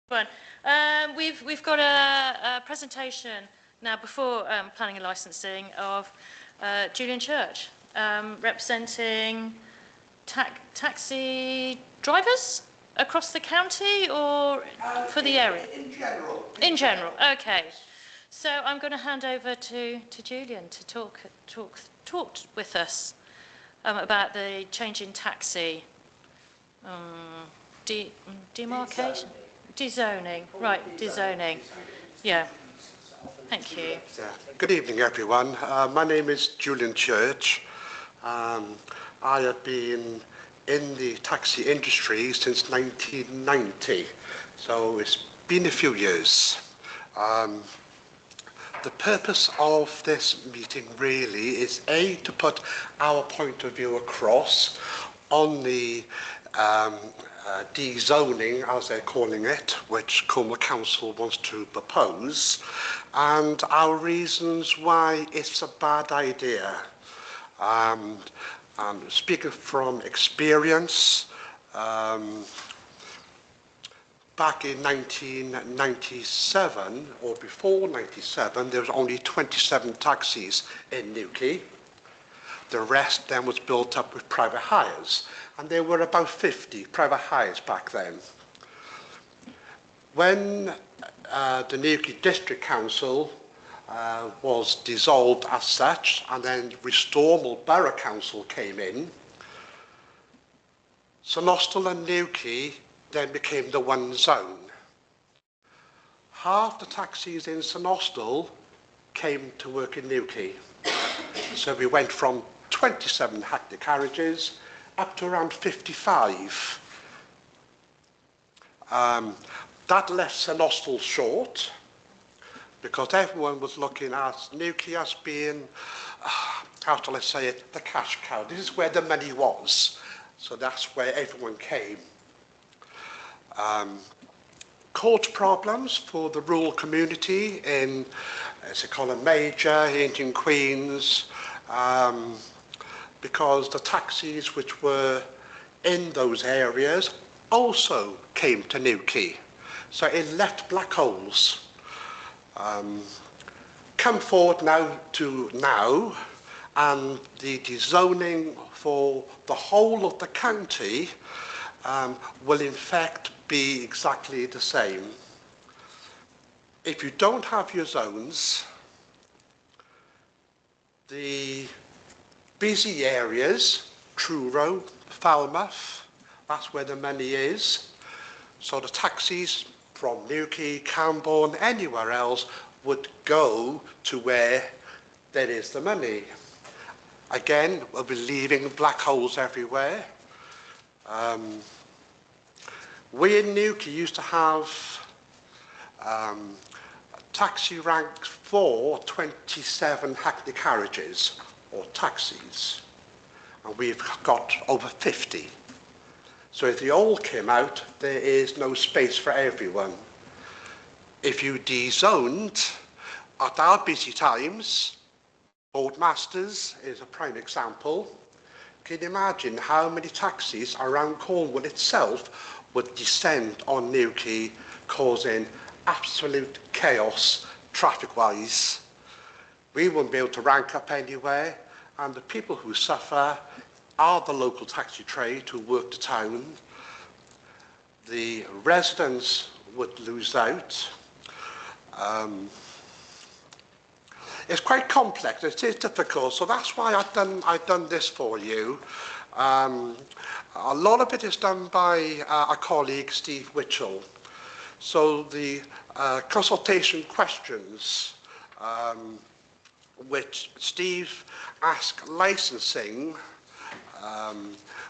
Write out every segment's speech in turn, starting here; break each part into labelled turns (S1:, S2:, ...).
S1: Fine. We've got a presentation now before planning and licensing of Julian Church, representing taxi drivers across the county or for the area?
S2: In general.
S1: In general, okay. So I'm going to hand over to Julian to talk with us about the change in taxi demarcation. Dezoning, right, dezoning. Yeah, thank you.
S2: Yeah. Good evening, everyone. My name is Julian Church. I have been in the taxi industry since 1990, so it's been a few years. The purpose of this meeting really is to put our point of view across on the dezoning, as they're calling it, which Cornwall Council wants to propose, and our reasons why it's a bad idea. I'm speaking from experience. Back in 1997, or before 97, there was only 27 taxis in Newquay. The rest then was built up with private hires, and there were about 50 private hires back then. When the Newquay District Council was dissolved as such, and then Restormel Borough Council came in, St Austell and Newquay then became the one zone. Half the taxis in St Austell came to work in Newquay. So we went from 27 hackney carriages up to around 55. That left St Austell short because everyone was looking at Newquay as being, how shall I say it, the cash cow. This is where the money was. So that's where everyone came. Caused problems for the rural community in Colin Major, Hinton Queens, because the taxis which were in those areas also came to Newquay. So it left black holes. Come forward now, and the dezoning for the whole of the county will in fact be exactly the same. If you don't have your zones, the busy areas, Truro, Falmouth, that's where the money is. So the taxis from Newquay, Camborne, anywhere else would go to where there is the money. Again, we'll be leaving black holes everywhere. We in Newquay used to have taxi rank 4, 27 hackney carriages, or taxis, and we've got over 50. So if they all came out, there is no space for everyone. If you dezoned at our busy times, Boardmasters is a prime example. Can you imagine how many taxis around Cornwall itself would descend on Newquay, causing absolute chaos traffic-wise? We wouldn't be able to rank up anywhere, and the people who suffer are the local taxi trade who work the town. The residents would lose out. It's quite complex, it is difficult, so that's why I've done this for you. A lot of it is done by our colleague Steve Witchell. So the consultation questions, which Steve asked licensing,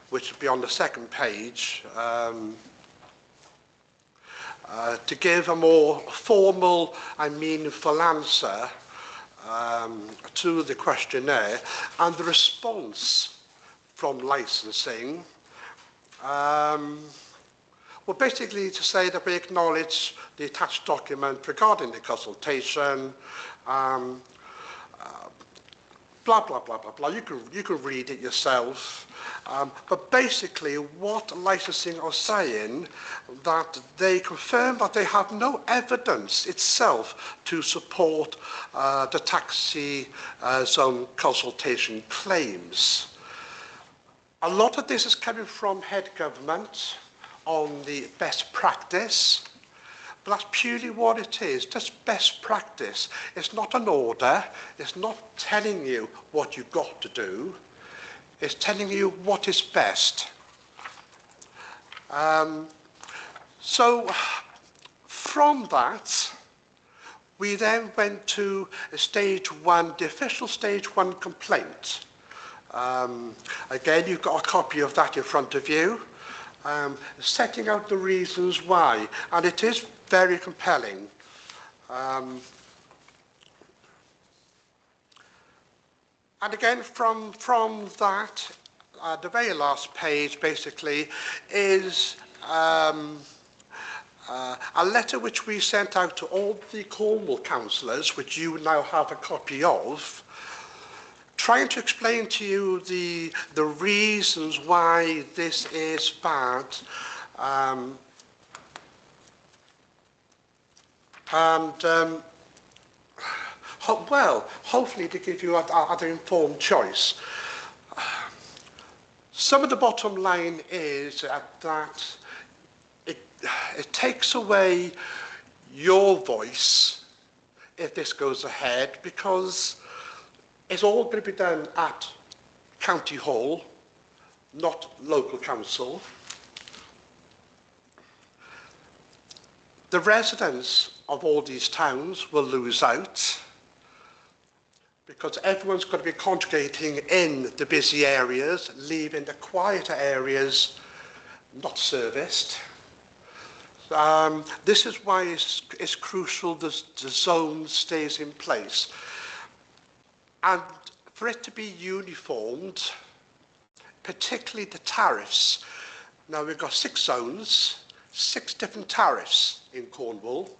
S2: which will be on the second page, to give a more formal and meaningful answer to the questionnaire, and the response from licensing, well, basically to say that we acknowledge the attached document regarding the consultation, blah, blah, blah, blah, blah. You can read it yourself. But basically, what licensing are saying, that they confirm that they have no evidence itself to support the taxi zone consultation claims. A lot of this is coming from head government on the best practice. But that's purely what it is, just best practice. It's not an order, it's not telling you what you've got to do, it's telling you what is best. So from that, we then went to stage one, the official stage one complaint. Again, you've got a copy of that in front of you, setting out the reasons why, and it is very compelling. And again, from that, the very last page basically is a letter which we sent out to all the Cornwall councillors, which you now have a copy of, trying to explain to you the reasons why this is bad. Hopefully to give you an informed choice. Some of the bottom line is that it takes away your voice if this goes ahead, because it's all going to be done at County Hall, not local council. The residents of all these towns will lose out, because everyone's going to be congregating in the busy areas, leaving the quieter areas not serviced. This is why it's crucial the zone stays in place. And for it to be uniformed, particularly the tariffs. Now we've got 6 zones, 6 different tariffs in Cornwall.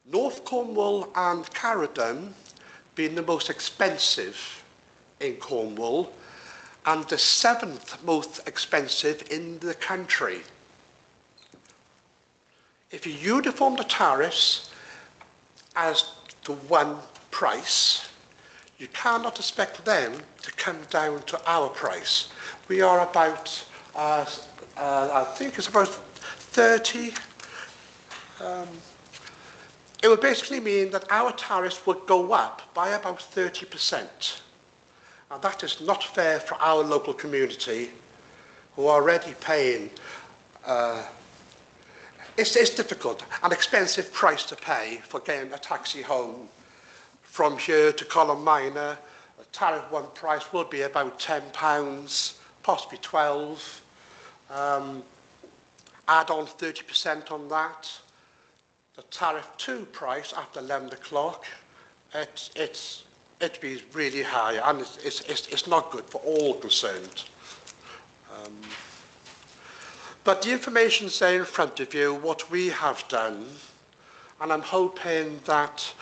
S2: North Cornwall and Caradon being the most expensive in Cornwall, and the 7th most expensive in the country. If you uniform the tariffs as to one price, you cannot expect them to come down to our price. We are about, I think it's about 30. It would basically mean that our tariffs would go up by about 30%. And that is not fair for our local community, who are already paying, it's difficult, an expensive price to pay for getting a taxi home from here to Column Minor. A tariff one price will be about £10, possibly 12. Add on 30% on that. The tariff 2 price after 11 o'clock, it'd be really high, and it's not good for all concerned. But the information's there in front of you, what we have done, and I'm hoping that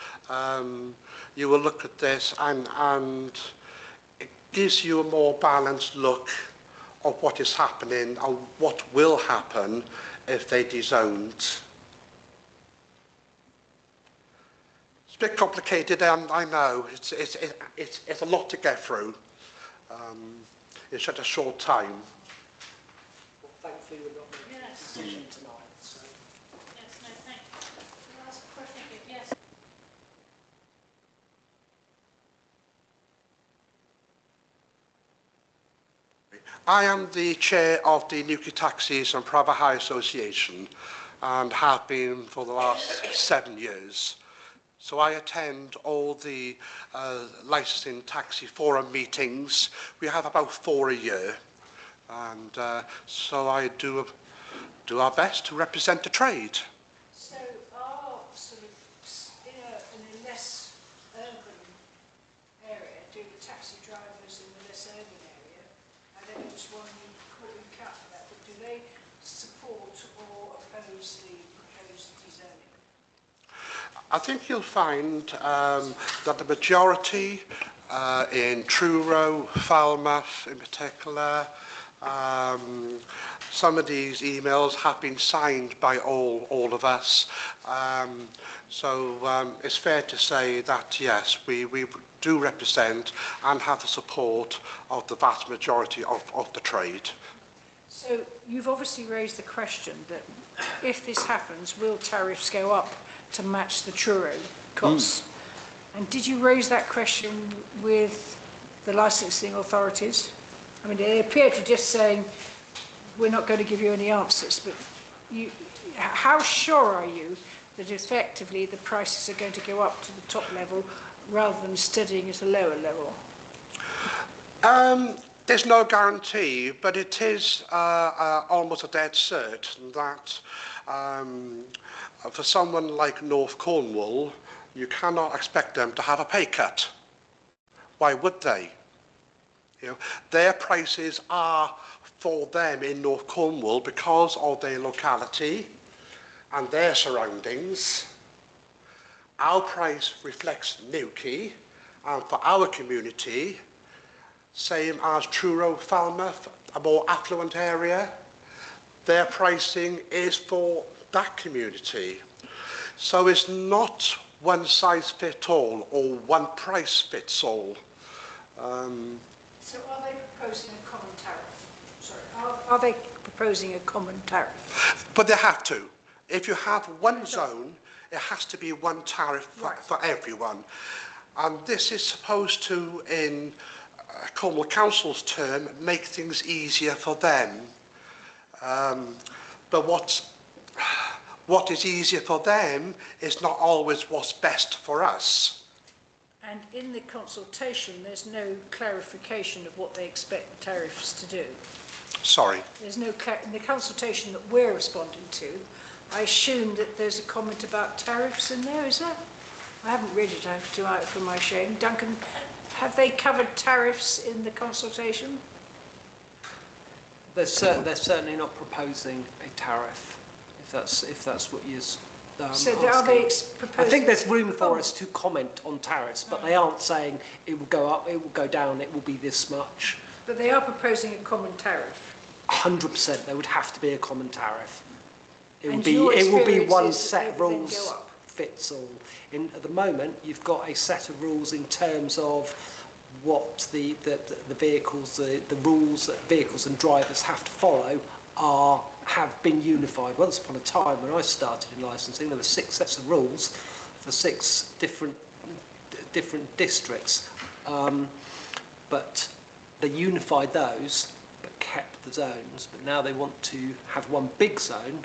S2: you will look at this and it gives you a more balanced look of what is happening and what will happen if they dezoned. It's a bit complicated, and I know it's a lot to get through in such a short time.
S3: Well, thankfully we're not making a decision tonight. So.
S1: Yes, no, thank you. Can I ask a question? Yes.
S2: I am the chair of the Nuclear Taxis and Private Hire Association, and have been for the last 7 years. So I attend all the licensing taxi forum meetings. We have about 4 a year, and so I do our best to represent the trade.
S3: So are sort of in a less urban area, do the taxi drivers in the less urban area, I don't just want to cut for that, but do they support or oppose the proposed dezoning?
S2: I think you'll find that the majority in Truro, Falmouth in particular. Some of these emails have been signed by all of us. So it's fair to say that, yes, we do represent and have the support of the vast majority of the trade.
S3: So you've obviously raised the question that if this happens, will tariffs go up to match the Truro costs? And did you raise that question with the licensing authorities? I mean, they appear to just saying, we're not going to give you any answers, but how sure are you that effectively the prices are going to go up to the top level rather than studying at a lower level?
S2: There's no guarantee, but it is almost a dead cert that for someone like North Cornwall, you cannot expect them to have a pay cut. Why would they? You know, their prices are for them in North Cornwall because of their locality and their surroundings. Our price reflects Newquay, and for our community, same as Truro, Falmouth, a more affluent area, their pricing is for that community. So it's not one size fits all or one price fits all.
S3: So are they proposing a common tariff? Sorry, are they proposing a common tariff?
S2: But they have to. If you have one zone, it has to be one tariff for everyone. And this is supposed to, in Cornwall Council's term, make things easier for them. But what is easier for them is not always what's best for us.
S3: And in the consultation, there's no clarification of what they expect the tariffs to do.
S2: Sorry.
S3: There's no in the consultation that we're responding to. I assume that there's a comment about tariffs in there. Is that? I haven't read it. I have to out for my shame. Duncan, have they covered tariffs in the consultation?
S4: They're certainly not proposing a tariff. If that's what you're
S3: So are they proposing?
S4: I think there's room for us to comment on tariffs, but they aren't saying it will go up, it will go down, it will be this much.
S3: But they are proposing a common tariff.
S4: 100%, there would have to be a common tariff. It
S3: And
S4: will be
S3: your
S4: one
S3: experience is
S4: set of
S3: that they then
S4: rules
S3: go up?
S4: fits all. At the moment, you've got a set of rules in terms of what the vehicles, the rules that vehicles and drivers have to follow have been unified. Once upon a time, when I started in licensing, there were 6 sets of rules for 6 different districts, but they unified those, but kept the zones. But now they want to have one big zone,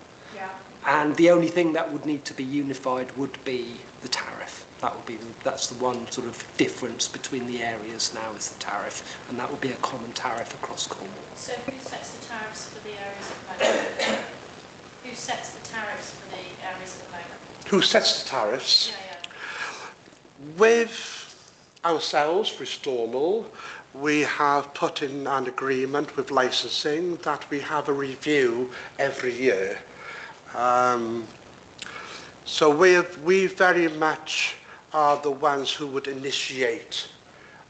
S4: and the only thing that would need to be unified would be the tariff. That's the one sort of difference between the areas now is the tariff, and that would be a common tariff across Cornwall.
S1: So who sets the tariffs for the areas at the moment? Who sets the tariffs for the areas at the moment?
S2: Who sets the tariffs?
S1: Yeah.
S2: With ourselves, Restormal, we have put in an agreement with licensing that we have a review every year. So we very much are the ones who would initiate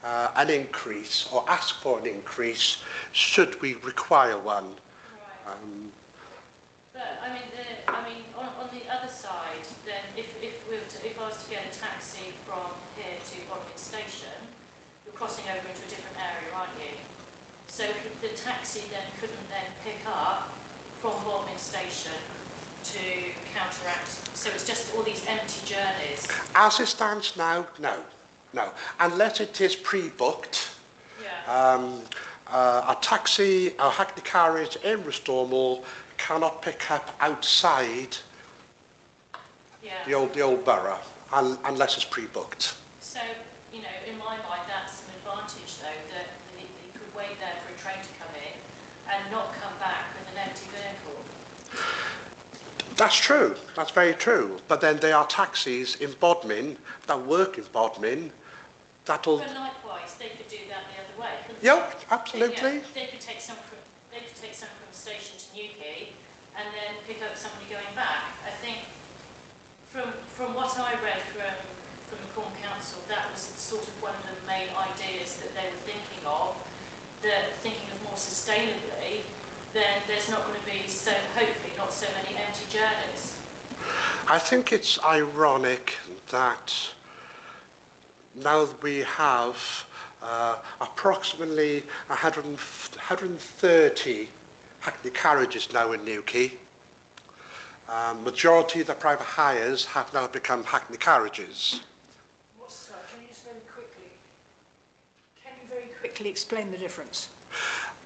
S2: an increase or ask for an increase should we require one.
S1: Right. But I mean, on the other side, then if I was to get a taxi from here to Bodmin Station, you're crossing over into a different area, aren't you? So the taxi then couldn't then pick up from Bodmin Station to counteract. So it's just all these empty journeys.
S2: As it stands now, no. Unless it is pre-booked.
S1: Yeah.
S2: A taxi, a hackney carriage in Restormal cannot pick up outside the old borough unless it's pre-booked.
S1: So, you know, in my mind, that's an advantage, though, that you could wait there for a train to come in and not come back with an empty vehicle.
S2: That's true. That's very true. But then there are taxis in Bodmin that work in Bodmin that'll...
S1: But likewise, they could do that the other way, couldn't they?
S2: Yeah, absolutely.
S1: They could take some from the station to Newquay and then pick up somebody going back. I think from what I read from the Cornwall Council, that was sort of one of the main ideas that they were thinking of, that thinking of more sustainably, then there's not going to be so, hopefully, not so many empty journeys.
S2: I think it's ironic that now that we have approximately 130 Hackney carriages now in Newquay. Majority of the private hires have now become Hackney carriages.
S3: Can you just very quickly explain the difference?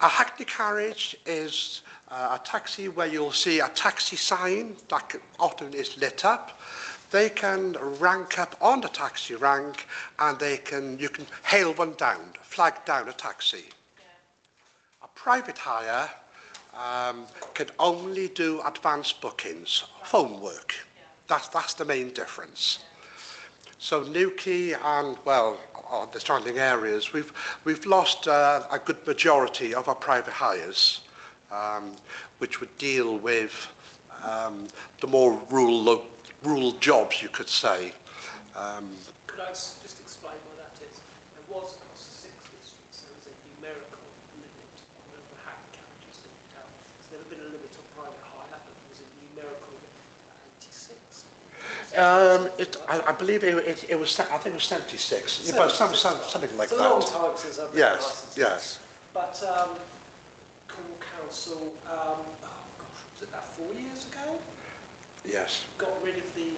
S2: A Hackney carriage is a taxi where you'll see a taxi sign that often is lit up. They can rank up on the taxi rank, and you can hail one down, flag down a taxi. A private hire can only do advanced bookings, phone work. That's the main difference. So Newquay and, well, the surrounding areas, we've lost a good majority of our private hires, which would deal with the more rural jobs, you could say.
S4: Could I just explain what that is? There was across the 6 districts, there was a numerical limit on the Hackney carriages that you have. There's never been a limit on private hire, but there was a numerical limit at 86.
S2: I believe it was, I think it was 76, but something like
S4: that. It's a long time since I've been
S2: licensed. Yes.
S4: But Cornwall Council, was it about 4 years ago?
S2: Yes.
S4: Got rid of the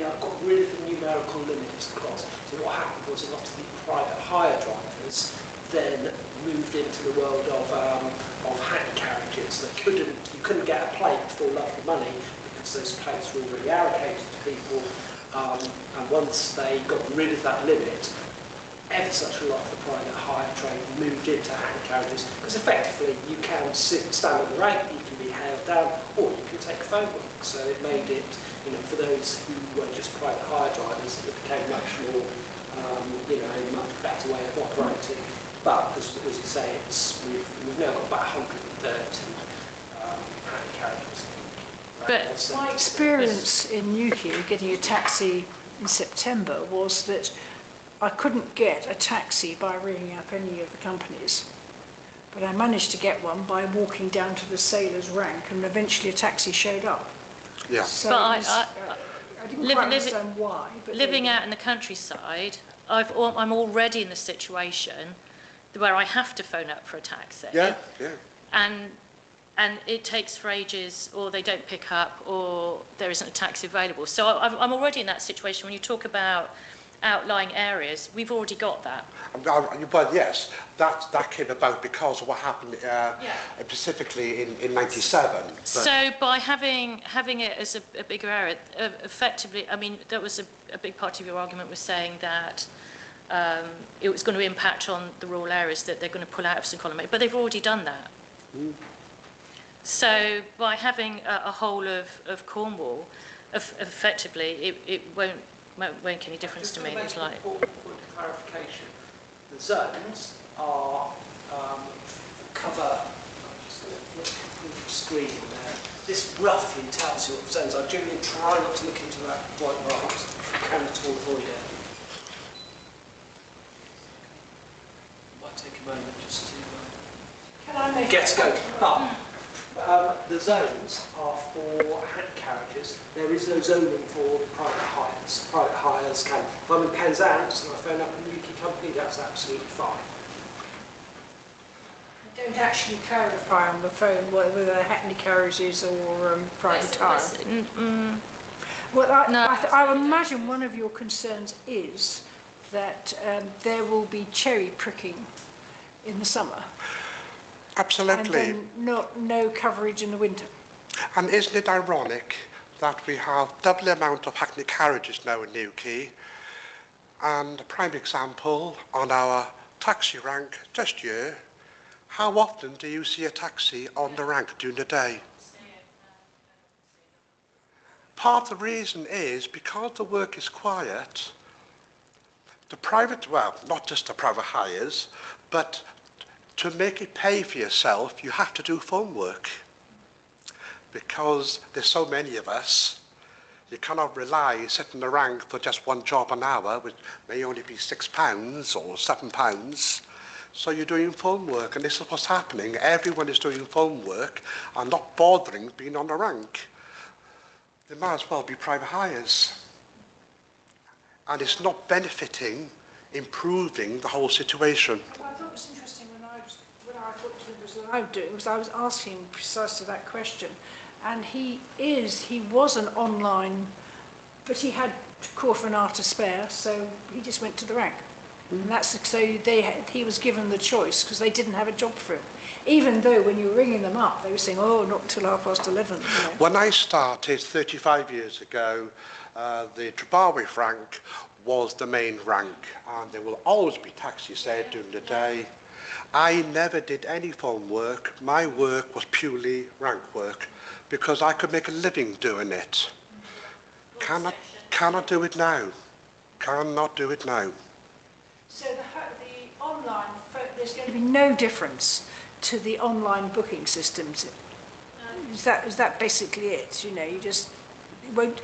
S4: numerical limits across. So what happened was a lot of the private hire drivers then moved into the world of Hackney carriages that you couldn't get a plate for love of money because those plates were already allocated to people. And once they got rid of that limit, ever such a lot of the private hire trade moved into Hackney carriages because effectively you can stand at the rank, you can be hailed down, or you can take a phone book. So it made it, for those who were just private hire drivers, it became much more, a much better way of operating. But as you say, we've now got about 130 Hackney carriages.
S3: But my experience in Newquay getting a taxi in September was that I couldn't get a taxi by ringing up any of the companies, but I managed to get one by walking down to the sailor's rank, and eventually a taxi showed up.
S2: Yeah.
S3: So
S1: but
S3: I didn't quite understand why. But
S1: living out in the countryside, I'm already in the situation where I have to phone up for a taxi.
S2: Yeah.
S1: And it takes for ages, or they don't pick up, or there isn't a taxi available. So I'm already in that situation. When you talk about outlying areas, we've already got that.
S2: But yes, that came about because of what happened specifically in '97.
S1: So by having it as a bigger area, effectively, I mean, that was a big part of your argument, was saying that it was going to impact on the rural areas, that they're going to pull out of St Column, but they've already done that. Mm. So by having a whole of Cornwall, effectively, it won't make any difference to me.
S4: It's like point of clarification. The zones are cover. I'm just going to look at the screen there. This roughly tells you what the zones are. Julian, try not to look into that white box. You can at all avoid it. It might take a moment just to get going. The zones are for hand carriages. There is no zoning for private hires. Private hires can. If I'm in Penzance and I phone up a Newquay company, that's absolutely fine.
S3: You don't actually clarify on the phone whether they're Hackney carriages or private hire. Well, I imagine one of your concerns is that there will be cherry pricking in the summer.
S2: Absolutely.
S3: And then no coverage in the winter.
S2: And isn't it ironic that we have double the amount of Hackney carriages now in Newquay? And a prime example, on our taxi rank just here, how often do you see a taxi on the rank during the day? Part of the reason is because the work is quiet, the private, well, not just the private hires, but to make it pay for yourself, you have to do phone work. Because there's so many of us, You cannot rely sitting in the rank for just one job an hour, which may only be £6 or £7. So you're doing phone work, and this is what's happening. Everyone is doing phone work and not bothering being on the rank. They might as well be private hires. And it's not benefiting, improving the whole situation.
S3: Well, I thought it was interesting when I talked to him was allowed doing was I was asking him precisely that question, and he was an online, but he had quarter of an hour to spare, so he just went to the rank. And that's so he was given the choice because they didn't have a job for him. Even though when you were ringing them up, they were saying, "Oh, not until 11:30." You know.
S2: When I started 35 years ago, the Trebarwith rank was the main rank, and there will always be taxis there during the day. I never did any phone work. My work was purely rank work because I could make a living doing it. Cannot do it now. Cannot do it now.
S3: So the online, there's going to be no difference to the online booking systems. Is that basically it? You know, you just it won't.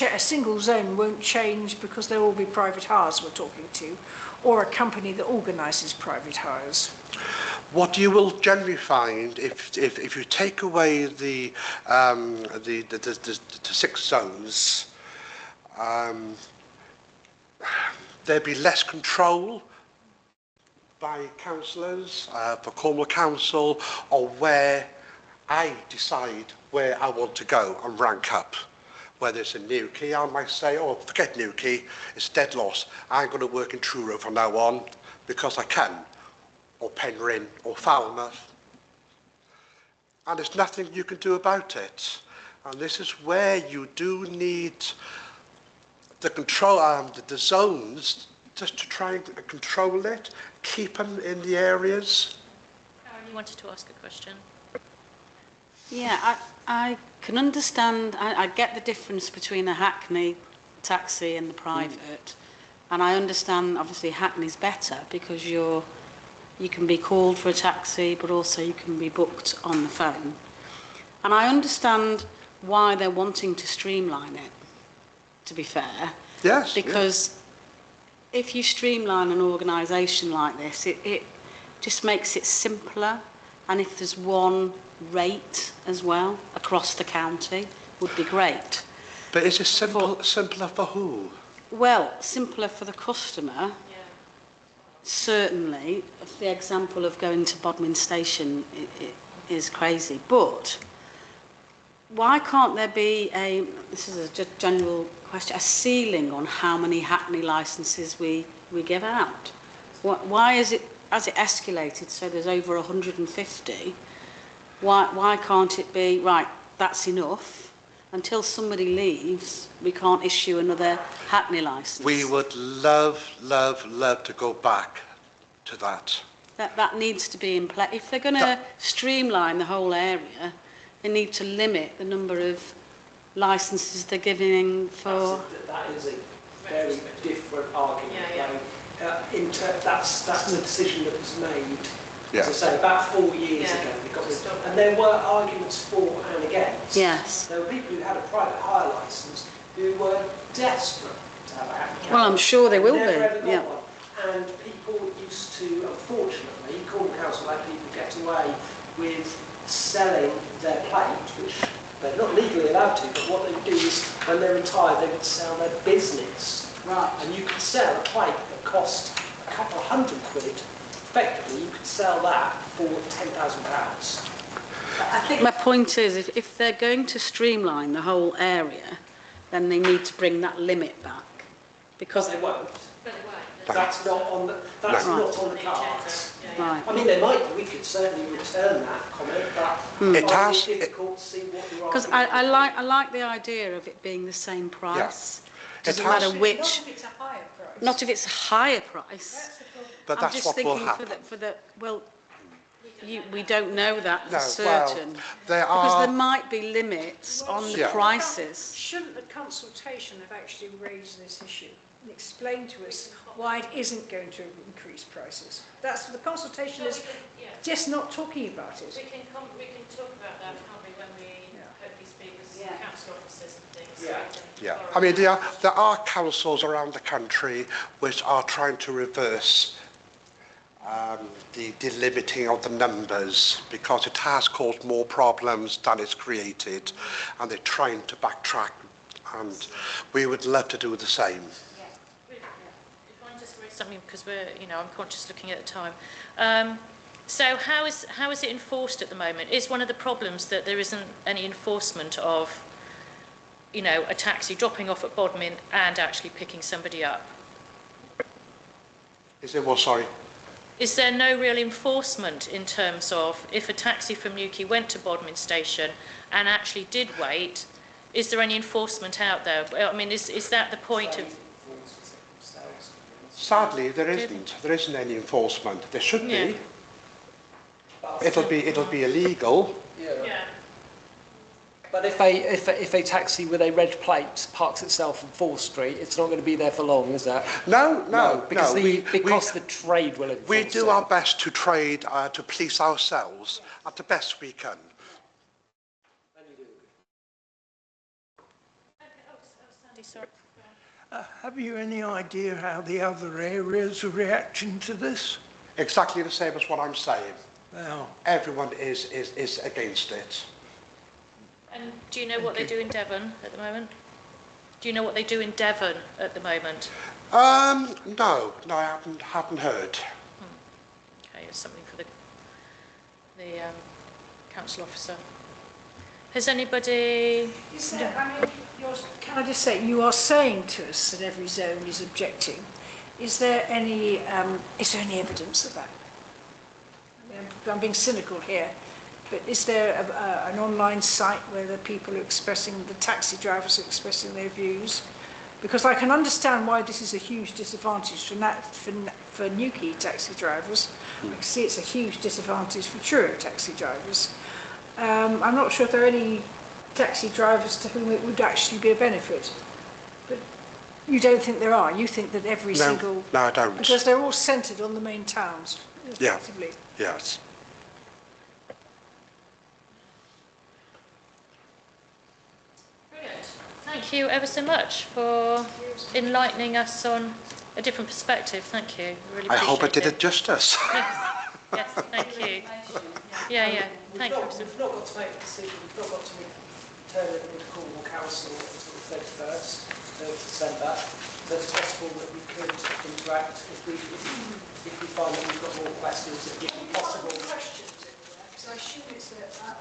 S3: A single zone won't change because there will be private hires we're talking to, or a company that organises private hires.
S2: What you will generally find if you take away the 6 zones, there'd be less control by councillors, for Cornwall Council, or where I decide where I want to go and rank up. Whether it's in Newquay, I might say, oh, forget Newquay, it's dead loss. I'm going to work in Truro from now on because I can, or Penryn, or Falmouth. And there's nothing you can do about it. And this is where you do need the control, the zones, just to try and control it, keep them in the areas.
S1: Karen, you wanted to ask a question?
S5: Yeah, I can understand, I get the difference between a Hackney taxi and the private. And I understand, obviously, Hackney's better because you can be called for a taxi, but also you can be booked on the phone. And I understand why they're wanting to streamline it, to be fair.
S2: Yes.
S5: Because if you streamline an organisation like this, it just makes it simpler. And if there's one rate as well across the county, would be great.
S2: But is it simpler for who?
S5: Well, simpler for the customer. Certainly, the example of going to Bodmin Station is crazy. But why can't there be this is a general question, a ceiling on how many Hackney licences we give out? Why is it, has it escalated so there's over 150? Why can't it be, right, that's enough? Until somebody leaves, we can't issue another Hackney licence.
S2: We would love to go back to that.
S5: That needs to be in place. If they're going to streamline the whole area, they need to limit the number of licences they're giving for...
S4: That is a very different argument. That's the decision that was made. As I say, about 4 years ago, we got this, and there were arguments for and against.
S5: Yes.
S4: There were people who had a private hire licence who were desperate to have a Hackney.
S5: Well, I'm sure they will
S4: Never ever
S5: be.
S4: got one. And people used to, unfortunately, Cornwall Council let people get away with selling their plate, which they're not legally allowed to, but what they do is, when they're retired, they would sell their business.
S5: Right.
S4: And you could sell a plate that cost a couple of £100. Effectively, you could sell that for £10,000.
S5: I think my point is, if they're going to streamline the whole area, then they need to bring that limit back. Because
S4: they won't.
S1: But it won't.
S4: That's not on the not on the cards.
S5: Right.
S4: I mean, they might. We could certainly return that comment, but it's difficult to see what the
S5: Because I like the idea of it being the same price. Doesn't matter which.
S3: Not if it's a higher price.
S5: Not if it's a higher price.
S2: But
S5: I'm
S2: that's
S5: just
S2: what will
S5: thinking
S2: happen.
S5: for the well, we don't know that for
S2: No,
S5: certain.
S2: well, there
S5: because
S2: are...
S5: there might be limits on the
S2: Yeah.
S5: prices.
S3: Shouldn't the consultation have actually raised this issue and explained to us why it isn't going to increase prices? That's the consultation is just not talking about it.
S1: We can talk about that, can't we, when we hopefully speak with
S5: Yeah.
S1: council officers and things.
S4: Yeah.
S2: Yeah, I mean, there are councils around the country which are trying to reverse the delimiting of the numbers because it has caused more problems than it's created, and they're trying to backtrack, and we would love to do the same.
S1: If I just raise something, because I'm conscious looking at the time. So how is it enforced at the moment? Is one of the problems that there isn't any enforcement of, a taxi dropping off at Bodmin and actually picking somebody up?
S2: Is it, well, sorry?
S1: Is there no real enforcement in terms of if a taxi from Newquay went to Bodmin station and actually did wait, is there any enforcement out there? I mean, is that the point of...
S2: Sadly, there isn't. There isn't any enforcement. There should
S1: Yeah.
S2: be. It'll be illegal.
S1: Yeah.
S4: But if a taxi with a red plate parks itself on 4th Street, it's not going to be there for long, is that?
S2: No,
S4: because
S2: no.
S4: the trade will enforce
S2: We do
S4: it.
S2: our best to trade, to police ourselves at the best we can.
S1: Sorry.
S6: Have you any idea how the other areas are reacting to this?
S2: Exactly the same as what I'm saying.
S6: Well,
S2: Everyone is against it.
S1: And do you know what they do in Devon at the moment? Do you know what they do in Devon at the moment?
S2: No, I haven't heard.
S1: Okay, it's something for the council officer. Has anybody...
S3: Is there, can I just say, you are saying to us that every zone is objecting. Is there any evidence of that? I mean, I'm being cynical here, but is there an online site where the taxi drivers are expressing their views? Because I can understand why this is a huge disadvantage for Newquay taxi drivers. I can see it's a huge disadvantage for Truro taxi drivers. I'm not sure if there are any taxi drivers to whom it would actually be a benefit. But you don't think there are? You think that every single...
S2: No, I don't.
S3: Because they're all centred on the main towns,
S2: Yeah.
S3: effectively.
S2: Yes.
S1: Brilliant. Thank you ever so much for enlightening us on a different perspective. Thank you. Really
S2: I hope I
S1: appreciate
S2: did it justice.
S1: Yes, thank you. Yeah. Thank you.
S4: We've not got to make a decision, we've not got to turn it into Cornwall Council until the 31st of December. So it's possible that we could interact if we find that we've got more questions, if it's possible.
S3: I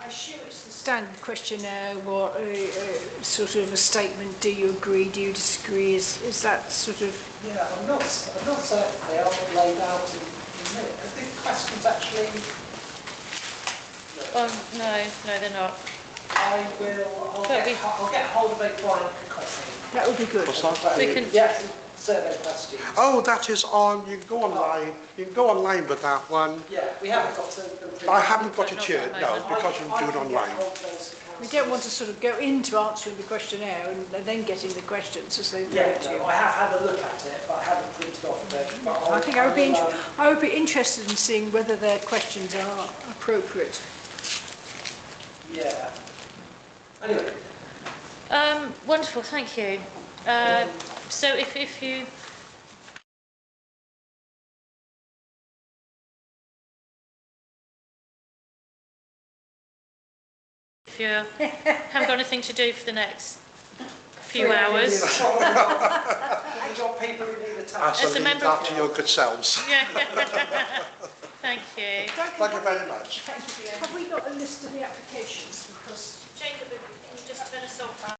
S3: assume it's the standard questionnaire, what sort of a statement, do you agree, do you disagree, is that sort of...
S4: Yeah, I'm not certain they are laid out in there. I think questions actually...
S1: No, they're not.
S4: I'll get hold of a Brian question.
S3: That would be good.
S2: What's that?
S1: We can-
S4: Yeah, survey questions.
S2: Oh, that is on. You can go online. You can go online with that one.
S4: Yeah, we haven't got to...
S2: I haven't got it here,
S1: Not
S2: no,
S1: at the moment.
S2: because you can do it online.
S3: We don't want to sort of go into answering the questionnaire and then getting the questions as they
S4: Yeah,
S3: to you.
S4: no, I have had a look at it, but I haven't printed off the...
S3: I think I would be interested in seeing whether their questions are appropriate.
S4: Yeah. Anyway.
S1: Wonderful, thank you. So if you... If you haven't got anything to do for the next few hours.
S4: You've got people who need a
S2: I
S4: tax.
S2: shall
S1: As a
S2: leave
S1: member
S2: that
S1: of-
S2: to your good selves.
S1: Yeah. Thank you.
S2: Thank you very much.
S3: Have we got a list of the applications? Because
S1: Jacob, can you just turn us off?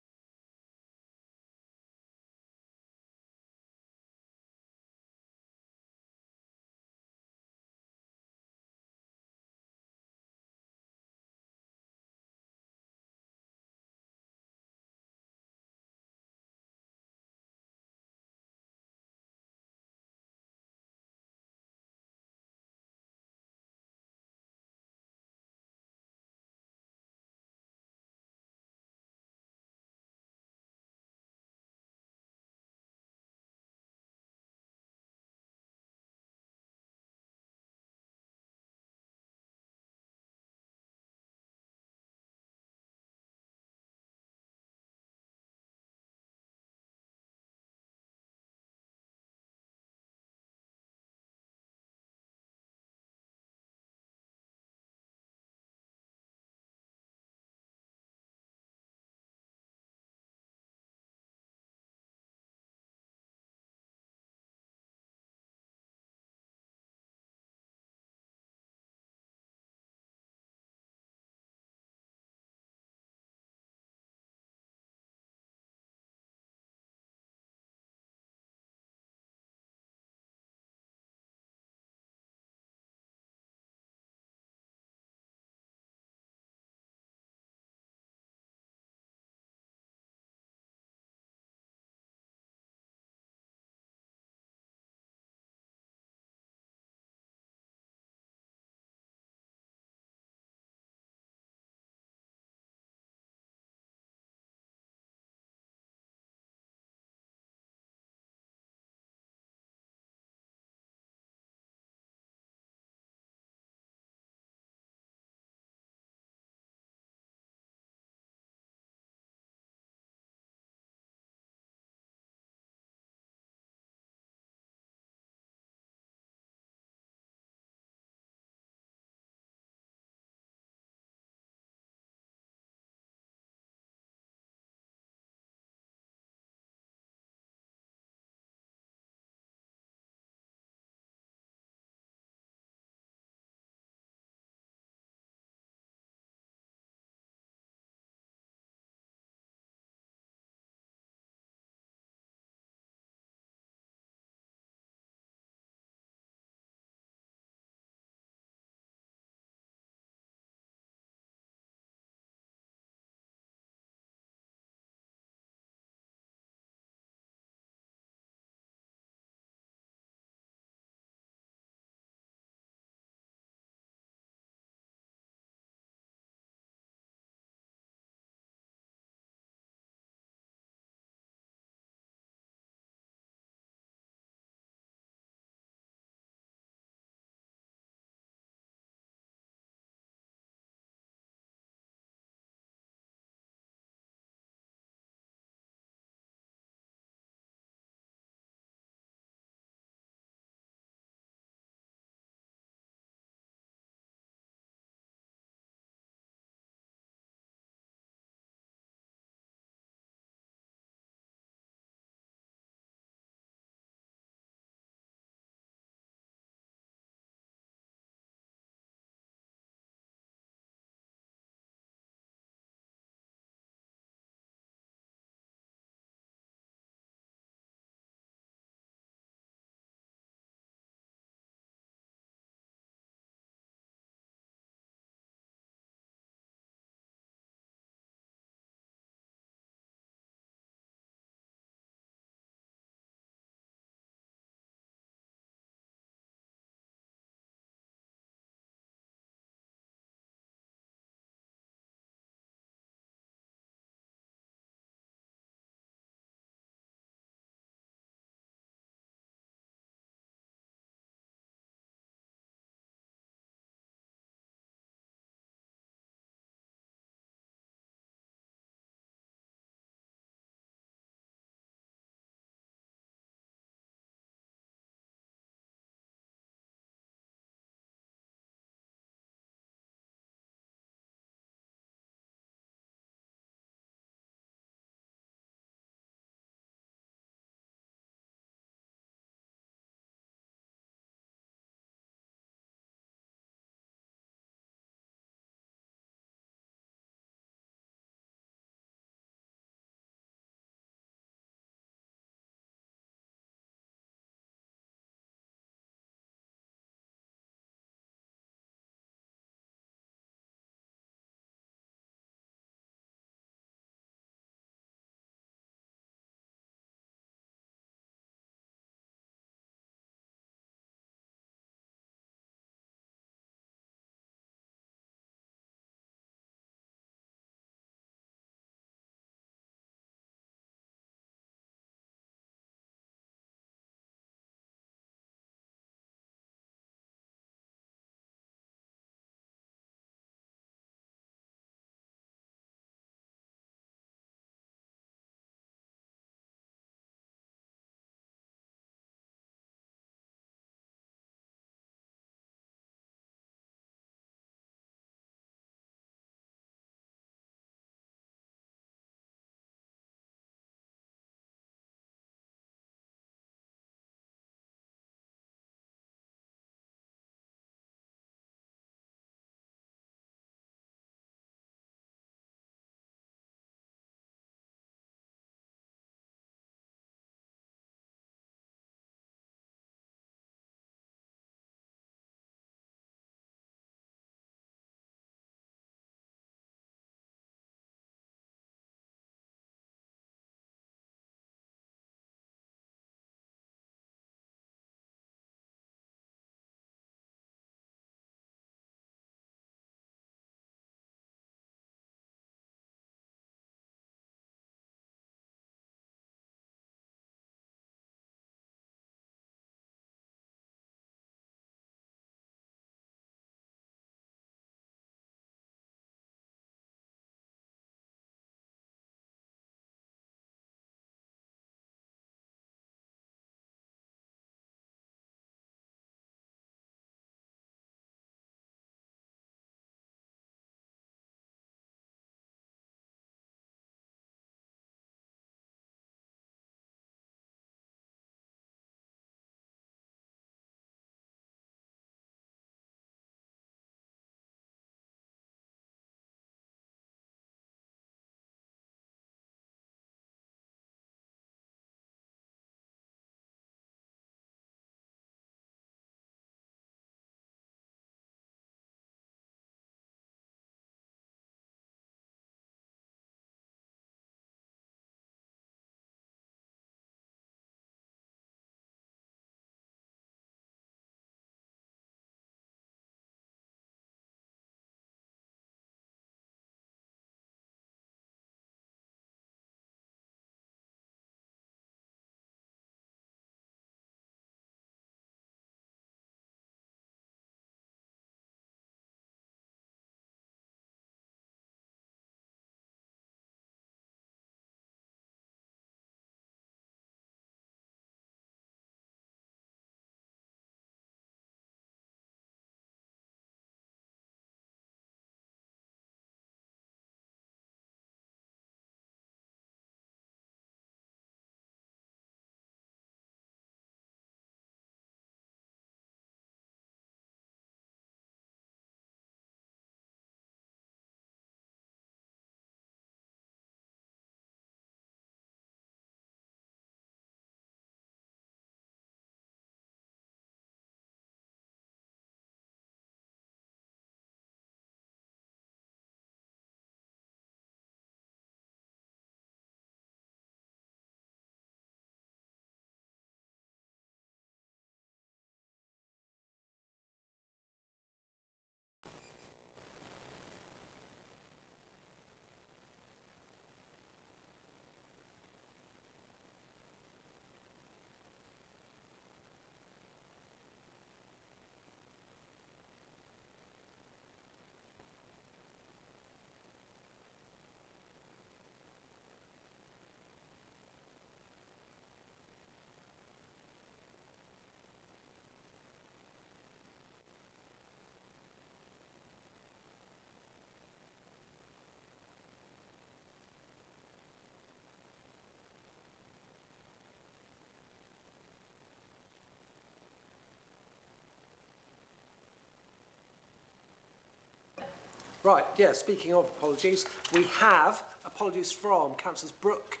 S4: Right, yeah, speaking of apologies, we have apologies from Councillors Brooke,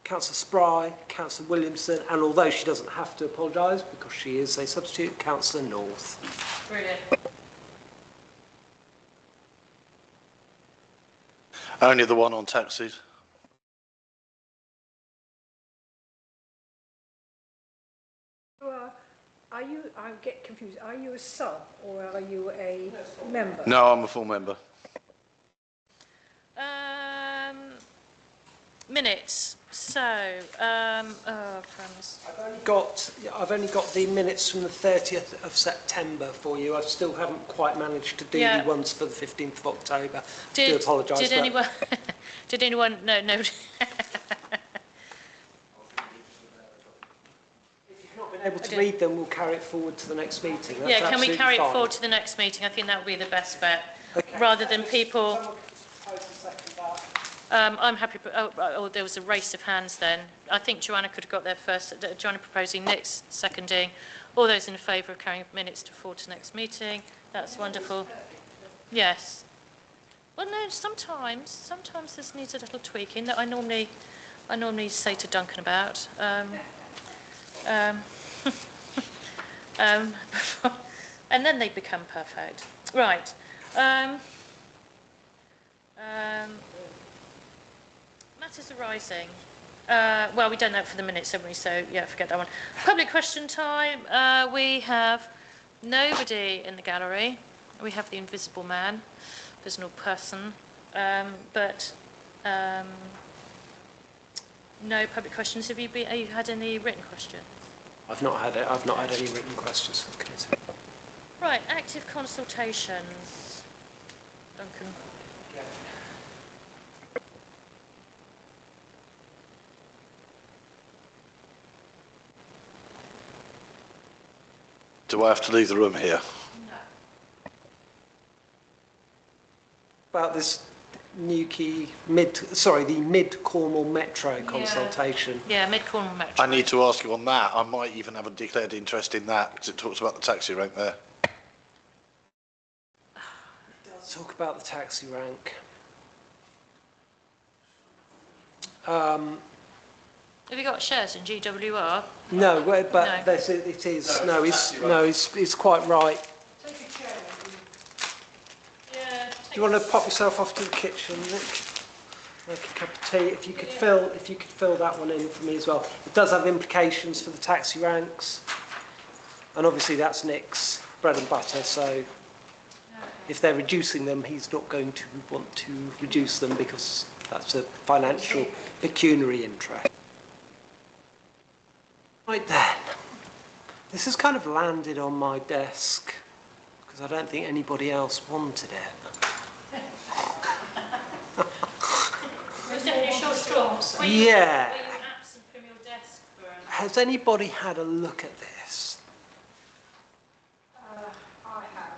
S4: Councillor Spry, Councillor Williamson, and although she doesn't have to apologise because she is a substitute, Councillor North.
S1: Brilliant.
S7: Only the one on taxis.
S3: Are you, I get confused, are you a sub or are you a member?
S7: No, I'm a full member.
S1: Minutes. So, oh, crumbs.
S4: I've only got the minutes from the 30th of September for you. I still haven't quite managed to do
S1: Yeah.
S4: the ones for the 15th of October. I do apologise.
S1: Did
S4: but
S1: anyone? Did anyone? No.
S4: If you've not been able to read them, we'll carry it forward to the next meeting. That's
S1: Yeah. Can we
S4: absolutely
S1: carry it
S4: fine.
S1: forward to the next meeting? I think that would be the best bet,
S4: Okay.
S1: rather than people.
S4: Someone can propose and second that.
S1: I'm happy. Oh, there was a race of hands then. I think Joanna could have got there first. Joanna proposing, Nick's seconding. All those in favour of carrying minutes to forward to next meeting. That's wonderful. Yes. Well, no. Sometimes this needs a little tweaking that I normally say to Duncan about. And then they become perfect. Right. Matters arising. Well, we don't know it for the minutes, have we? So, yeah, forget that one. Public question time. We have nobody in the gallery. We have the invisible man, invisible person. But no public questions. Have you had any written questions?
S4: I've not had any written questions for the committee.
S1: Right, active consultations. Duncan.
S7: Do I have to leave the room here?
S4: About this the Mid Cornwall Metro consultation.
S1: Yeah, Mid-Cornwall Metro.
S7: I need to ask you on that. I might even have a declared interest in that because it talks about the taxi rank there.
S4: Let's talk about the taxi rank. Have
S1: you got shares in GWR?
S4: No, but
S1: No.
S4: it is. No, he's quite right.
S3: Take a chair.
S1: Yeah.
S4: Do you want to pop yourself off to the kitchen, Nick? Make a cup of tea. If you could fill that one in for me as well. It does have implications for the taxi ranks, and obviously that's Nick's bread and butter. So if they're reducing them, he's not going to want to reduce them because that's a financial pecuniary interest. Right then, this has kind of landed on my desk because I don't think anybody else wanted it.
S1: It's definitely a short straw.
S4: Yeah.
S1: Were you absent from your desk for
S4: Has anybody had a look at this?
S3: I have.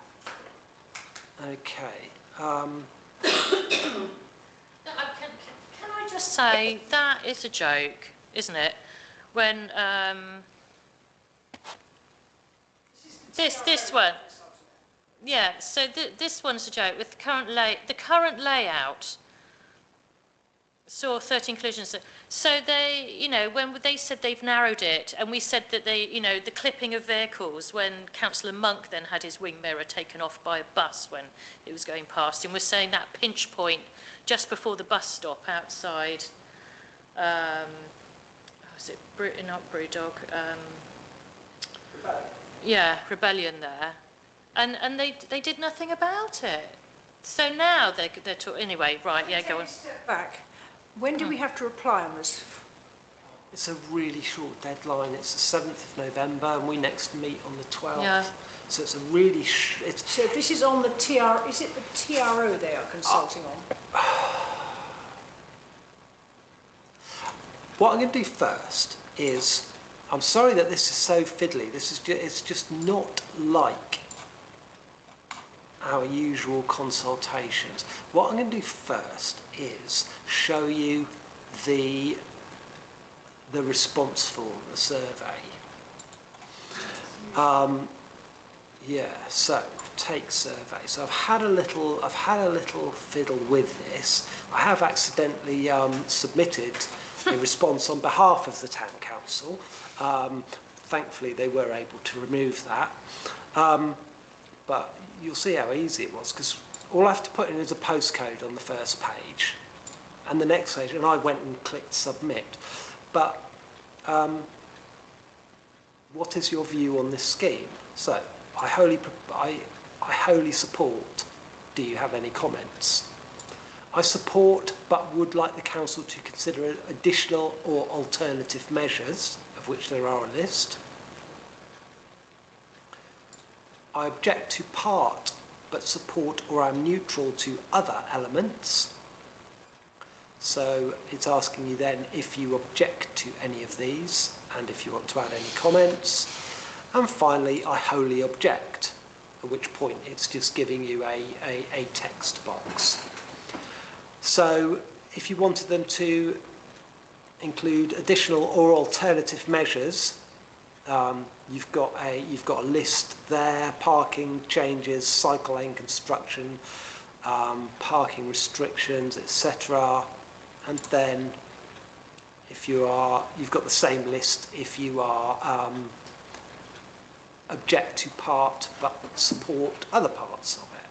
S4: Okay.
S1: Can I just say, that is a joke, isn't it? When, this one, yeah, so this one's a joke with the current layout. Saw 13 collisions. So they, when they said they've narrowed it, and we said that they, the clipping of vehicles, when Councillor Monk then had his wing mirror taken off by a bus when it was going past, and we're saying that pinch point just before the bus stop outside, was it not Brewdog? Yeah, Rebellion there. And they did nothing about it. So now they're talking, anyway, right, yeah, go on.
S3: Step back. When do we have to reply on this?
S4: It's a really short deadline. It's the 7th of November, and we next meet on the 12th.
S1: Yeah.
S4: So it's a really
S3: So this is on the TR, is it the TRO they are consulting on?
S4: What I'm going to do first is, I'm sorry that this is so fiddly. It's just not like our usual consultations. What I'm going to do first is show you the response form, the survey. Yeah, so take survey. So I've had a little fiddle with this. I have accidentally submitted a response on behalf of the town council. Thankfully, they were able to remove that. But you'll see how easy it was, because all I have to put in is a postcode on the first page, and the next page, and I went and clicked submit. But what is your view on this scheme? So I wholly support. Do you have any comments? I support, but would like the council to consider additional or alternative measures, of which there are a list. I object to part, but support or am neutral to other elements. So it's asking you then if you object to any of these and if you want to add any comments. And finally, I wholly object, at which point it's just giving you a text box. So if you wanted them to include additional or alternative measures, you've got a list there: parking changes, cycle lane construction, parking restrictions, etc. And then if you've got the same list if you are object to part but support other parts of it.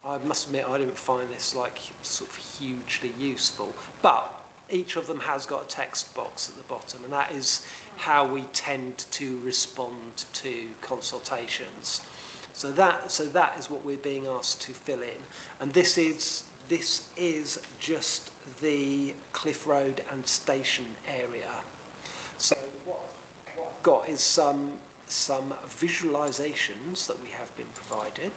S4: I must admit I didn't find this sort of hugely useful, but each of them has got a text box at the bottom, and that is how we tend to respond to consultations. So that is what we're being asked to fill in, and this is just the Cliff Road and station area. So what I've got is some visualisations that we have been provided.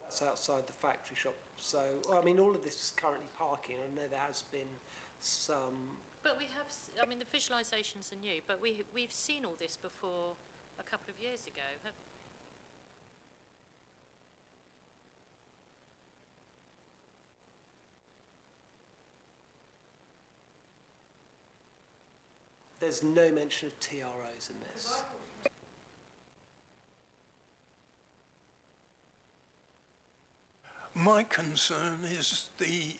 S4: That's outside the factory shop. So, I mean, all of this is currently parking. I know there has been some...
S1: But we have, I mean, the visualisations are new, but we've seen all this before a couple of years ago.
S4: There's no mention of TROs in this.
S6: My concern is the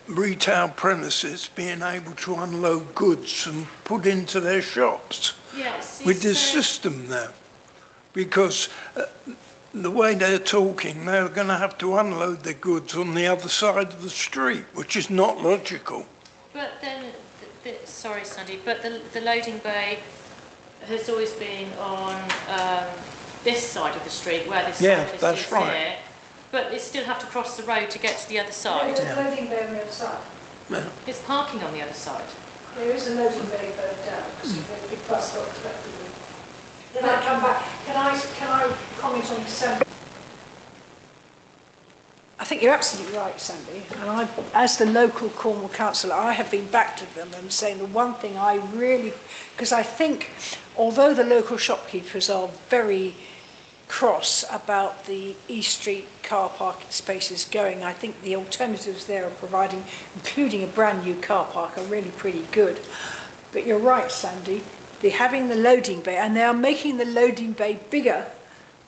S6: retail premises being able to unload goods and put into their shops.
S1: Yes.
S6: With this system there. Because the way they're talking, they're going to have to unload their goods on the other side of the street, which is not logical.
S1: But then, sorry Sandy, but the loading bay has always been on this side of the street, where this side is here. But they still have to cross the road to get to the other side.
S3: There's a loading bay on the other side.
S6: Yeah.
S1: There's parking on the other side.
S3: There is a loading bay further down, because there's a big bus stop expecting you. Then I come back. Can I comment on Sandy? I think you're absolutely right, Sandy. And as the local Cornwall councillor, I have been back to them and saying the one thing I really, because I think, although the local shopkeepers are very cross about the East Street car parking spaces going, I think the alternatives there are providing, including a brand new car park, are really pretty good. But you're right, Sandy, they're having the loading bay, and they are making the loading bay bigger,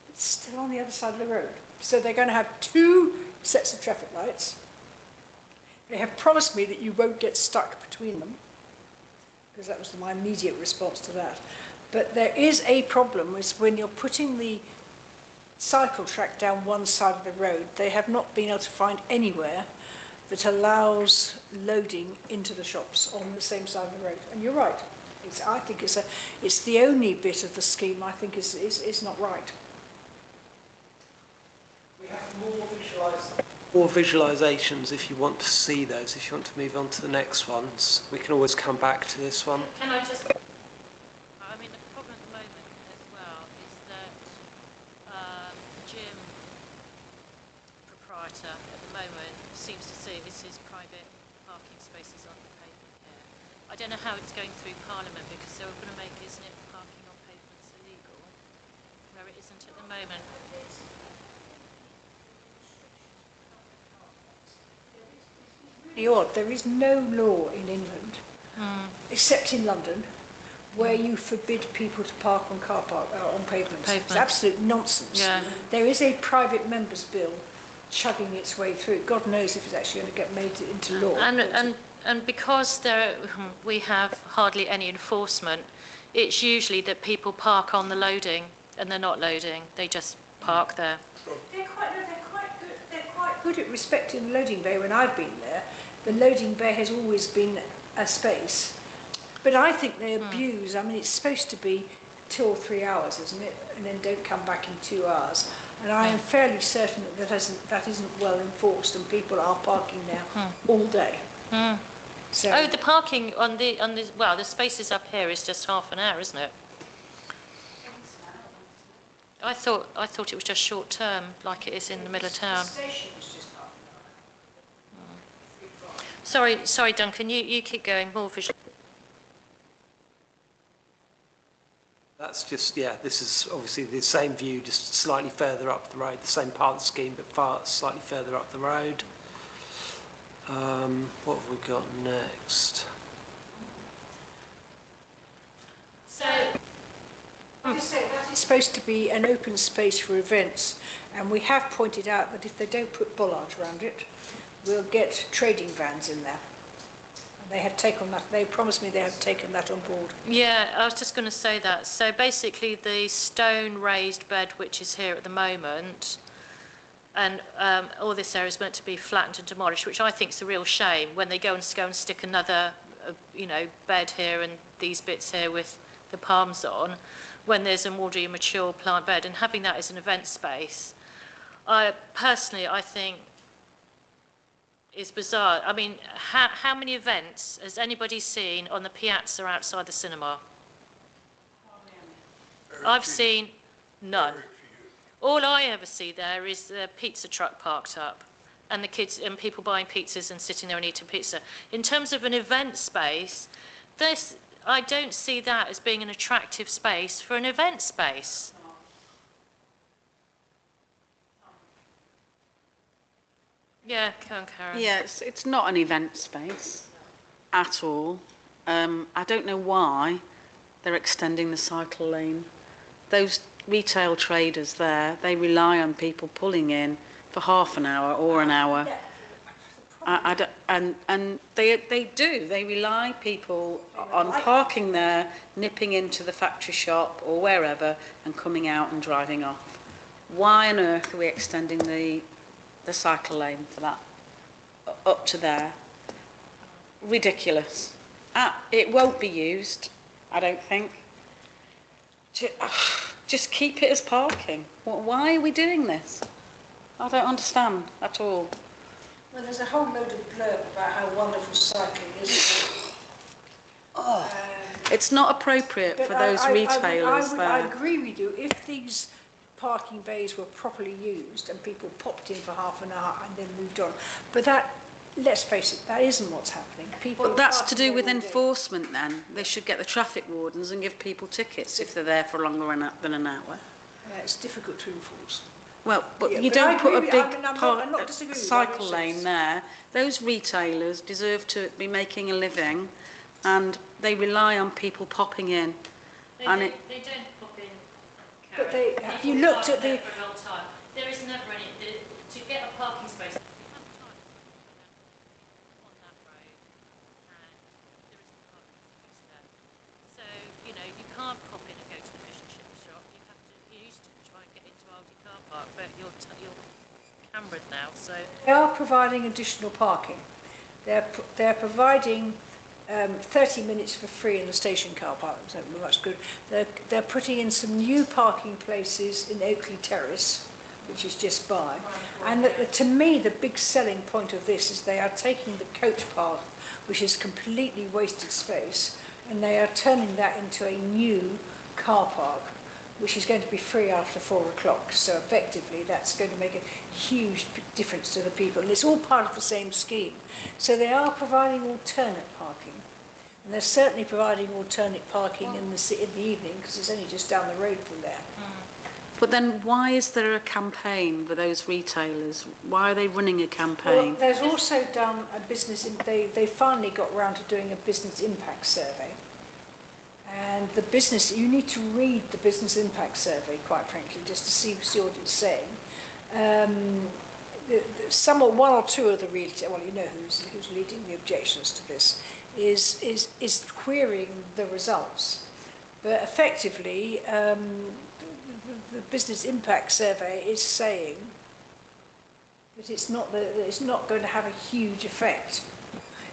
S3: but still on the other side of the road. So they're going to have 2 sets of traffic lights. They have promised me that you won't get stuck between them, because that was my immediate response to that. But there is a problem with when you're putting the cycle track down one side of the road, they have not been able to find anywhere that allows loading into the shops on the same side of the road. And you're right. I think it's the only bit of the scheme I think is not right.
S4: We have more visualisations if you want to see those. If you want to move on to the next ones, we can always come back to this one.
S1: Can I just... I mean, the problem at the moment as well is that gym proprietor at the moment seems to see this is private parking spaces on the pavement here. I don't know how it's going through Parliament, because they were going to make, isn't it, parking on pavements illegal, where it isn't at the moment.
S3: Really odd. There is no law in England except in London, where you forbid people to park on on pavements. It's absolute nonsense.
S1: Yeah.
S3: There is a private members' bill chugging its way through. God knows if it's actually going to get made into law.
S1: And because we have hardly any enforcement, it's usually that people park on the loading and they're not loading. They just park there.
S3: They're quite good. They're quite good at respecting the loading bay. When I've been there, the loading bay has always been a space. But I think they abuse. I mean, it's supposed to be 2 or 3 hours, isn't it? And then don't come back in 2 hours. And I am fairly certain that that isn't well enforced, and people are parking now all day. So,
S1: Oh, the parking on the well, the spaces up here is just half an hour, isn't it? I thought it was just short term, like it is in the middle of town.
S3: The station is just half an hour.
S1: Sorry, Duncan. You keep going. More visual.
S4: That's just, yeah, this is obviously the same view, just slightly further up the road, the same parking scheme, but slightly further up the road. What have we got next?
S1: So,
S3: Like I say, that is supposed to be an open space for events, and we have pointed out that if they don't put bollards around it, we'll get trading vans in there. And they had taken that. They promised me they had taken that on board.
S1: yeah, I was just going to say that. So basically, the stone raised bed, which is here at the moment, and all this area is meant to be flattened and demolished, which I think is a real shame when they go and stick another, bed here and these bits here with the palms on, when there's an already mature plant bed, and having that as an event space, I think is bizarre. I mean, how many events has anybody seen on the piazza outside the cinema? I've seen none. All I ever see there is the pizza truck parked up and the kids and people buying pizzas and sitting there and eating pizza. In terms of an event space, I don't see that as being an attractive space for an event space. Yeah, come on, Karen.
S5: Yeah, it's not an event space at all. I don't know why they're extending the cycle lane. Those retail traders there, they rely on people pulling in for half an hour or an hour. And they do. They rely people on parking there, nipping into the factory shop or wherever and coming out and driving off. Why on earth are we extending the cycle lane for that up to there? Ridiculous. It won't be used, I don't think. Just keep it as parking. Why are we doing this? I don't understand at all.
S3: Well, there's a whole load of blurb about how wonderful cycling is.
S5: It's not appropriate for those retailers there.
S3: I agree with you. If these parking bays were properly used and people popped in for half an hour and then moved on, but that, let's face it, that isn't what's happening. People.
S5: Well, that's to do with
S3: all day.
S5: enforcement then. They should get the traffic wardens and give people tickets if they're there for longer than an hour.
S3: It's difficult to enforce.
S5: Well, but
S3: Yeah,
S5: you
S3: but I
S5: don't put a
S3: agree with-
S5: big
S3: I'm not disagreeing with you,
S5: cycle
S3: I'm
S5: lane
S3: just-
S5: there. Those retailers deserve to be making a living, and they rely on people popping in.
S1: They
S5: And
S1: don't pop in,
S3: But
S1: Karen.
S3: have
S1: People
S3: you looked
S1: park
S3: at
S1: there
S3: the-
S1: for a long time. There is never any to get a parking space. On that road, and there isn't a parking space there. So you can't pop in and go to the fish and chip shop. You used to try and get into Aldi car park, but you're cambered now. So
S3: They are providing additional parking. They're providing 30 minutes for free in the station car park. So that's good. They're putting in some new parking places in Oakley Terrace, which is just by. And to me, the big selling point of this is they are taking the coach path, which is completely wasted space, and they are turning that into a new car park, which is going to be free after 4 o'clock. So effectively, that's going to make a huge difference to the people. And it's all part of the same scheme. So they are providing alternate parking. And they're certainly providing alternate parking in the evening, because it's only just down the road from there.
S5: But then why is there a campaign with those retailers? Why are they running a
S3: Well,
S5: campaign?
S3: there's also done a they finally got round to doing a business impact survey. And you need to read the business impact survey, quite frankly, just to see what it's saying. One or two of the retail, well, you know who's leading the objections to this, is querying the results. But effectively, the business impact survey is saying that it's not going to have a huge effect.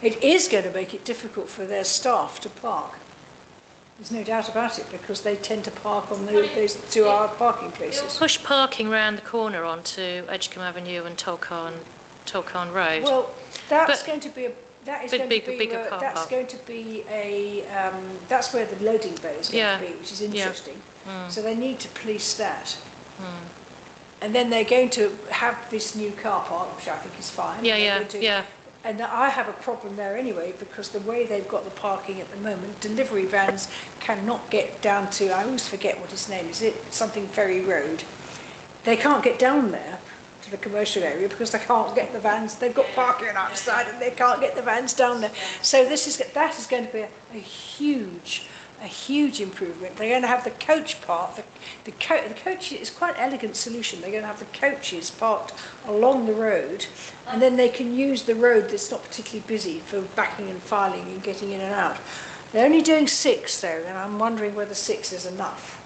S3: It is going to make it difficult for their staff to park. There's no doubt about it, because they tend to park on those 2-hour parking places.
S1: Push parking round the corner onto Edgecombe Avenue and Tolkien Road.
S3: Well, that's
S1: But-
S3: going to be that's where the loading bay is going to be, which is interesting. So they need to police that. And then they're going to have this new car park, which I think is fine. And I have a problem there anyway, because the way they've got the parking at the moment, delivery vans cannot get down to, I always forget what his name is, something Ferry Road. They can't get down there to the commercial area because they can't get the vans. They've got parking outside and they can't get the vans down there. So that is going to be a huge improvement. They're going to have the coach part. The coach is quite an elegant solution. They're going to have the coaches parked along the road, and then they can use the road that's not particularly busy for backing and filing and getting in and out. They're only doing 6 though, and I'm wondering whether 6 is enough.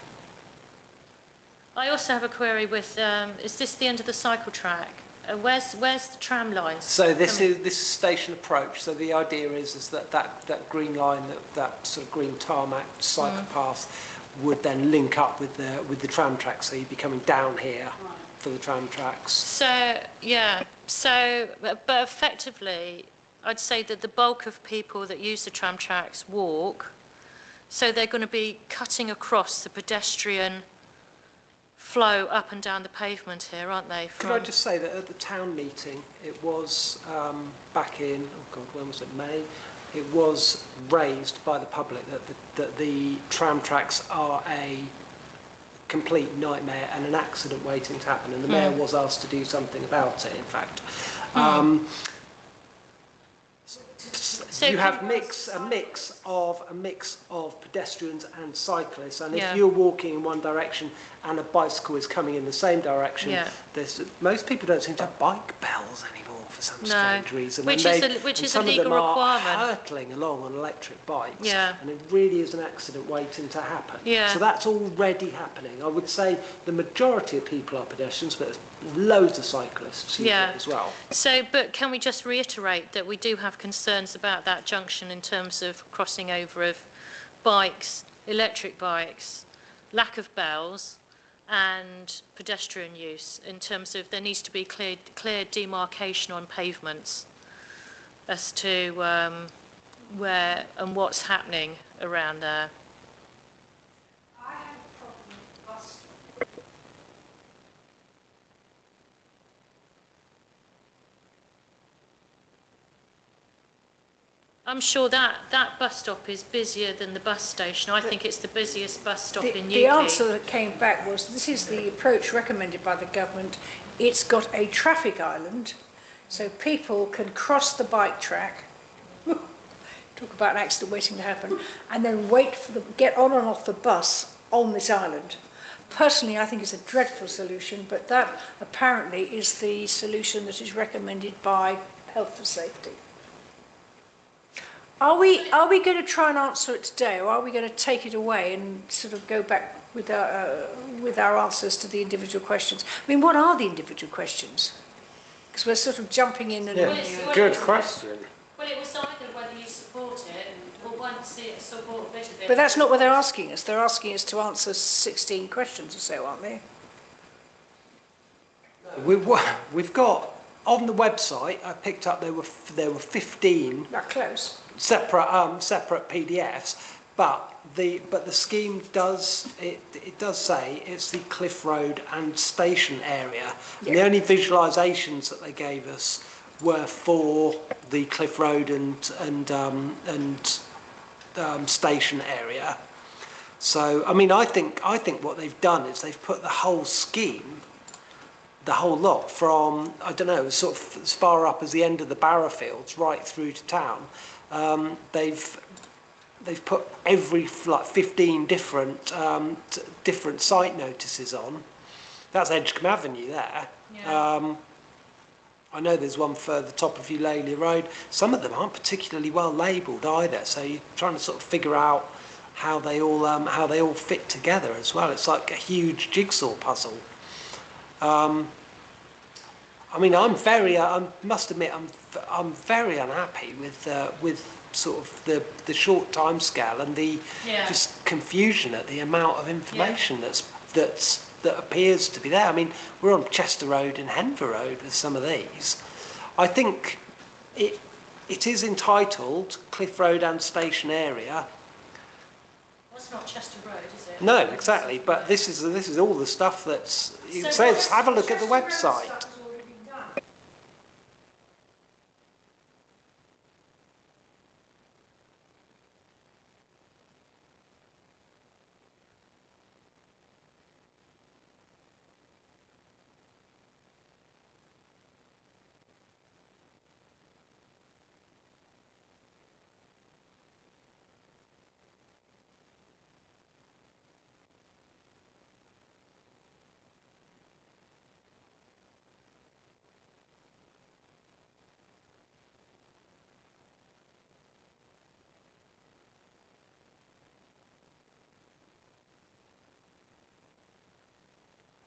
S1: I also have a query with, is this the end of the cycle track? Where's the tram lines?
S4: So this is station approach. So the idea is that green line, that sort of green tarmac cycle path, would then link up with the tram tracks. So you'd be coming down here for the tram tracks.
S1: So but effectively, I'd say that the bulk of people that use the tram tracks walk. So they're going to be cutting across the pedestrian flow up and down the pavement here, aren't they?
S4: Could I just say that at the town meeting, it was back in, when was it, May? It was raised by the public that the tram tracks are a complete nightmare and an accident waiting to happen, and the mayor was asked to do something about it, in fact. So you have a mix of pedestrians and cyclists, and if you're walking in one direction and a bicycle is coming in the same direction, most people don't seem to have bike bells anymore for some strange reason.
S1: Which is a legal requirement.
S4: Some of them are hurtling along on electric bikes, and it really is an accident waiting to happen. So that's already happening. I would say the majority of people are pedestrians, but there's loads of cyclists use it as well.
S1: So, but can we just reiterate that we do have concerns about that junction in terms of crossing over of bikes, electric bikes, lack of bells, and pedestrian use, in terms of there needs to be clear demarcation on pavements as to where and what's happening around there.
S3: I have a problem with bus.
S1: I'm sure that bus stop is busier than the bus station. I think it's the busiest bus stop in
S3: The
S1: UP.
S3: answer that came back was, this is the approach recommended by the government. It's got a traffic island, so people can cross the bike track, talk about an accident waiting to happen, and then get on and off the bus on this island. Personally, I think it's a dreadful solution, but that apparently is the solution that is recommended by Health and Safety. Are we going to try and answer it today, or are we going to take it away and sort of go back with our answers to the individual questions? I mean, what are the individual questions? Because we're sort of jumping in and...
S4: Good question.
S1: Well, it was either whether you support it or want to see it support a bit of it.
S3: But that's not what they're asking us. They're asking us to answer 16 questions or so, aren't they?
S4: We've got on the website. I picked up there were 15.
S3: That close.
S4: Separate PDFs, but the scheme does say it's the Cliff Road and station area. And the only visualisations that they gave us were for the Cliff Road and station area. So, I mean, I think what they've done is they've put the whole scheme, the whole lot from, I don't know, sort of as far up as the end of the Barrowfields right through to town. They've put every, like 15 different different site notices on. That's Edgecombe Avenue there.
S1: Yeah.
S4: I know there's one further top of Eulalia Road. Some of them aren't particularly well labelled either, so you're trying to sort of figure out how they all fit together as well. It's like a huge jigsaw puzzle. I mean, I must admit, I'm very unhappy with sort of the short time scale and the just confusion at the amount of information that appears to be there. I mean, we're on Chester Road and Henver Road with some of these. I think it is entitled Cliff Road and Station Area.
S1: Well, it's not Chester Road, is it?
S4: No, exactly. But this is all the stuff that's. It says have a look at the website.
S3: Stuff has already been done.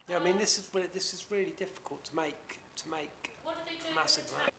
S4: Yeah, I mean, this is really difficult to make
S1: What are they doing
S4: massive.
S1: with the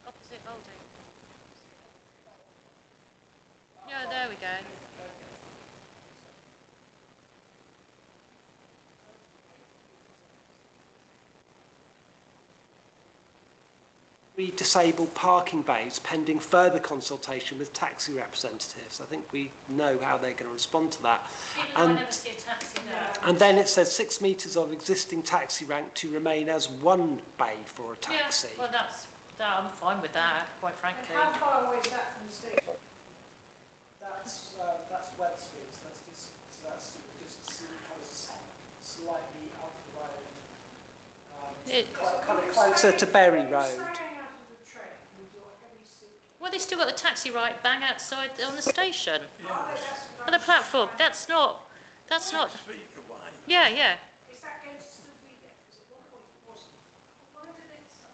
S1: opposite building? Yeah, there we go.
S4: Disabled parking bays pending further consultation with taxi representatives. I think we know how they're going to respond to that.
S1: People might never see a taxi there.
S4: And then it says 6 metres of existing taxi rank to remain as one bay for a taxi.
S1: Yeah, well, I'm fine with that, quite
S3: And
S1: frankly.
S3: how far away is that from the station?
S4: That's Weathersfield, so that's just kind of slightly up the road, kind of closer to Berry Road.
S3: Signing out of the train with your heavy suitcase.
S1: Well, they still got the taxi right bang outside on the station,
S3: Oh, that's
S1: on the platform. That's not.
S6: Feet away.
S1: Yeah, yeah.
S3: Is that going to still be there? Because at one point it wasn't.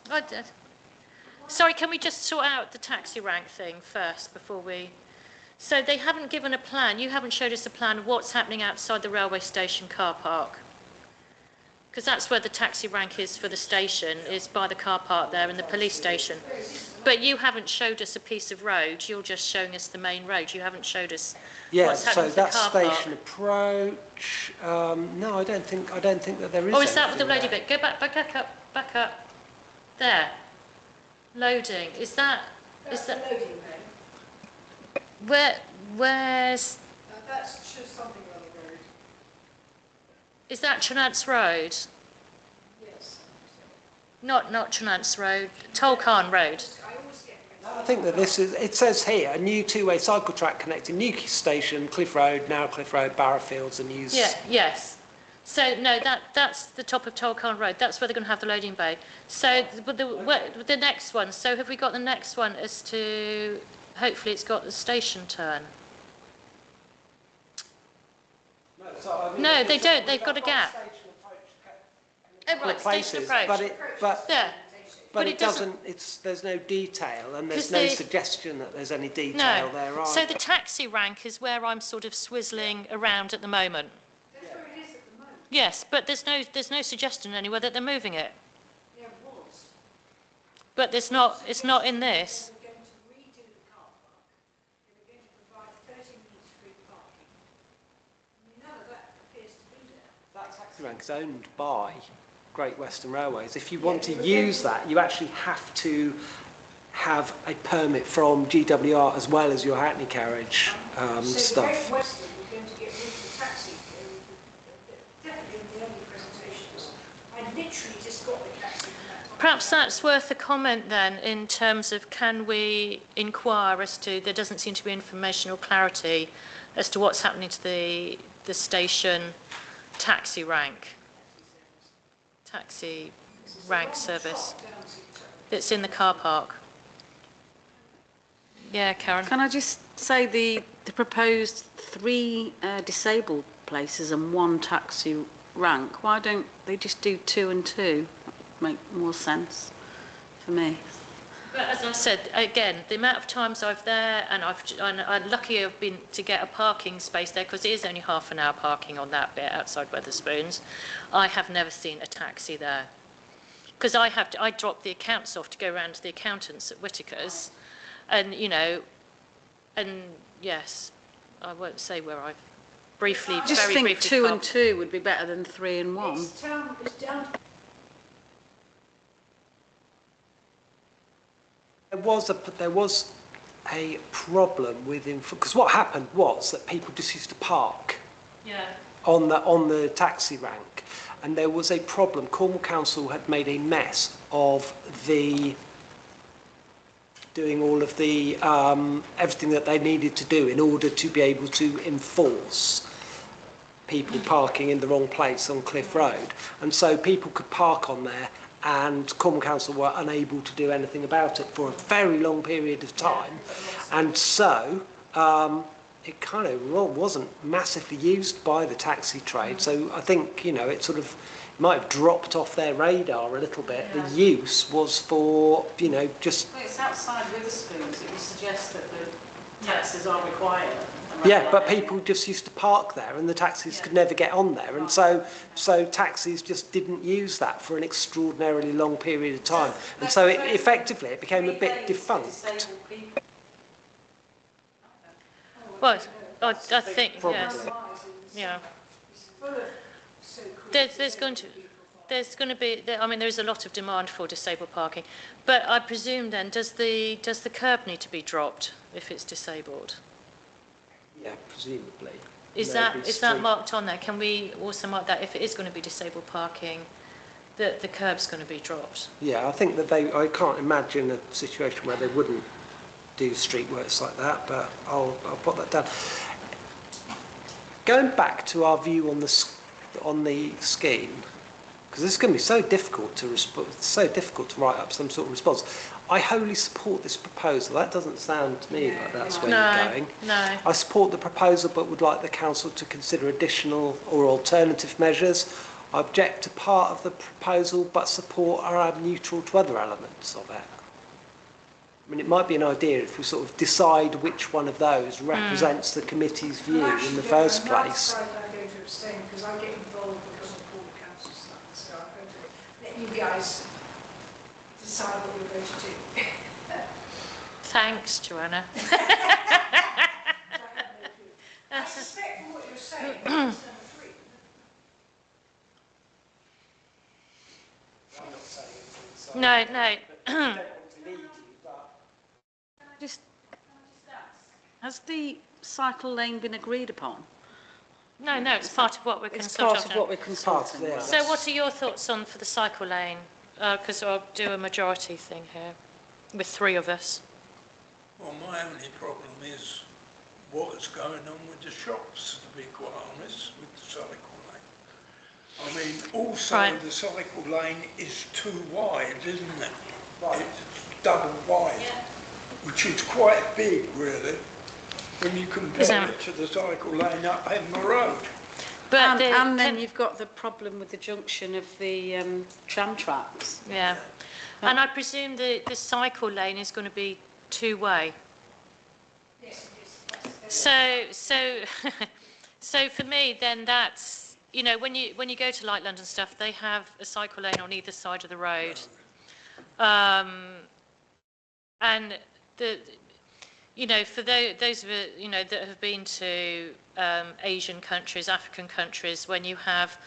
S3: Why did it?
S1: Sorry, can we just sort out the taxi rank thing first before we... So they haven't given a plan, you haven't showed us a plan of what's happening outside the railway station car park? Because that's where the taxi rank is for the station, is by the car park there and the police station. But you haven't showed us a piece of road, you're just showing us the main road, you haven't showed us what's
S4: so
S1: happening to the
S4: that's
S1: car park.
S4: station approach. No, I don't think that there is.
S1: Oh, is that with the
S4: anything
S1: loading
S4: there.
S1: bit? Go back up. There. Loading. Is that...
S3: That's
S1: Is
S3: the
S1: that...
S3: loading bay.
S1: Where's...
S3: That's just something on the road.
S1: Is that Trenance Road?
S3: Yes.
S1: Not Trenance Road, Tolkien Road.
S3: I always get mixed
S4: I think that this is, it says here, a new two-way cycle track connecting Newquay Station, Cliff Road, now Cliff Road, Barrowfields and use...
S1: Yeah, yes. So, no, that's the top of Tolkien Road. That's where they're going to have the loading bay. So, but the next one, so have we got the next one as to, hopefully it's got the station turn? No, they don't. They've got a gap. Oh, right, station approach. Yeah.
S4: But it doesn't, there's no detail and there's no suggestion that there's any detail there either.
S1: So the taxi rank is where I'm sort of swizzling around at the moment.
S3: That's where it is at the moment.
S1: Yes, but there's no suggestion anywhere that they're moving it.
S3: There was.
S1: But it's not in this.
S3: They were going to redo the car park. They were going to provide 30-minute free parking. I mean, none of that appears to be there.
S4: That taxi rank is owned by Great Western Railways. If you want to use that, you actually have to have a permit from GWR as well as your Hackney carriage
S3: So
S4: stuff.
S3: Great Western was going to get rid of the taxi, definitely in the early presentations. I literally just got the taxi from that.
S1: Perhaps that's worth a comment then in terms of can we inquire as to, there doesn't seem to be information or clarity as to what's happening to the station taxi rank service that's in the car park. Yeah, Karen.
S5: Can I just say the proposed 3 disabled places and 1 taxi rank, why don't they just do 2 and 2? Make more sense for me.
S1: But as I said, again, the amount of times I've there, and I'm lucky I've been to get a parking space there because it is only half an hour parking on that bit outside Wetherspoons. I have never seen a taxi there because I drop the accounts off to go around to the accountants at Whittaker's, and and yes, I won't say where I've briefly,
S5: Just
S1: very
S5: think
S1: briefly
S5: 2 and
S1: parked.
S5: 2 would be better than 3 and 1.
S3: It's down
S4: There was a problem with because what happened was that people just used to park on the taxi rank, and there was a problem. Cornwall Council had made a mess of doing all of the everything that they needed to do in order to be able to enforce people parking in the wrong place on Cliff Road, and so people could park on there. And Cornwall Council were unable to do anything about it for a very long period of time. And so it kind of wasn't massively used by the taxi trade. So I think, it sort of might have dropped off their radar a little bit. The use was for, just...
S5: Well, it's outside Witherspoons. It would suggest that the taxis are required.
S4: Yeah, but people just used to park there and the taxis could never get on there. And so taxis just didn't use that for an extraordinarily long period of time. And so effectively it became a bit defunct.
S1: Well, I think, yes. Yeah. There's going to be, I mean, there is a lot of demand for disabled parking. But I presume then, does the curb need to be dropped if it's disabled?
S4: Yeah, presumably.
S1: Is that marked on there? Can we also mark that if it is going to be disabled parking, that the curb's going to be dropped?
S4: Yeah, I think that I can't imagine a situation where they wouldn't do street works like that, but I'll put that down. Going back to our view on the scheme, because this is going to be so difficult to write up some sort of response. I wholly support this proposal. That doesn't sound to me like that's where you're going.
S1: No.
S4: I support the proposal, but would like the council to consider additional or alternative measures. I object to part of the proposal, but support or am neutral to other elements of it. I mean, it might be an idea if we sort of decide which one of those represents the committee's view in the first place.
S3: I'm going to abstain because I get involved because of all the council stuff. So I'm going to let you guys decide what you're going to do.
S1: Thanks, Joanna.
S3: I suspect from what you're saying, it's number 3.
S1: No.
S5: Has the cycle lane been agreed upon?
S1: No, it's part of what we're
S5: It's
S1: consulting.
S5: part of what we're consulting about.
S1: So what are your thoughts on for the cycle lane? Because I'll do a majority thing here with 3 of us.
S6: Well, my only problem is what's going on with the shops, to be quite honest, with the cycle lane. I mean, also
S1: Right.
S6: the cycle lane is too wide, isn't it? It's double wide, which is quite big, really, when you compare it to the cycle lane up Edinburgh Road.
S1: But
S5: And then you've got the problem with the junction of the tram tracks.
S1: yeah. And I presume the cycle lane is going to be two-way.
S3: Yes, it is.
S1: So for me, then that's, you know, when you go to Light London stuff, they have a cycle lane on either side of the road. And you know, for those of it, you know, that have been to Asian countries, African countries, when you have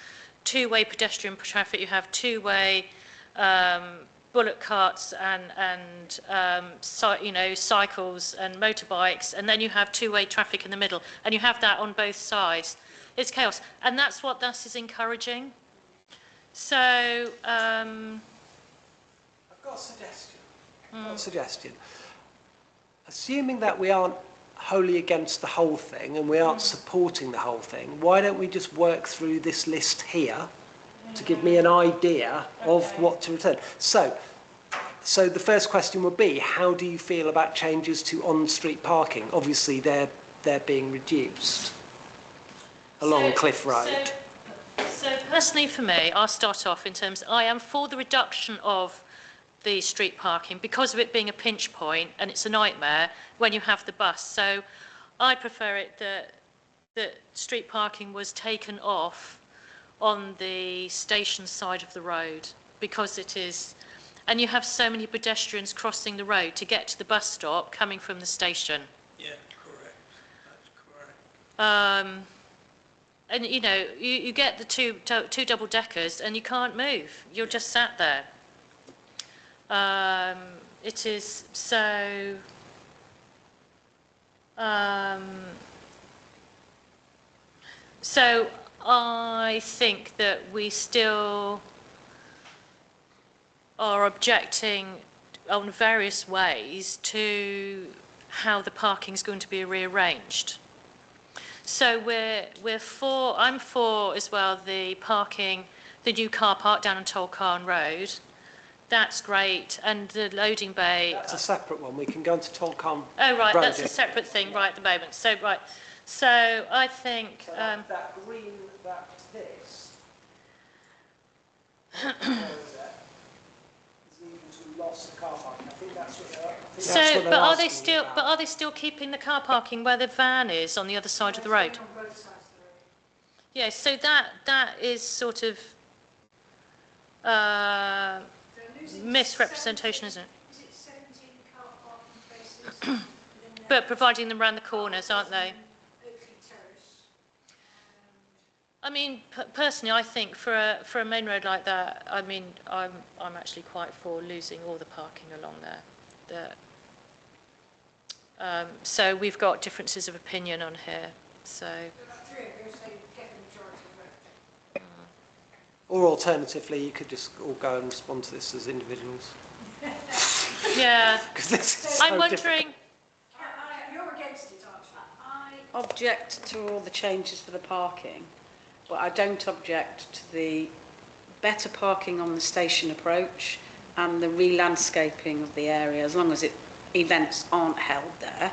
S1: two-way pedestrian traffic, you have two-way bullock carts and you know, cycles and motorbikes, and then you have two-way traffic in the middle, and you have that on both sides. It's chaos, and that's what this is encouraging. So
S4: I've got a suggestion. I've got a suggestion. Assuming that we aren't wholly against the whole thing and we aren't supporting the whole thing, why don't we just work through this list here to give me an idea of what to return? So the first question would be, how do you feel about changes to on-street parking? Obviously, they're being reduced along Cliff Road.
S1: So personally for me, I'll start off in terms, I am for the reduction of the street parking because of it being a pinch point, and it's a nightmare when you have the bus. So I prefer it that street parking was taken off on the station side of the road, because it is, and you have so many pedestrians crossing the road to get to the bus stop coming from the station.
S6: Yeah, correct. That's correct.
S1: And you know, you get the two double deckers and you can't move. You're just sat there. It is so. So I think that we still are objecting on various ways to how the parking is going to be rearranged. So I'm for as well the parking, the new car park down on Tolkien Road. That's great, and the loading bay.
S4: That's a separate one. We can go into Tolkien.
S1: Oh right,
S4: Road,
S1: that's a separate thing right at the moment. So right, so I think
S4: that green, this. Lost the car parking. I think that's what they're.
S1: So, but are they still keeping the car parking where the van is on the other side of the road?
S3: On both sides of the road.
S1: Yeah, so that is sort of
S3: They're losing
S1: misrepresentation, isn't it?
S3: Is it 17 car parking spaces?
S1: But providing them around the corners, aren't they?
S3: Oakley Terrace.
S1: I mean, personally, I think for a main road like that, I mean, I'm actually quite for losing all the parking along there. So we've got differences of opinion on here. So.
S3: Three of you say get the majority of it.
S4: Or alternatively, you could just all go and respond to this as individuals.
S1: Yeah.
S4: Because this is so
S1: I'm wondering.
S4: difficult.
S3: You're against it, aren't you?
S5: I object to all the changes for the parking, but I don't object to the better parking on the station approach and the re-landscaping of the area, as long as events aren't held there.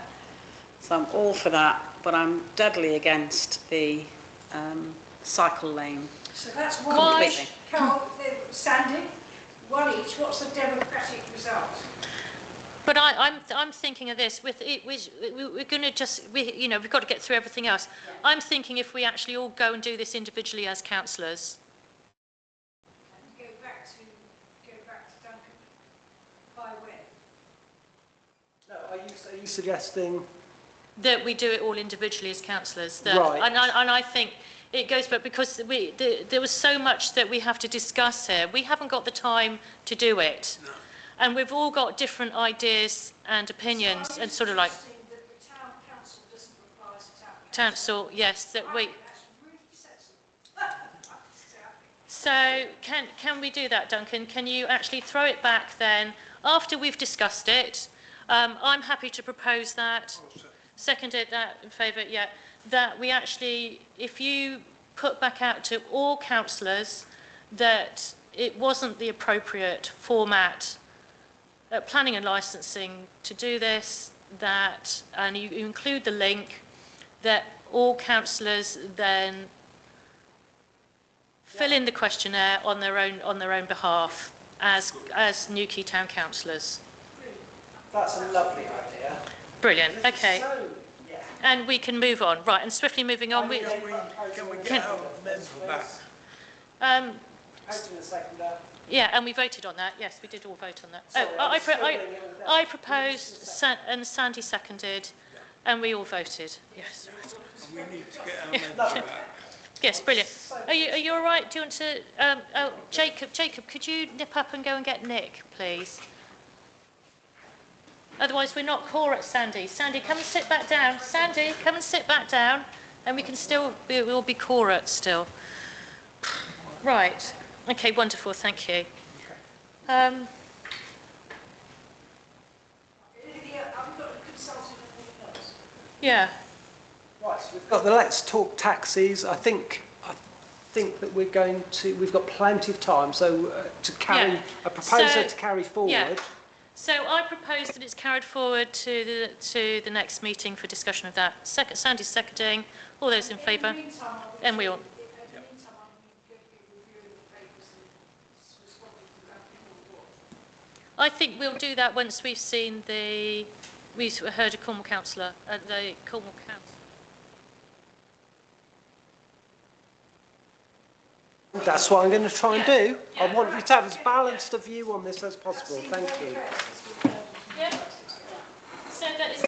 S5: So I'm all for that, but I'm deadly against the cycle lane.
S3: So that's one
S1: Why?
S3: each. Carol, Sandy, one each. What's the democratic result?
S1: But I'm thinking of this. We're going to just, you know, we've got to get through everything else.
S3: Yeah.
S1: I'm thinking if we actually all go and do this individually as councillors.
S3: Go back to Duncan. By when?
S4: No, are you suggesting?
S1: That we do it all individually as councillors.
S4: Right.
S1: And I think it goes back because there was so much that we have to discuss here. We haven't got the time to do it.
S6: No.
S1: And we've all got different ideas and opinions,
S3: So
S1: and sort of like
S3: suggesting that the town council doesn't reply to town council.
S1: council, yes, that we.
S3: Right, that's really sensible.
S1: So can we do that, Duncan? Can you actually throw it back then, after we've discussed it, I'm happy to propose that. Seconded that in favour, yeah. That we actually, if you put back out to all councillors that it wasn't the appropriate format at planning and licensing to do this, that, and you include the link, that all councillors then fill in the questionnaire on their own behalf as Newquay Town councillors.
S4: That's a lovely idea.
S1: Brilliant. Okay.
S4: So, yeah.
S1: And we can move on. Right, and swiftly moving on.
S6: Can we get our member back?
S4: Hosting a seconder.
S1: Yeah, and we voted on that. Yes, we did all vote on that.
S4: Sorry,
S1: I proposed, and Sandy seconded, and we all voted. Yes.
S6: We need to get our member back.
S1: Yes, brilliant. Are you all right? Do you want to, Jacob, could you nip up and go and get Nick, please? Otherwise, we're not quorate, Sandy. Sandy, come and sit back down. Sandy, come and sit back down, and we can still, we'll be quorate still. Right. Okay, wonderful. Thank you. Yeah.
S4: Right, so we've got the Let's Talk taxis. I think that we've got plenty of time. So to carry a proposal to carry forward.
S1: Yeah. So I propose that it's carried forward to the next meeting for discussion of that. Sandy's seconding. All those in favour? And we all. I think we'll do that once we've seen we've heard a Cornwall councillor at the Cornwall Council.
S4: That's what I'm going to try and do. I want you to have as balanced a view on this as possible. Thank you.
S1: Yeah. So that is.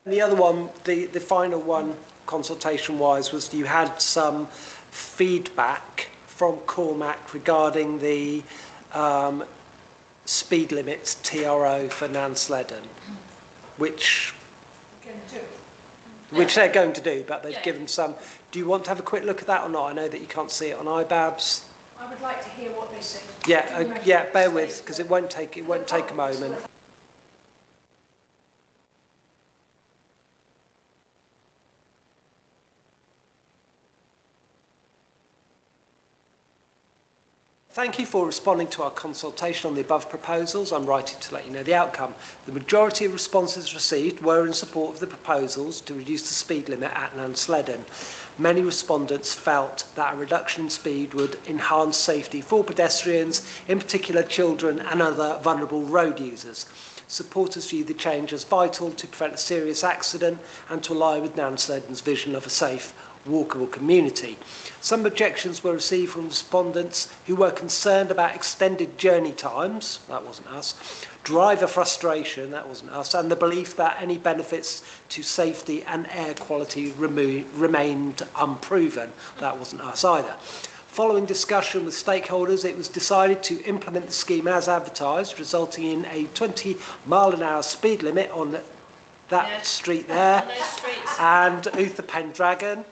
S4: The other one, the final one, consultation-wise, was you had some feedback from Cormac regarding the speed limits TRO for Nansledden, which they're going to do, but they've given some. Do you want to have a quick look at that or not? I know that you can't see it on iBabs.
S3: I would like to hear what they say.
S4: Yeah, bear with, because it won't take a moment. Thank you for responding to our consultation on the above proposals. I'm writing to let you know the outcome. The majority of responses received were in support of the proposals to reduce the speed limit at Nansledden. Many respondents felt that a reduction in speed would enhance safety for pedestrians, in particular children and other vulnerable road users. Supporters view the change as vital to prevent a serious accident and to align with Nansledden's vision of a safe, walkable community. Some objections were received from respondents who were concerned about extended journey times, that wasn't us, driver frustration, that wasn't us, and the belief that any benefits to safety and air quality remained unproven, that wasn't us either. Following discussion with stakeholders, it was decided to implement the scheme as advertised, resulting in a 20-mile-an-hour speed limit on that street there, and Uther Pendragon,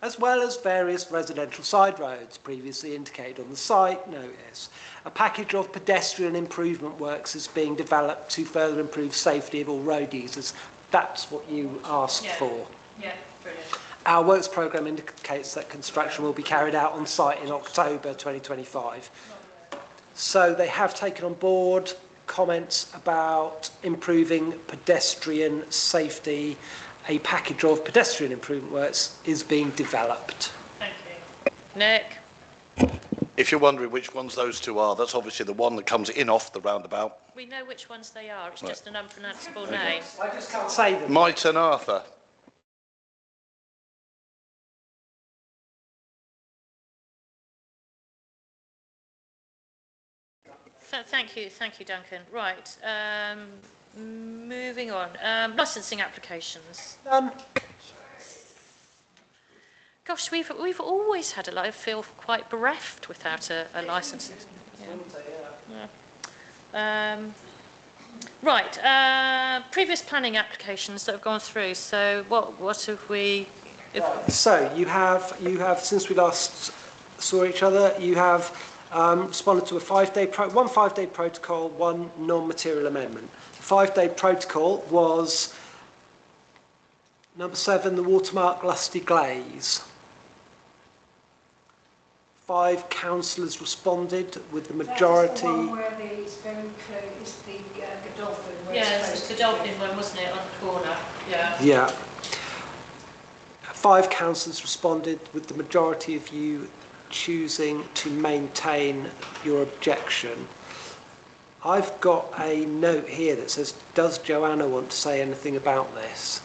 S4: as well as various residential side roads previously indicated on the site notice. A package of pedestrian improvement works is being developed to further improve safety of all road users. That's what you asked for.
S1: Yeah, brilliant.
S4: Our works programme indicates that construction will be carried out on site in October 2025. So they have taken on board comments about improving pedestrian safety. A package of pedestrian improvement works is being developed.
S1: Thank you. Nick?
S7: If you're wondering which ones those two are, that's obviously the one that comes in off the roundabout.
S1: We know which ones they are, it's just an unpronounceable name.
S4: I just can't say them.
S7: Myton Arthur.
S1: Thank you, Duncan. Right, moving on. Licensing applications. Gosh, we've always had I feel quite bereft without a licence. Yeah. Right, previous planning applications that have gone through. So what have we?
S4: So you have since we last saw each other, you have responded to one 5-day protocol, one non-material amendment. The 5-day protocol was number 7, the Watermark Lusty Glaze. 5 councillors responded with the majority.
S3: That's the one where it's very clear, it's the Godolphin.
S1: Yeah, it's the Godolphin one, wasn't it, on the corner? Yeah.
S4: Yeah. 5 councillors responded with the majority of you choosing to maintain your objection. I've got a note here that says, does Joanna want to say anything about this?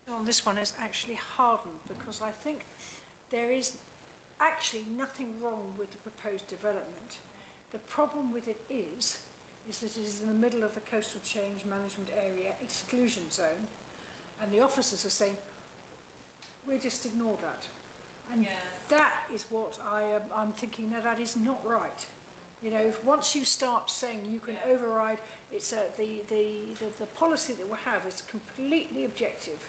S3: On this one is actually hardened because I think there is actually nothing wrong with the proposed development. The problem with it is that it is in the middle of the coastal change management area exclusion zone, and the officers are saying, we'll just ignore that. And that is what I'm thinking, no, that is not right. You know, if once you start saying you can override, it's the policy that we have is completely objective.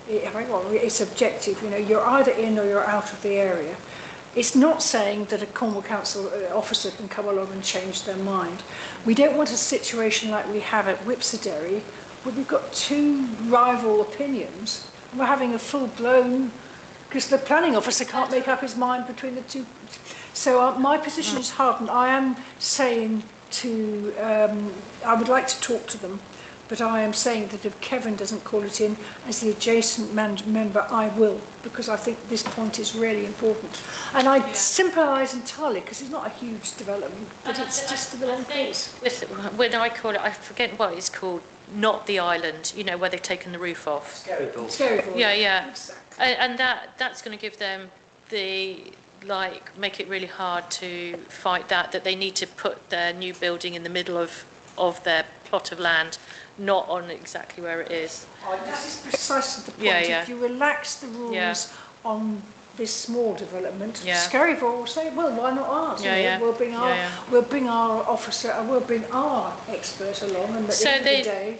S3: It's objective, you know, you're either in or you're out of the area. It's not saying that a Cornwall Council officer can come along and change their mind. We don't want a situation like we have at Whipsodary, where we've got 2 rival opinions, and we're having a full-blown, because the planning officer can't make up his mind between the 2. So my position is hardened. I am saying to, I would like to talk to them, but I am saying that if Kevin doesn't call it in as the adjacent member, I will, because I think this point is really important. And I sympathise entirely, because it's not a huge development, but it's just the wrong place.
S1: When I call it, I forget what it's called, not the island, you know, where they've taken the roof off.
S3: Scaryville.
S1: Yeah.
S3: Exactly.
S1: And that's going to give them make it really hard to fight that they need to put their new building in the middle of their plot of land, not on exactly where it is.
S3: That is precisely the point.
S1: Yeah.
S3: If you relax the rules on this small development, Scaryville will say, well, why not ours? We'll bring our officer, we'll bring our expert along, and at the end of the day,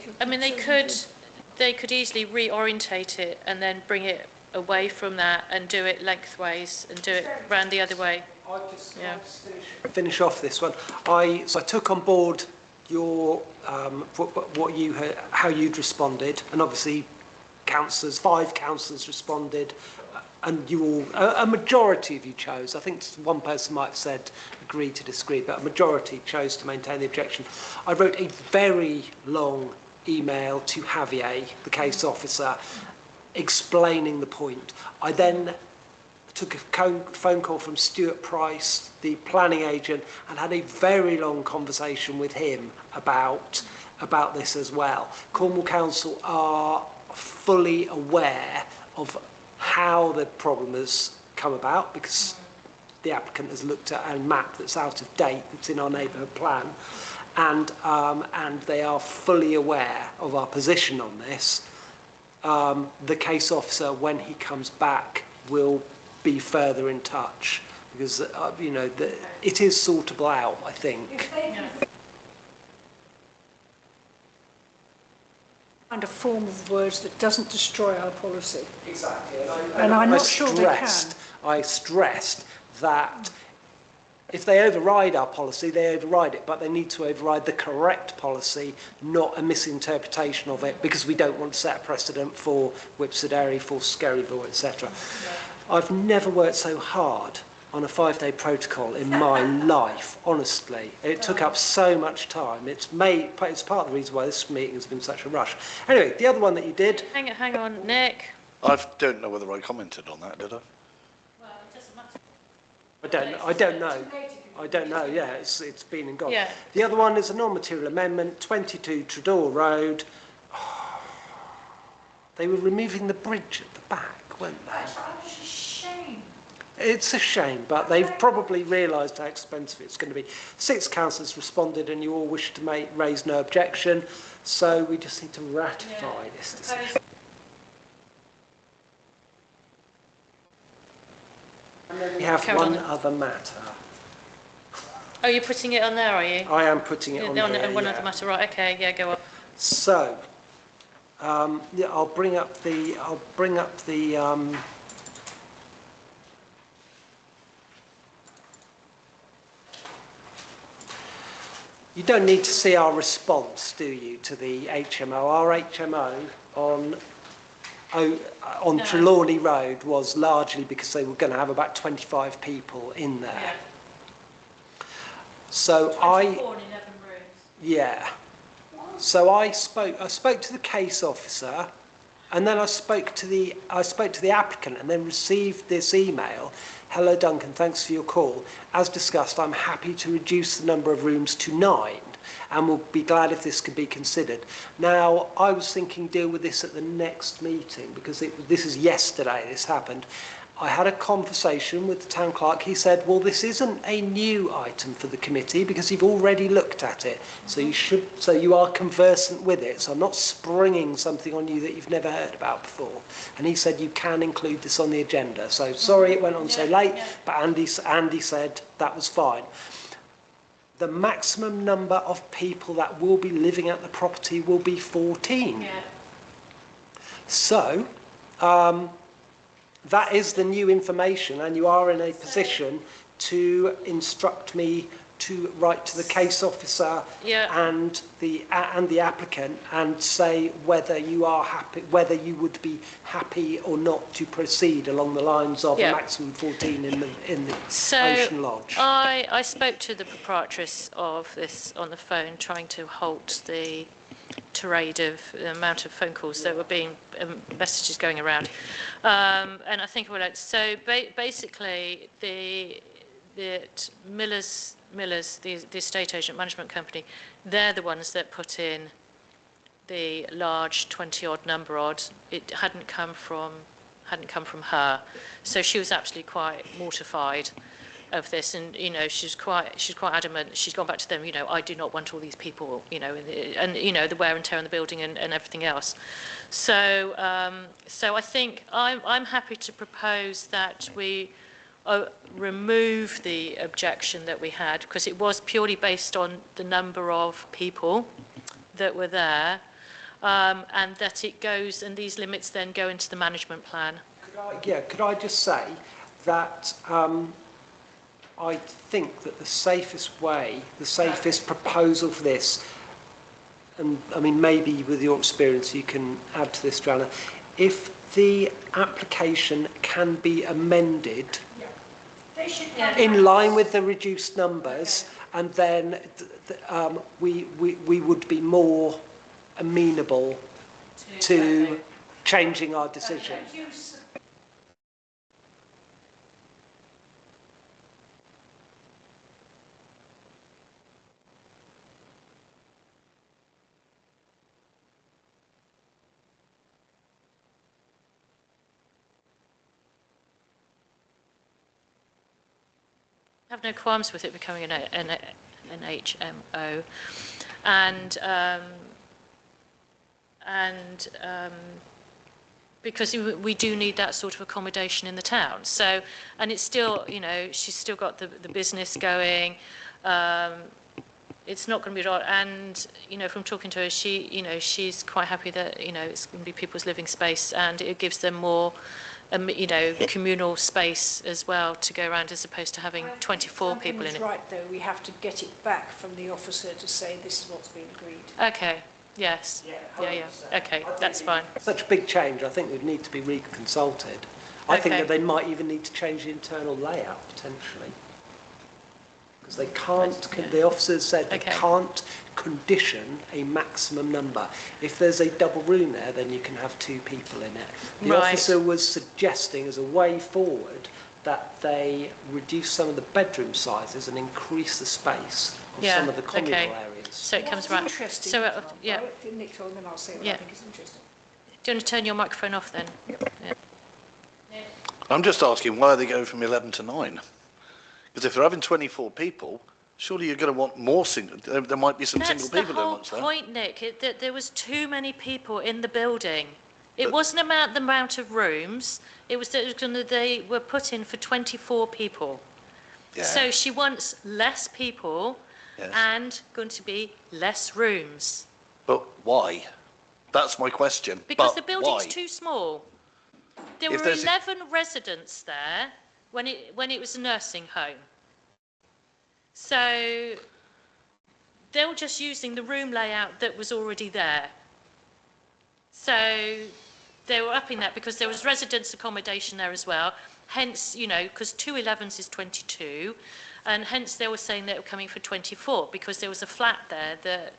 S1: they could easily reorientate it and then bring it away from that and do it lengthways and do it round the other way.
S4: I'll just finish off this one. I took on board your how you'd responded, and obviously councillors, 5 councillors responded, and you all, a majority of you chose. I think one person might have said agree to disagree, but a majority chose to maintain the objection. I wrote a very long email to Javier, the case officer, explaining the point. I then took a phone call from Stuart Price, the planning agent, and had a very long conversation with him about this as well. Cornwall Council are fully aware of how the problem has come about, because the applicant has looked at a map that's out of date, that's in our neighbourhood plan, and they are fully aware of our position on this. The case officer, when he comes back, will be further in touch, because it is sortable out, I think.
S3: Find a form of words that doesn't destroy our policy.
S4: Exactly.
S3: And I'm not sure they can.
S4: I stressed that if they override our policy, they override it, but they need to override the correct policy, not a misinterpretation of it, because we don't want to set a precedent for Whipsodary, for Scaryville, etc. I've never worked so hard on a 5-day protocol in my life, honestly. It took up so much time. It's part of the reason why this meeting has been such a rush. Anyway, the other one that you did...
S1: Hang on, Nick.
S7: I don't know whether I commented on that, did I?
S1: Well, it doesn't matter.
S4: I don't know, yeah, it's been and gone.
S1: Yeah.
S4: The other one is a non-material amendment, 22 Treador Road. They were removing the bridge at the back, weren't they?
S3: That's a shame.
S4: It's a shame, but they've probably realised how expensive it's going to be. 6 councillors responded and you all wish to raise no objection, so we just need to ratify this decision. And then we have one other matter.
S1: Oh, you're putting it on there, are you?
S4: I am putting it on here,
S1: one other matter, right, okay, yeah, go on.
S4: So, yeah, I'll bring up the, you don't need to see our response, do you, to the HMO? Our HMO on Trelawney Road was largely because they were going to have about 25 people in there.
S1: Yeah.
S4: So
S1: 24 and 11 rooms.
S4: Yeah. So I spoke to the case officer, and then I spoke to the applicant, and then received this email. Hello, Duncan. Thanks for your call. As discussed, I'm happy to reduce the number of rooms to 9, and will be glad if this could be considered. Now, I was thinking deal with this at the next meeting because this is yesterday. This happened. I had a conversation with the town clerk. He said, well, this isn't a new item for the committee because you've already looked at it. So you are conversant with it. So I'm not springing something on you that you've never heard about before. And he said, you can include this on the agenda. So sorry it went on so late, but Andy said that was fine. The maximum number of people that will be living at the property will be 14.
S1: Yeah.
S4: So, that is the new information, and you are in a position to instruct me to write to the case officer and the applicant and say whether you are happy, whether you would be happy or not to proceed along the lines of a maximum 14 in the Ocean Lodge.
S1: I spoke to the proprietress of this on the phone, trying to halt the tirade of the amount of phone calls that were being messages going around, and I think we're like, so basically the Millers, the estate agent management company, they're the ones that put in the large 20-odd number odd. It hadn't come from her, so she was absolutely quite mortified of this, and she's quite adamant. She's gone back to them, I do not want all these people, and the wear and tear on the building and everything else. So so I think I'm happy to propose that we remove the objection that we had, because it was purely based on the number of people that were there, and that it goes, and these limits then go into the management plan.
S4: Could I just say that I think that the safest proposal for this, and I mean maybe with your experience you can add to this, Joanna, if the application can be amended in line with the reduced numbers, and then we would be more amenable to changing our decision.
S1: I have no qualms with it becoming an HMO, and because we do need that sort of accommodation in the town. So, and it's still, she's still got the business going. It's not going to be right. And from talking to her, she's quite happy that it's going to be people's living space, and it gives them more. Communal space as well to go around, as opposed to having 24 people in it.
S3: Right, though, we have to get it back from the officer to say this is what's been agreed.
S1: Okay. Yes. Yeah. Okay, that's fine.
S4: Such a big change, I think we'd need to be reconsulted. I think
S1: Okay.
S4: that they might even need to change the internal layout potentially. Because they can't, the officers said they
S1: Okay.
S4: can't condition a maximum number. If there's a double room there, then you can have 2 people in it. The
S1: Right.
S4: officer was suggesting as a way forward that they reduce some of the bedroom sizes and increase the space of
S1: Yeah,
S4: some of the communal
S1: okay.
S4: areas.
S1: So it comes
S3: What's
S1: right.
S3: interesting,
S1: So,
S3: right,
S1: yeah.
S3: Nick told me, and I'll say what
S1: Yeah.
S3: I think is interesting.
S1: Do you want to turn your microphone off then? Yeah.
S7: I'm just asking, why are they going from 11 to 9? Because if they're having 24 people, surely you're going to want more single, there might be some
S1: That's
S7: single
S1: the
S7: people
S1: whole
S7: amongst there.
S1: point, Nick. That there was too many people in the building. It wasn't about the amount of rooms. It was that they were put in for 24 people.
S7: Yeah.
S1: So she wants less people
S7: Yes.
S1: and going to be less rooms.
S7: But why? That's my question.
S1: Because
S7: But
S1: the building's
S7: why?
S1: too small. There
S7: If
S1: were
S7: there's a-
S1: 11 residents there when it was a nursing home. So they were just using the room layout that was already there. So they were upping that because there was residence accommodation there as well. Hence, because 2 11s is 22, and hence they were saying they were coming for 24 because there was a flat there that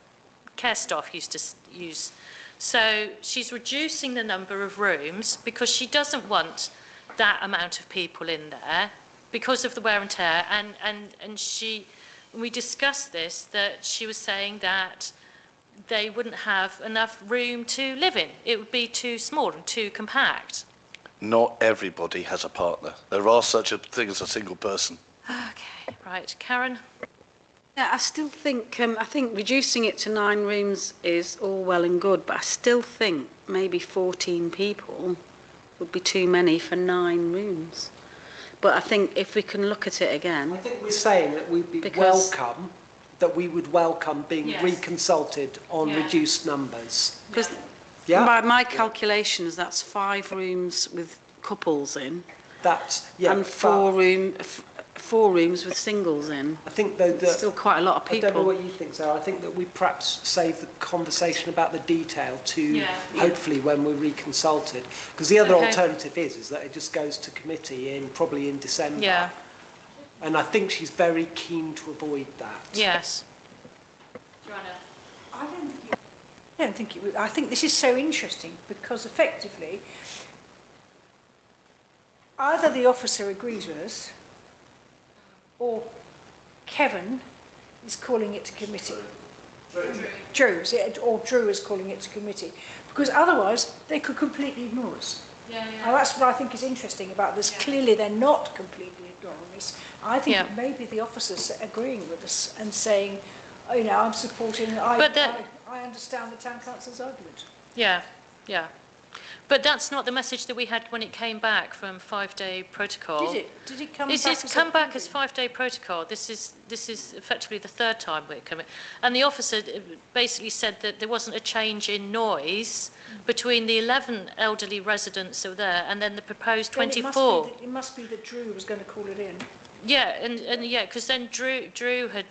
S1: care staff used to use. So she's reducing the number of rooms because she doesn't want that amount of people in there because of the wear and tear. And we discussed this, that she was saying that they wouldn't have enough room to live in. It would be too small and too compact.
S7: Not everybody has a partner. There are such a thing as a single person.
S1: Okay, right. Karen?
S5: Yeah, I still think, I think reducing it to 9 rooms is all well and good, but I still think maybe 14 people would be too many for 9 rooms. But I think if we can look at it
S4: I
S5: again,
S4: think we're saying that we'd be
S5: Because-
S4: welcome, that we would welcome being
S1: Yes.
S4: reconsulted on
S1: Yeah.
S4: reduced numbers.
S5: because
S4: Yeah,
S5: by my calculations, that's 5 rooms with couples in
S4: that's, yeah.
S5: and
S4: but
S5: 4 rooms with singles in.
S4: I think though that,
S5: Still quite a lot of
S4: I don't know
S5: people.
S4: what you think, Sarah. I think that we perhaps save the conversation about the detail to
S1: Yeah.
S4: hopefully when we're reconsulted. Because the other
S1: Okay.
S4: alternative is that it just goes to committee probably in December.
S1: Yeah.
S4: And I think she's very keen to avoid that.
S1: Yes.
S3: I don't think it would. I think this is so interesting because effectively, either the officer agrees with us, or Kevin is calling it to committee. Drew, or Drew is calling it to committee, because otherwise they could completely ignore us.
S1: Yeah,
S3: Now that's what I think is interesting about this. Clearly they're not completely ignoring us. I think
S1: Yeah.
S3: maybe the officers are agreeing with us and saying, I'm supporting, I understand the town council's argument.
S1: Yeah, yeah. But that's not the message that we had when it came back from 5-day protocol.
S3: Did it? Did it come
S1: It's
S3: back?
S1: come back as 5-day protocol. This is effectively the 3rd time we're coming. And the officer basically said that there wasn't a change in noise between the 11 elderly residents that were there and then the proposed
S3: Then
S1: 24.
S3: It must be that Drew was going to call it in.
S1: Yeah, and yeah, because then Drew had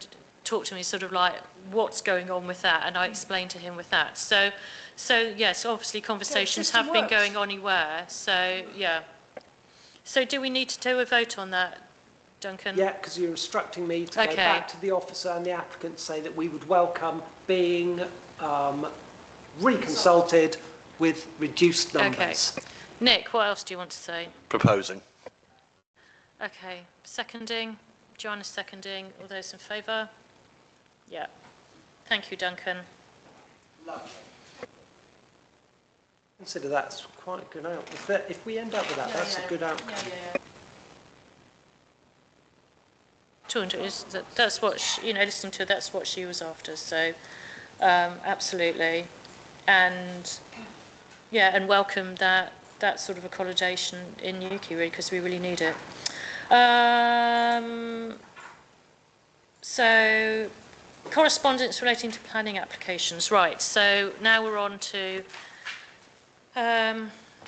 S1: talked to me sort of like, what's going on with that? And I explained to him with that. So yes, obviously conversations
S3: system
S1: have been
S3: works.
S1: going on anywhere. So, yeah. So do we need to do a vote on that, Duncan?
S4: Yeah, because you're instructing me to go
S1: Okay.
S4: back to the officer and the applicant to say that we would welcome being reconsulted with reduced numbers.
S1: Okay. Nick, what else do you want to say?
S7: Proposing.
S1: Okay, seconding. Joanna seconding. All those in favour? Yeah. Thank you, Duncan.
S4: Consider that's quite a good outcome. If we end up with that, that's a good outcome.
S1: 200 is that's what listening to her, that's what she was after. So absolutely, and yeah, and welcome that sort of accommodation in Newquay really, because we really need it. So correspondence relating to planning applications, right? So now we're on to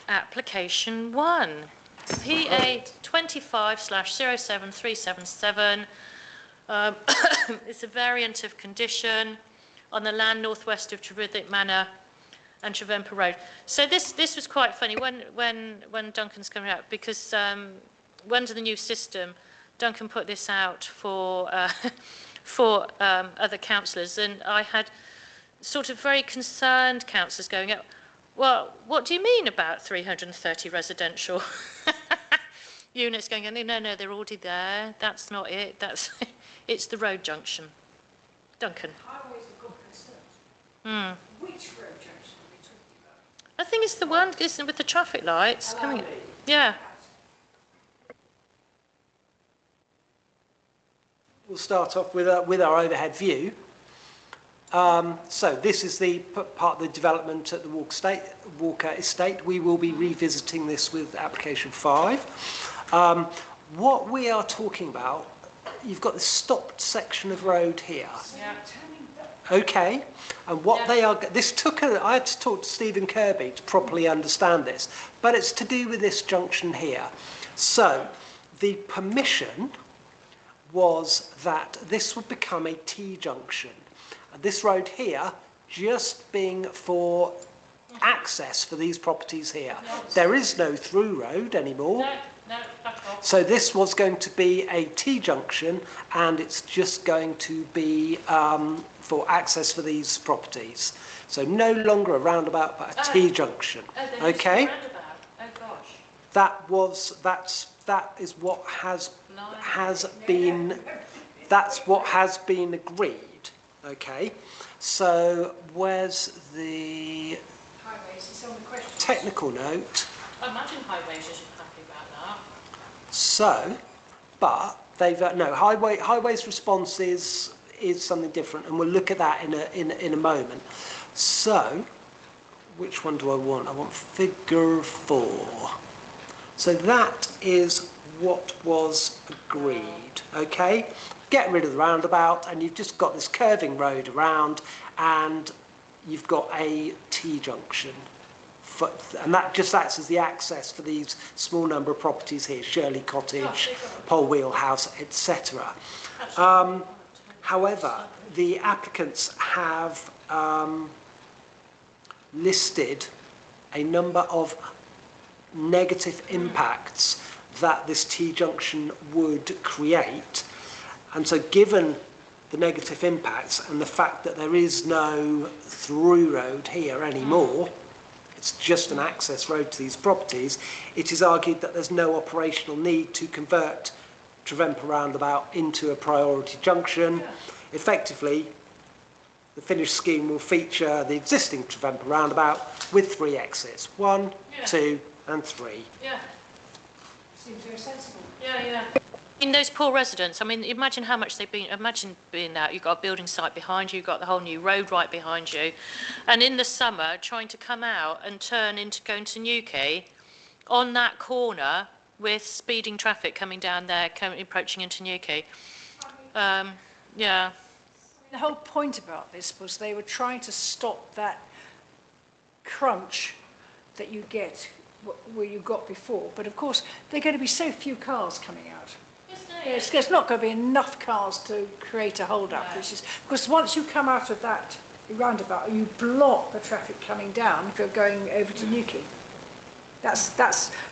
S1: application 1. PA 25/07377. It's a variant of condition on the land northwest of Trevithick Manor, and Trevemper Road. So this was quite funny when Duncan's coming out, because under the new system, Duncan put this out for for other councillors, and I had sort of very concerned councillors going up, well, what do you mean about 330 residential units going in? No, they're already there. That's not it. It's the road junction. Duncan.
S3: Highways have got concerns. Which road junction are we talking about?
S1: I think it's the one with the traffic lights coming in. Yeah.
S4: We'll start off with our overhead view. So this is the part of the development at the Walker Estate. We will be revisiting this with application 5. What we are talking about, you've got this stopped section of road here.
S1: Yeah.
S4: Okay, and what they are, I had to talk to Stephen Kirby to properly understand this, but it's to do with this junction here. So the permission was that this would become a T-junction. And this road here just being for access for these properties here. There is no through road anymore.
S1: No, back off.
S4: So this was going to be a T-junction, and it's just going to be for access for these properties. So no longer a roundabout, but a T-junction. Okay?
S1: Oh gosh.
S4: That is what has been agreed. Okay, so where's the
S3: Highways, it's on the question.
S4: technical note?
S1: I imagine highways isn't happy about that.
S4: So, but they've no highways response is something different, and we'll look at that in a moment. So, which one do I want? I want figure 4. So that is what was agreed. Okay. Get rid of the roundabout, and you've just got this curving road around, and you've got a T-junction. And that just acts as the access for these small number of properties here, Shirley Cottage, Pole Wheel House, etc. However, the applicants have listed a number of negative impacts that this T-junction would create. And so given the negative impacts and the fact that there is no through road here anymore, it's just an access road to these properties, it is argued that there's no operational need to convert Trevemper roundabout into a priority junction. Effectively, the finished scheme will feature the existing Trevemper roundabout with 3 exits, 1, 2 and 3.
S1: Yeah.
S3: Seems very sensible.
S1: Yeah. In those poor residents, I mean, imagine how much they've been, imagine being out, you've got a building site behind you, you've got the whole new road right behind you, and in the summer, trying to come out and turn into going to Newquay on that corner with speeding traffic coming down there, approaching into Newquay. Yeah.
S3: The whole point about this was they were trying to stop that crunch that you get where you got before. But of course, there are going to be so few cars coming out. There's not going to be enough cars to create a hold-up, which is because once you come out of that roundabout, you block the traffic coming down if you're going over to Newquay. But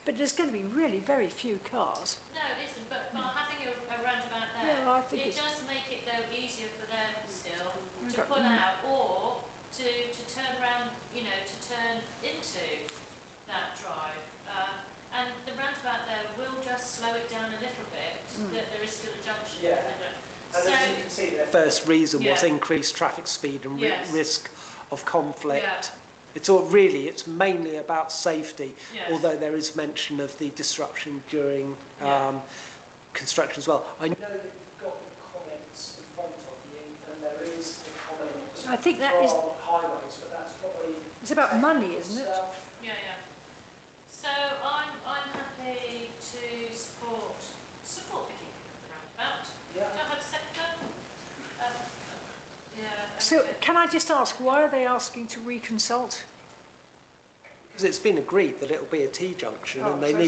S3: there's going to be really very few cars.
S1: No, it isn't, but having a roundabout there,
S3: Yeah, I think
S1: it does make it though easier for them still to pull out or to turn around, to turn into that drive. And the roundabout there will just slow it down a little bit, that there is still a junction.
S4: Yeah. And as you can see, the first reason was increased traffic speed and risk of conflict.
S1: Yeah.
S4: It's mainly about safety,
S1: Yes.
S4: although there is mention of the disruption during construction as well. I know that you've got the comments in front of you, and there is a comment
S3: I think that is
S4: highways, but that's probably...
S3: It's about money, isn't it?
S1: Yeah. So I'm happy to support the keeping of the roundabout.
S4: Yeah.
S1: Do I have a second?
S3: So can I just ask, why are they asking to reconsult?
S4: Because it's been agreed that it'll be a T-junction, and they
S3: so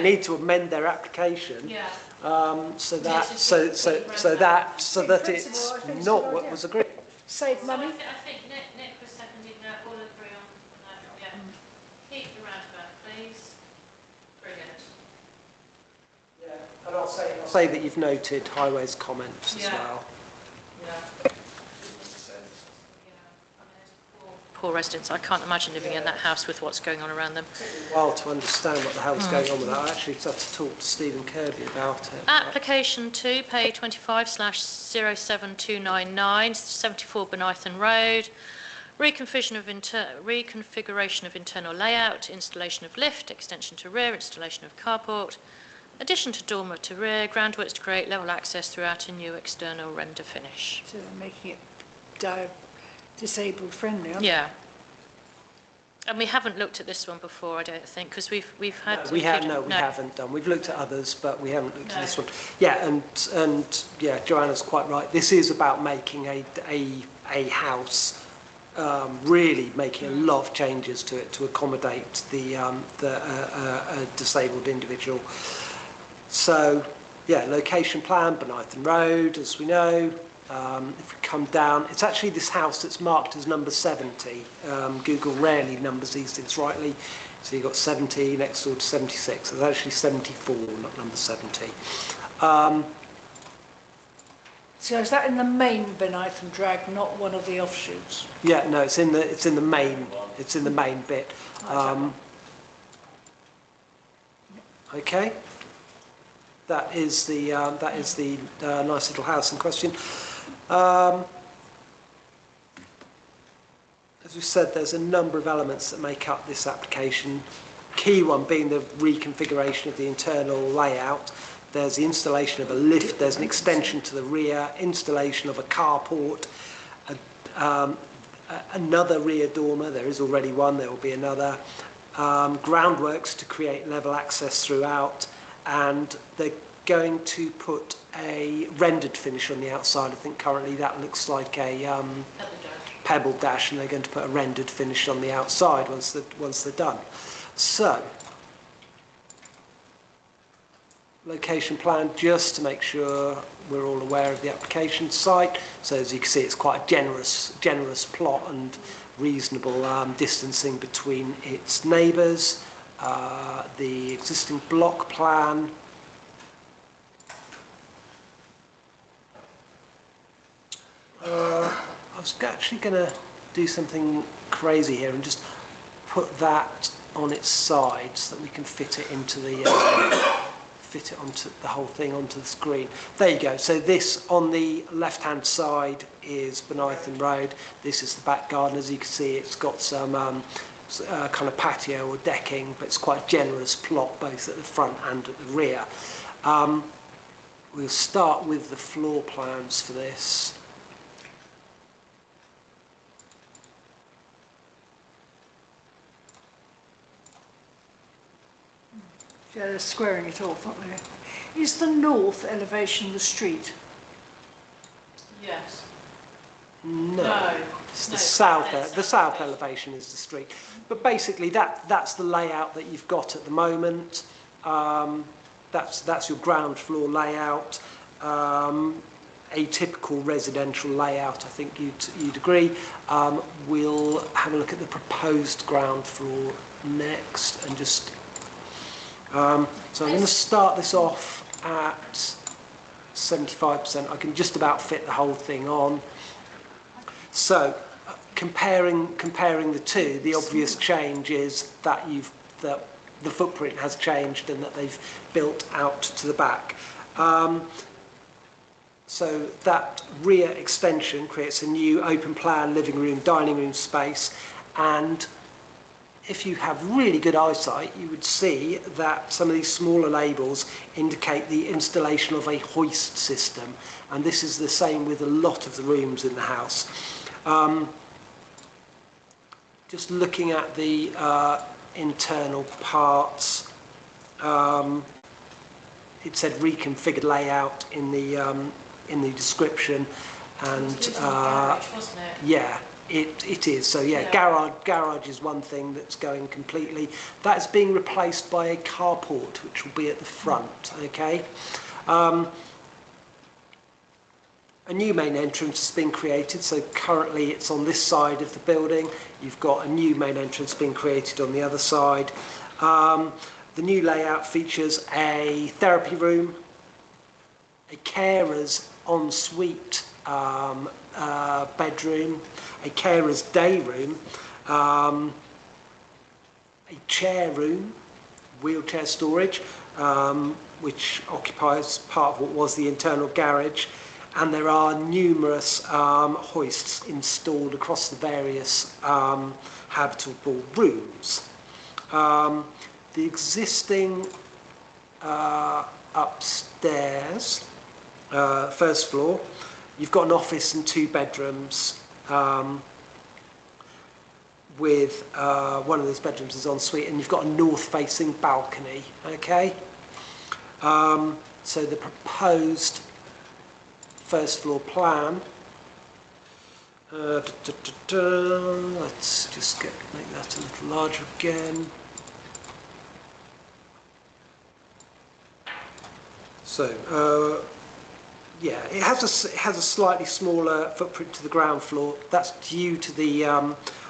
S4: need to amend their application.
S1: Yeah.
S4: So that it's not what was agreed.
S3: Save
S1: So
S3: money?
S1: I think Nick was seconding that, all agree on
S4: And I'll say that you've noted Highways comments as well.
S1: Yeah. Poor residents. I can't imagine living in that house with what's going on around them.
S4: It took me a while to understand what the hell's going on with that. I actually had to talk to Stephen Kirby about it.
S1: Application 2, pay 25/07299, 74 Benithan Road. Reconfiguration of internal layout, installation of lift, extension to rear, installation of carport, addition to dormer to rear, groundworks to create level access throughout a new external render finish.
S3: So they're making it disabled friendly, aren't
S1: Yeah. And we haven't looked at this one before, I don't think, because we've had...
S4: No, we haven't done. We've looked at others, but we haven't looked at this one. Yeah, and yeah, Joanna's quite right. This is about making a house, really making a lot of changes to it to accommodate the disabled individual. So, yeah, location plan, Benithan Road, as we know. If we come down, it's actually this house that's marked as number 70. Google rarely numbers these things rightly. So you've got 70 next door to 76. So it's actually 74, not number 70.
S3: So is that in the main Benithan drag, not one of the offshoots?
S4: Yeah, no, it's in the main bit. Okay. That is the nice little house in question. As we said, there's a number of elements that make up this application. Key one being the reconfiguration of the internal layout. There's the installation of a lift, there's an extension to the rear, installation of a carport, another rear dormer, there is already one, there will be another, groundworks to create level access throughout, and they're going to put a rendered finish on the outside. I think currently that looks like a pebble dash, and they're going to put a rendered finish on the outside once they're done. So, location plan, just to make sure we're all aware of the application site. So as you can see, it's quite a generous plot and reasonable distancing between its neighbours. The existing block plan. I was actually going to do something crazy here and just put that on its side so that we can fit it into the fit it onto the whole thing onto the screen. There you go. So this on the left-hand side is Benithan Road. This is the back garden. As you can see, it's got some kind of patio or decking, but it's quite a generous plot both at the front and at the rear. We'll start with the floor plans for this.
S3: Yeah, they're squaring it off, aren't they? Is the north elevation the street?
S1: Yes.
S4: No. It's the south. The south elevation is the street. But basically, that's the layout that you've got at the moment. That's your ground floor layout. A typical residential layout, I think you'd agree. We'll have a look at the proposed ground floor next, and just. So I'm going to start this off at 75%. I can just about fit the whole thing on. So, comparing the two, the obvious change is that the footprint has changed and that they've built out to the back. So that rear extension creates a new open plan living room, dining room space, and if you have really good eyesight, you would see that some of these smaller labels indicate the installation of a hoist system, and this is the same with a lot of the rooms in the house. Just looking at the internal parts, it said reconfigured layout in the description, and
S1: garage, wasn't it?
S4: yeah. It is. So yeah, garage is one thing that's going completely. That's being replaced by a carport, which will be at the front. Okay. A new main entrance has been created. So currently it's on this side of the building. You've got a new main entrance being created on the other side. The new layout features a therapy room, a carer's ensuite bedroom, a carer's day room, a chair room, wheelchair storage, which occupies part of what was the internal garage, and there are numerous hoists installed across the various habitable rooms. The existing upstairs, first floor, you've got an office and 2 bedrooms, with one of those bedrooms is en suite, and you've got a north-facing balcony. Okay, so the proposed first floor plan. Let's just make that a little larger again. So, yeah, it has a slightly smaller footprint to the ground floor. That's due to the,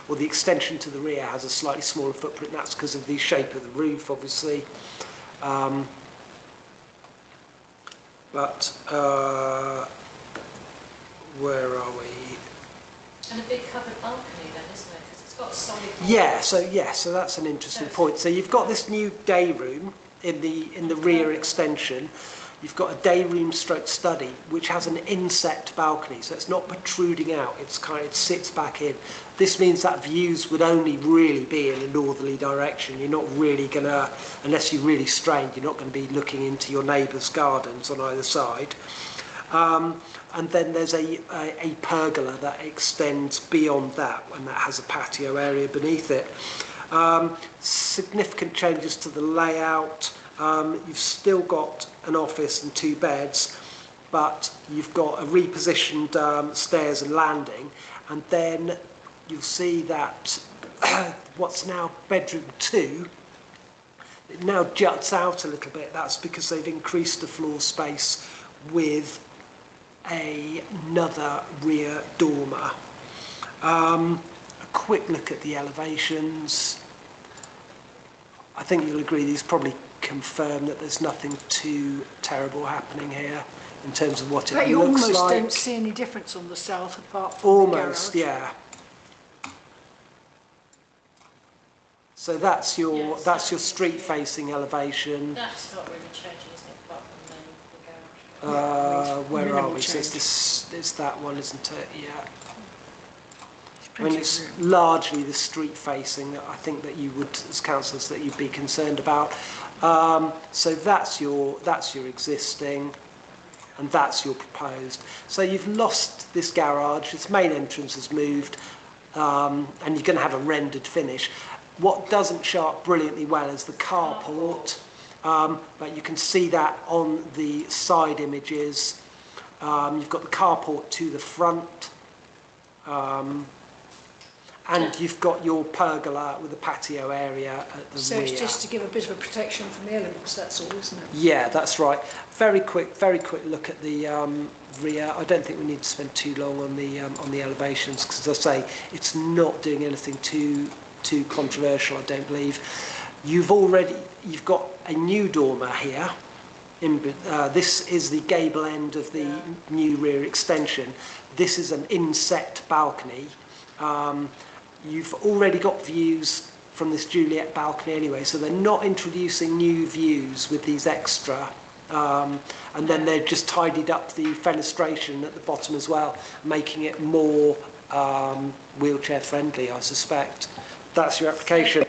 S4: or the extension to the rear has a slightly smaller footprint. That's because of the shape of the roof, obviously. Where are we?
S1: And a big covered balcony then, isn't it? Because it's got a solid...
S4: Yeah, so that's an interesting point. So you've got this new day room in the rear extension. You've got a day room stroke study, which has an inset balcony, so it's not protruding out, it sits back in. This means that views would only really be in a northerly direction. You're not really going to, unless you're really strained, you're not going to be looking into your neighbour's gardens on either side. And then there's a pergola that extends beyond that, and that has a patio area beneath it. Significant changes to the layout. You've still got an office and 2 beds, but you've got a repositioned stairs and landing, and then you'll see that what's now bedroom 2, it now juts out a little bit. That's because they've increased the floor space with another rear dormer. A quick look at the elevations. I think you'll agree these probably confirm that there's nothing too terrible happening here in terms of what it
S3: But you
S4: looks
S3: almost
S4: like.
S3: don't see any difference on the south apart from
S4: Almost,
S3: the garage.
S4: yeah. So that's your
S1: Yes,
S4: that's your
S1: that's-
S4: street-facing elevation.
S1: That's not really changing, isn't it, apart from the garage?
S4: Where are
S3: Minimal
S4: we? So
S3: change.
S4: it's that one, isn't it? Yeah.
S3: It's
S4: I mean,
S3: pretty
S4: it's
S3: rude.
S4: largely the street facing that I think that you would, as councillors, that you'd be concerned about. So that's your existing, and that's your proposed. So you've lost this garage. Its main entrance has moved, and you're going to have a rendered finish. What doesn't show up brilliantly well is the carport, but you can see that on the side images. You've got the carport to the front. And you've got your pergola with a patio area at the
S3: So
S4: rear.
S3: it's just to give a bit of a protection from the elements, that's all, isn't it?
S4: Yeah, that's right. Very quick look at the rear. I don't think we need to spend too long on the elevations, because as I say, it's not doing anything too controversial, I don't believe. You've got a new dormer here. This is the gable end of the new rear extension. This is an inset balcony. You've already got views from this Juliet balcony anyway, so they're not introducing new views with these extra. And then they've just tidied up the fenestration at the bottom as well, making it more wheelchair friendly, I suspect. That's your application.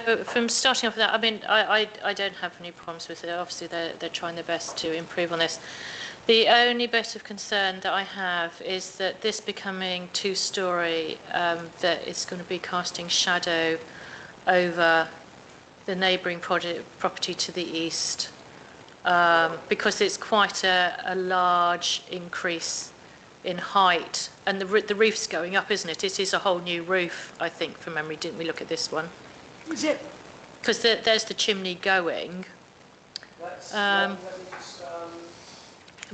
S1: So from starting off with that, I mean, I don't have any problems with it. Obviously, they're trying their best to improve on this. The only bit of concern that I have is that this becoming 2-storey, that it's going to be casting shadow over the neighbouring property to the east, because it's quite a large increase in height, and the roof's going up, isn't it? It is a whole new roof, I think, from memory. Didn't we look at this one?
S3: Is it?
S1: Because there's the chimney going.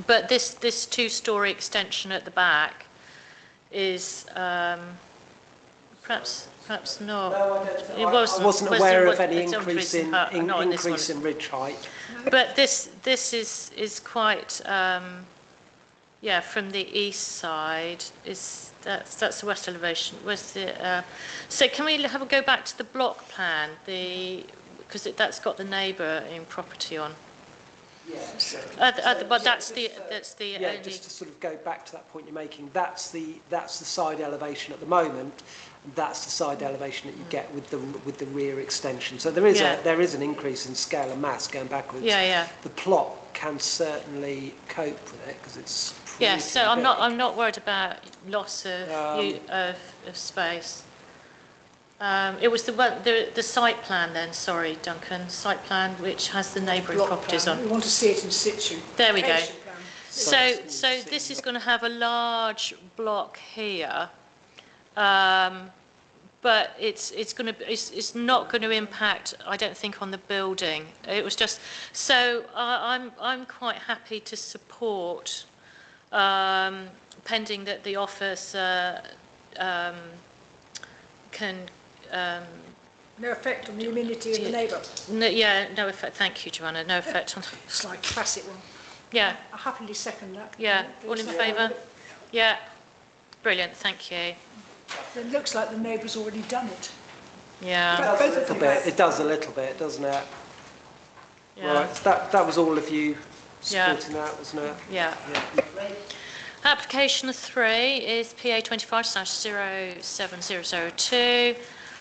S1: But this 2-storey extension at the back is perhaps not.
S4: No, I don't.
S1: It
S4: I
S1: wasn't-
S4: wasn't
S1: was
S4: aware
S1: there-
S4: of any
S1: it's
S4: increase in
S1: not in this
S4: increase
S1: one.
S4: in ridge height.
S1: But this is quite, yeah, from the east side, that's the west elevation. Where's the, so can we go back to the block plan, because that's got the neighbouring property on.
S4: Yes.
S1: But that's the
S4: Yeah,
S1: only,
S4: just to sort of go back to that point you're making, that's the side elevation at the moment. That's the side elevation that you get with the rear extension. So there is
S1: Yeah.
S4: there is an increase in scale and mass going backwards.
S1: yeah.
S4: The plot can certainly cope with it because it's
S1: Yeah,
S4: pretty
S1: so I'm
S4: big.
S1: not worried about loss of space. It was the site plan then, sorry, Duncan, site plan which has the neighbouring
S3: Block
S1: properties
S3: plan.
S1: on.
S3: We want to see it in situ.
S1: There we go.
S3: Location plan.
S1: So this is going to have a large block here, but it's not going to impact, I don't think, on the building. It was just so I'm quite happy to support, pending that the office can.
S3: No effect on the amenity of the neighbour.
S1: No effect. Thank you, Joanna. No effect on.
S3: It's like a classic one.
S1: Yeah.
S3: I happily second that.
S1: Yeah. All in favour? Yeah. Brilliant. Thank you.
S3: It looks like the neighbour's already done it.
S1: Yeah.
S3: Both of them have.
S4: It does a little bit, doesn't it?
S1: Yeah.
S4: Right. So that was all of you
S1: Yeah.
S4: supporting that, wasn't it?
S1: Yeah. Application 3 is PA 25/07002.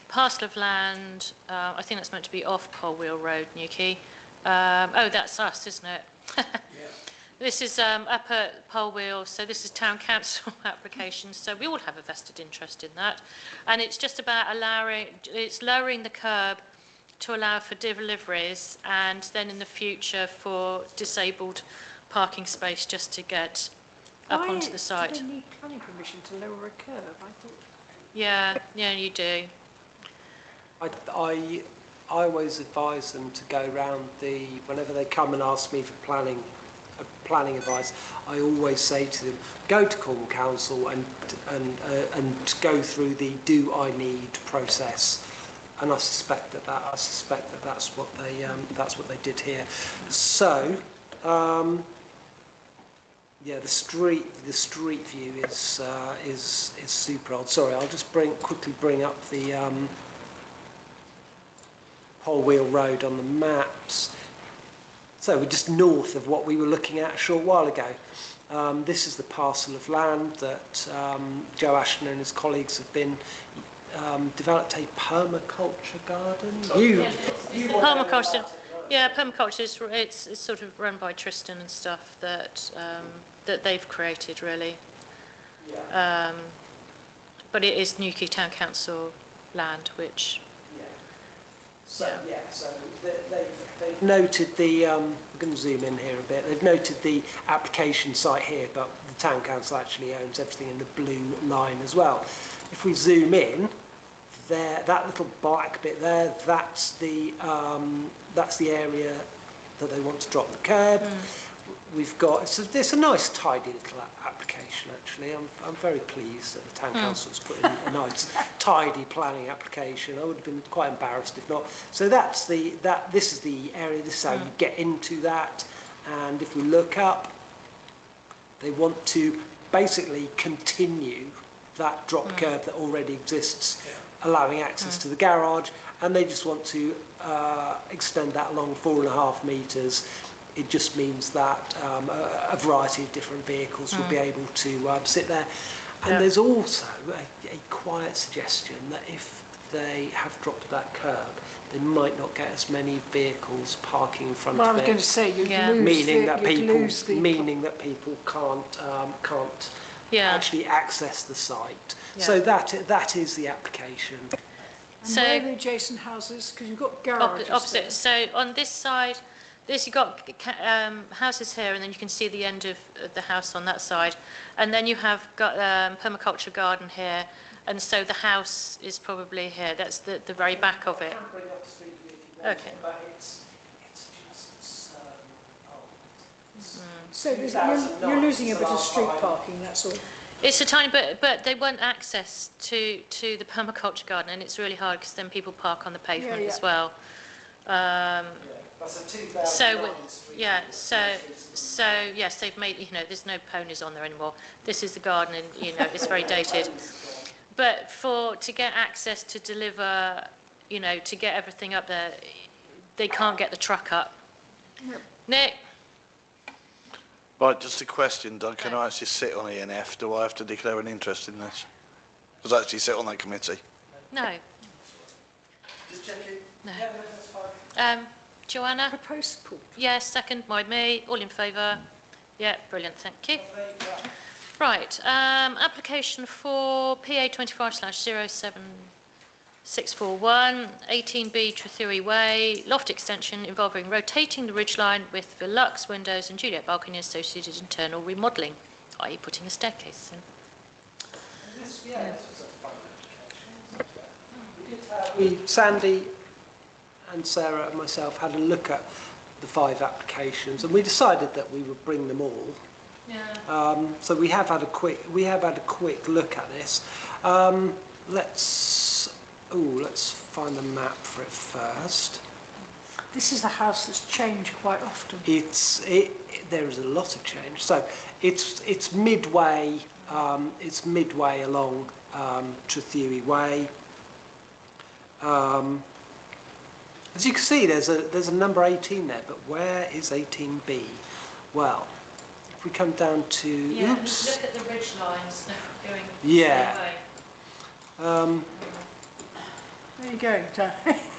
S1: Parcel of land, I think that's meant to be off Polwheel Road, Newquay. Oh, that's us, isn't it? This is up at Polwheel, so this is Town Council application, so we all have a vested interest in that. And it's just about lowering the curb to allow for deliveries and then in the future for disabled parking space just to get up onto the site.
S3: Do they need planning permission to lower a curb? I thought.
S1: Yeah, you do.
S4: I always advise them to go round whenever they come and ask me for planning advice, I always say to them, go to Cornwall Council and go through the do I need process. And I suspect that that's what they did here. So, yeah, the street view is super old. Sorry, I'll just quickly bring up the Polwheel Road on the maps. So we're just north of what we were looking at a short while ago. This is the parcel of land that Joe Ashton and his colleagues have been developed a permaculture garden.
S1: Permaculture. Yeah, permaculture it's sort of run by Tristan and stuff that they've created really. But it is Newquay Town Council land, which.
S4: So they've noted the. We're going to zoom in here a bit. They've noted the application site here, but the town council actually owns everything in the blue line as well. If we zoom in, there, that little black bit there, that's the area that they want to drop the curb. We've got it's a nice tidy little application actually. I'm very pleased that the town council's put in a nice tidy planning application. I would have been quite embarrassed if not. So this is the area. This is how you get into that. And if we look up, they want to basically continue that drop curb that already exists, allowing access to the garage, and they just want to extend that along 4.5 metres. It just means that a variety of different vehicles will be able to sit there. And there's also a quiet suggestion that if they have dropped that curb, they might not get as many vehicles parking in front
S3: Well, I
S4: of
S3: was
S4: it.
S3: going to say, you'd lose
S4: Meaning
S3: the-
S4: meaning that people can't actually access the site.
S1: Yeah.
S4: So that is the application.
S3: And
S1: So-
S3: where are the adjacent houses? Because you've got garages
S1: Opposite.
S3: there.
S1: So on this side, you've got houses here, and then you can see the end of the house on that side, and then you have got permaculture garden here, and so the house is probably here. That's the very back of it. Okay.
S4: But it's just
S3: So you're losing a bit of street parking, that's all.
S1: It's a tiny, but they want access to the permaculture garden, and it's really hard because then people park on the pavement as well.
S4: That's a 2009
S1: So,
S4: street.
S1: yeah, so yes, they've made, there's no ponies on there anymore. This is the garden, and, it's very dated. But to get access to deliver, to get everything up there, they can't get the truck up.
S3: Yep.
S1: Nick?
S7: Right, just a question, Doug. Can I actually sit on ENF? Do I have to declare an interest in this? Does I actually sit on that committee?
S1: No.
S4: Just checking.
S1: No.
S4: Yeah, no, that's fine.
S1: Joanna?
S3: Proposed support.
S1: Yes, second by me. All in favour? Yeah, brilliant, thank you. Right, application for PA 25/07641, 18B Trethewey Way, loft extension involving rotating the ridgeline with Velux windows and Juliet balcony associated internal remodelling, i.e. putting a staircase in.
S4: This was a fun application. Sandy and Sarah and myself had a look at the 5 applications, and we decided that we would bring them all.
S1: Yeah.
S4: So we have had a quick look at this. Let's find the map for it first.
S3: This is the house that's changed quite often.
S4: There is a lot of change. So it's midway. It's midway along Trethewey Way. As you can see, there's a number 18 there, but where is 18B? Well, if we come down to oops.
S1: Look at the ridge lines going
S4: Yeah.
S1: the same way.
S3: There you go, Dan.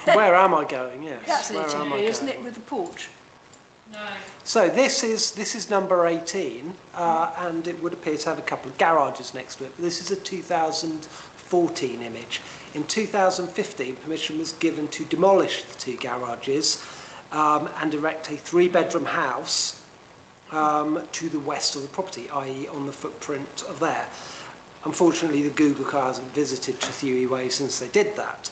S4: Where am I going? Yes.
S3: That's
S4: where am I
S3: it, isn't
S4: going?
S3: it, with the porch?
S1: No.
S4: So this is number 18, and it would appear to have a couple of garages next to it. But this is a 2014 image. In 2015, permission was given to demolish the 2 garages and erect a 3-bedroom house to the west of the property, i.e. on the footprint of there. Unfortunately, the Google car hasn't visited Trethewey Way since they did that.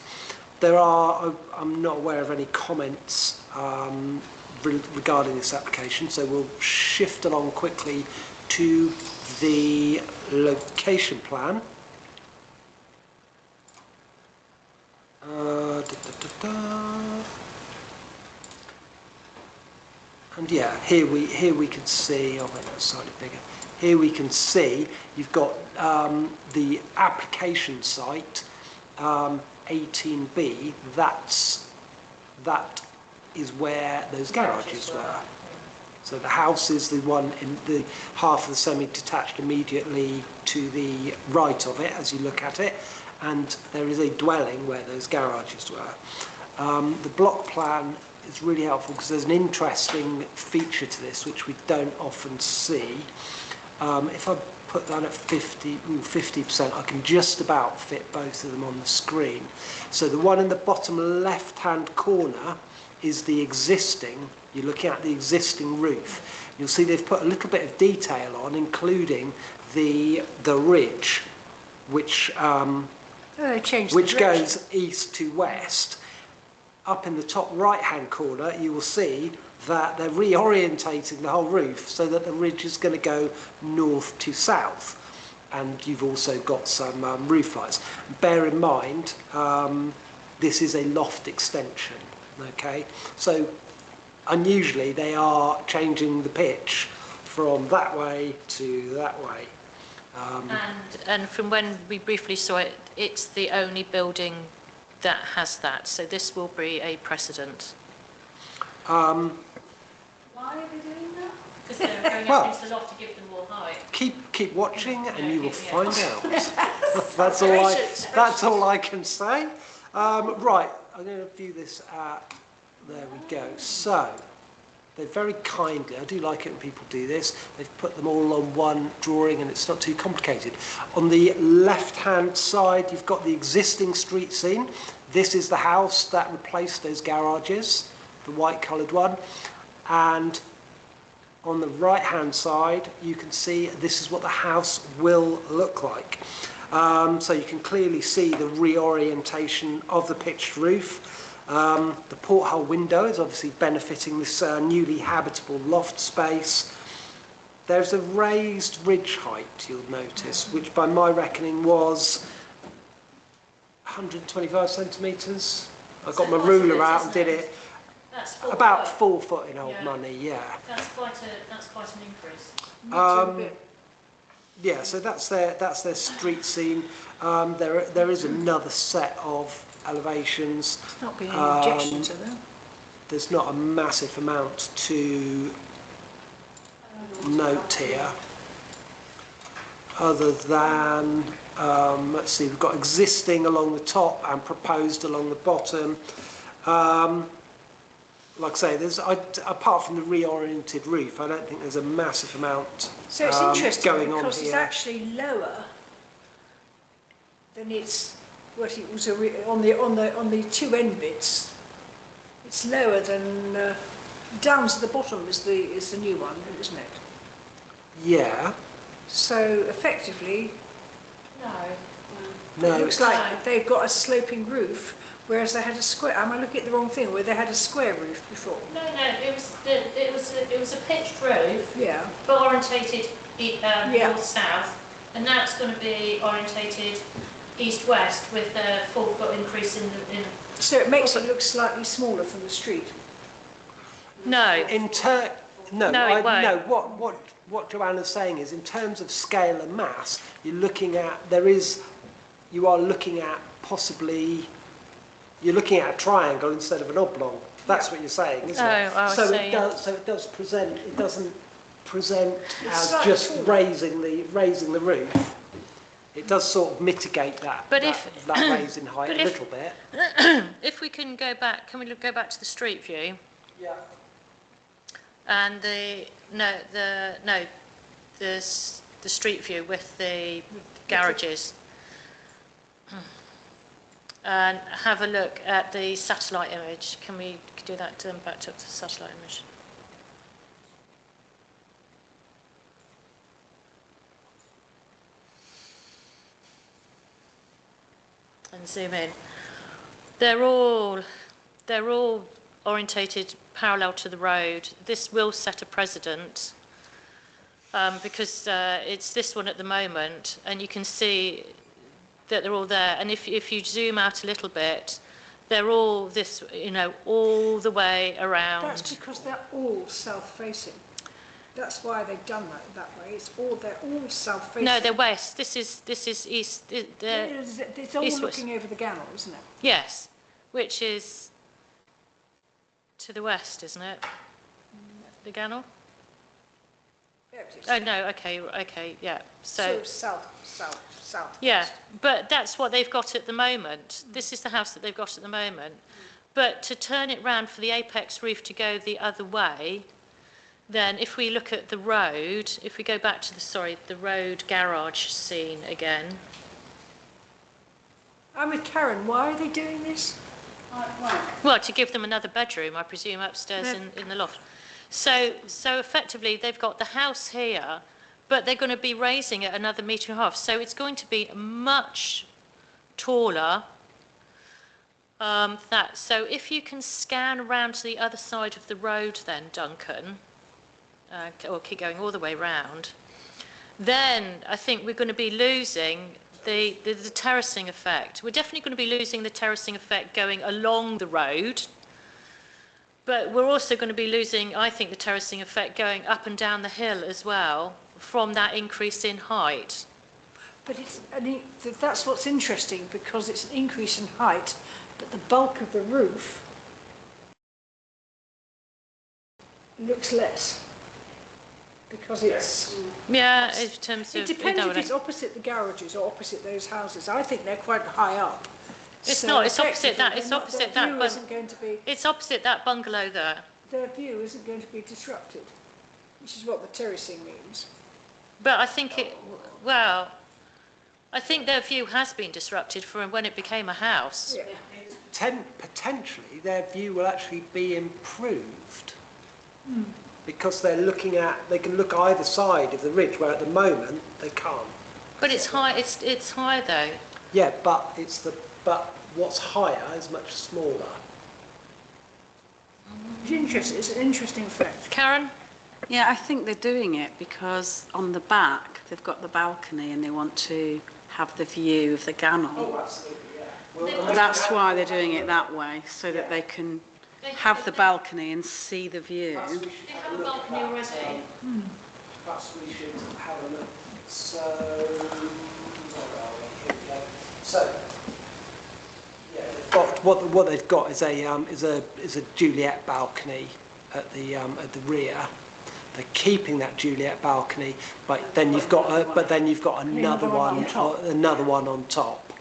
S4: I'm not aware of any comments regarding this application, so we'll shift along quickly to the location plan. And yeah, here we can see. I'll make that slightly bigger. Here we can see you've got the application site, 18B. That is where those garages were. So the house is the one in the half of the semi-detached immediately to the right of it as you look at it, and there is a dwelling where those garages were. The block plan is really helpful because there's an interesting feature to this which we don't often see. If I put that at 50%, I can just about fit both of them on the screen. So the one in the bottom left-hand corner is the existing. You're looking at the existing roof. You'll see they've put a little bit of detail on, including the ridge, which goes east to west. Up in the top right-hand corner, you will see that they're reorientating the whole roof so that the ridge is going to go north to south. And you've also got some roof lights. Bear in mind, this is a loft extension, okay? So unusually they are changing the pitch from that way to that way.
S1: And from when we briefly saw it, it's the only building that has that. So this will be a precedent.
S3: Why are they doing that?
S1: Because they're going up into the loft to give them more height.
S4: Keep watching and you will find out. That's all I can say. Right, I'm going to view this there we go. So they very kindly, I do like it when people do this, they've put them all on one drawing and it's not too complicated. On the left-hand side, you've got the existing street scene. This is the house that replaced those garages, the white-coloured one. And on the right-hand side, you can see this is what the house will look like. So you can clearly see the reorientation of the pitched roof. The porthole window is obviously benefiting this newly habitable loft space. there's a raised ridge height, you'll notice, which by my reckoning was 125 centimetres. I got my ruler out and did it.
S1: That's 4
S4: About
S1: foot.
S4: 4 foot in old
S1: Yeah.
S4: money, yeah.
S1: That's quite an increase.
S4: Yeah, so that's their street scene. There is another set of elevations.
S3: There's not been any objection to them.
S4: There's not a massive amount to note here, other than, let's see, we've got existing along the top and proposed along the bottom. Like I say, apart from the reoriented roof, I don't think there's a massive amount
S3: So it's interesting
S4: going on
S3: because it's
S4: here.
S3: actually lower than what it was on the two end bits. It's lower than down to the bottom is the new one, isn't it?
S4: Yeah.
S3: So effectively,
S1: No.
S3: it looks like they've got a sloping roof, whereas they had a square. Am I looking at the wrong thing? Where they had a square roof before?
S1: No, it was a pitched roof,
S3: Yeah.
S1: but orientated
S3: Yeah.
S1: north-south, and now it's going to be orientated east-west with a 4 foot increase in.
S3: So it makes it look slightly smaller from the street.
S1: No.
S4: No,
S1: it won't.
S4: no. What Joanna's saying is, in terms of scale and mass, you are looking at possibly, you're looking at a triangle instead of an oblong. That's what you're saying, isn't it?
S1: Oh, I
S4: so
S1: see,
S4: it does. So it does present. It doesn't present as
S3: slightly
S4: just
S3: taller.
S4: raising the roof. It does sort of mitigate that.
S1: But
S4: that raise in height a little bit.
S1: If we can go back, can we go back to the street view?
S4: Yeah.
S1: And the street view with the garages. And have a look at the satellite image. Can we do that back up to the satellite image? And zoom in. They're all orientated parallel to the road. This will set a precedent because it's this one at the moment, and you can see that they're all there. And if you zoom out a little bit, they're all this, all the way around.
S3: That's because they're all south-facing. That's why they've done that way. They're all south-facing.
S1: No, they're west. This is east.
S3: It's all
S1: east-west.
S3: looking over the Gannel, isn't it?
S1: Yes, which is to the west, isn't it? The Gannel?
S3: There it is.
S1: Oh no, okay, yeah. So
S3: south.
S1: yeah, but that's what they've got at the moment. This is the house that they've got at the moment. But to turn it round for the apex roof to go the other way, then if we look at the road, if we go back to the road garage scene again.
S3: I'm with Karen. Why are they doing this?
S1: Well, to give them another bedroom, I presume, upstairs in the loft. So effectively, they've got the house here, but they're going to be raising it another 1.5 meters. So it's going to be much taller. So if you can scan around to the other side of the road then, Duncan, or keep going all the way round, then I think we're going to be losing the terracing effect. We're definitely going to be losing the terracing effect going along the road, but we're also going to be losing, I think, the terracing effect going up and down the hill as well from that increase in height.
S3: But that's what's interesting, because it's an increase in height, but the bulk of the roof looks less. Because it's...
S1: Yeah, in terms of...
S3: It depends if it's opposite the garages or opposite those houses. I think they're quite high up.
S1: It's not, it's opposite that, it's opposite that.
S3: Their view isn't going to be...
S1: It's opposite that bungalow there.
S3: Their view isn't going to be disrupted, which is what the terracing means.
S1: But I think I think their view has been disrupted from when it became a house.
S3: Yeah.
S4: Potentially, their view will actually be improved. Because they can look either side of the ridge, where at the moment they can't.
S1: But it's high. It's high though.
S4: Yeah, but what's higher is much smaller.
S3: It's interesting. It's an interesting fact.
S1: Karen,
S5: Yeah, I think they're doing it because on the back, they've got the balcony and they want to have the view of the Gannon.
S4: Oh, absolutely, yeah.
S5: That's why they're doing it that way, so that they can have the balcony and see the view.
S1: They have a balcony already.
S4: Perhaps we should have a look. So, where are we? Here we go. So, yeah, they've got, what they've got is a Juliet balcony at the rear. They're keeping that Juliet balcony, but then you've got another one on top.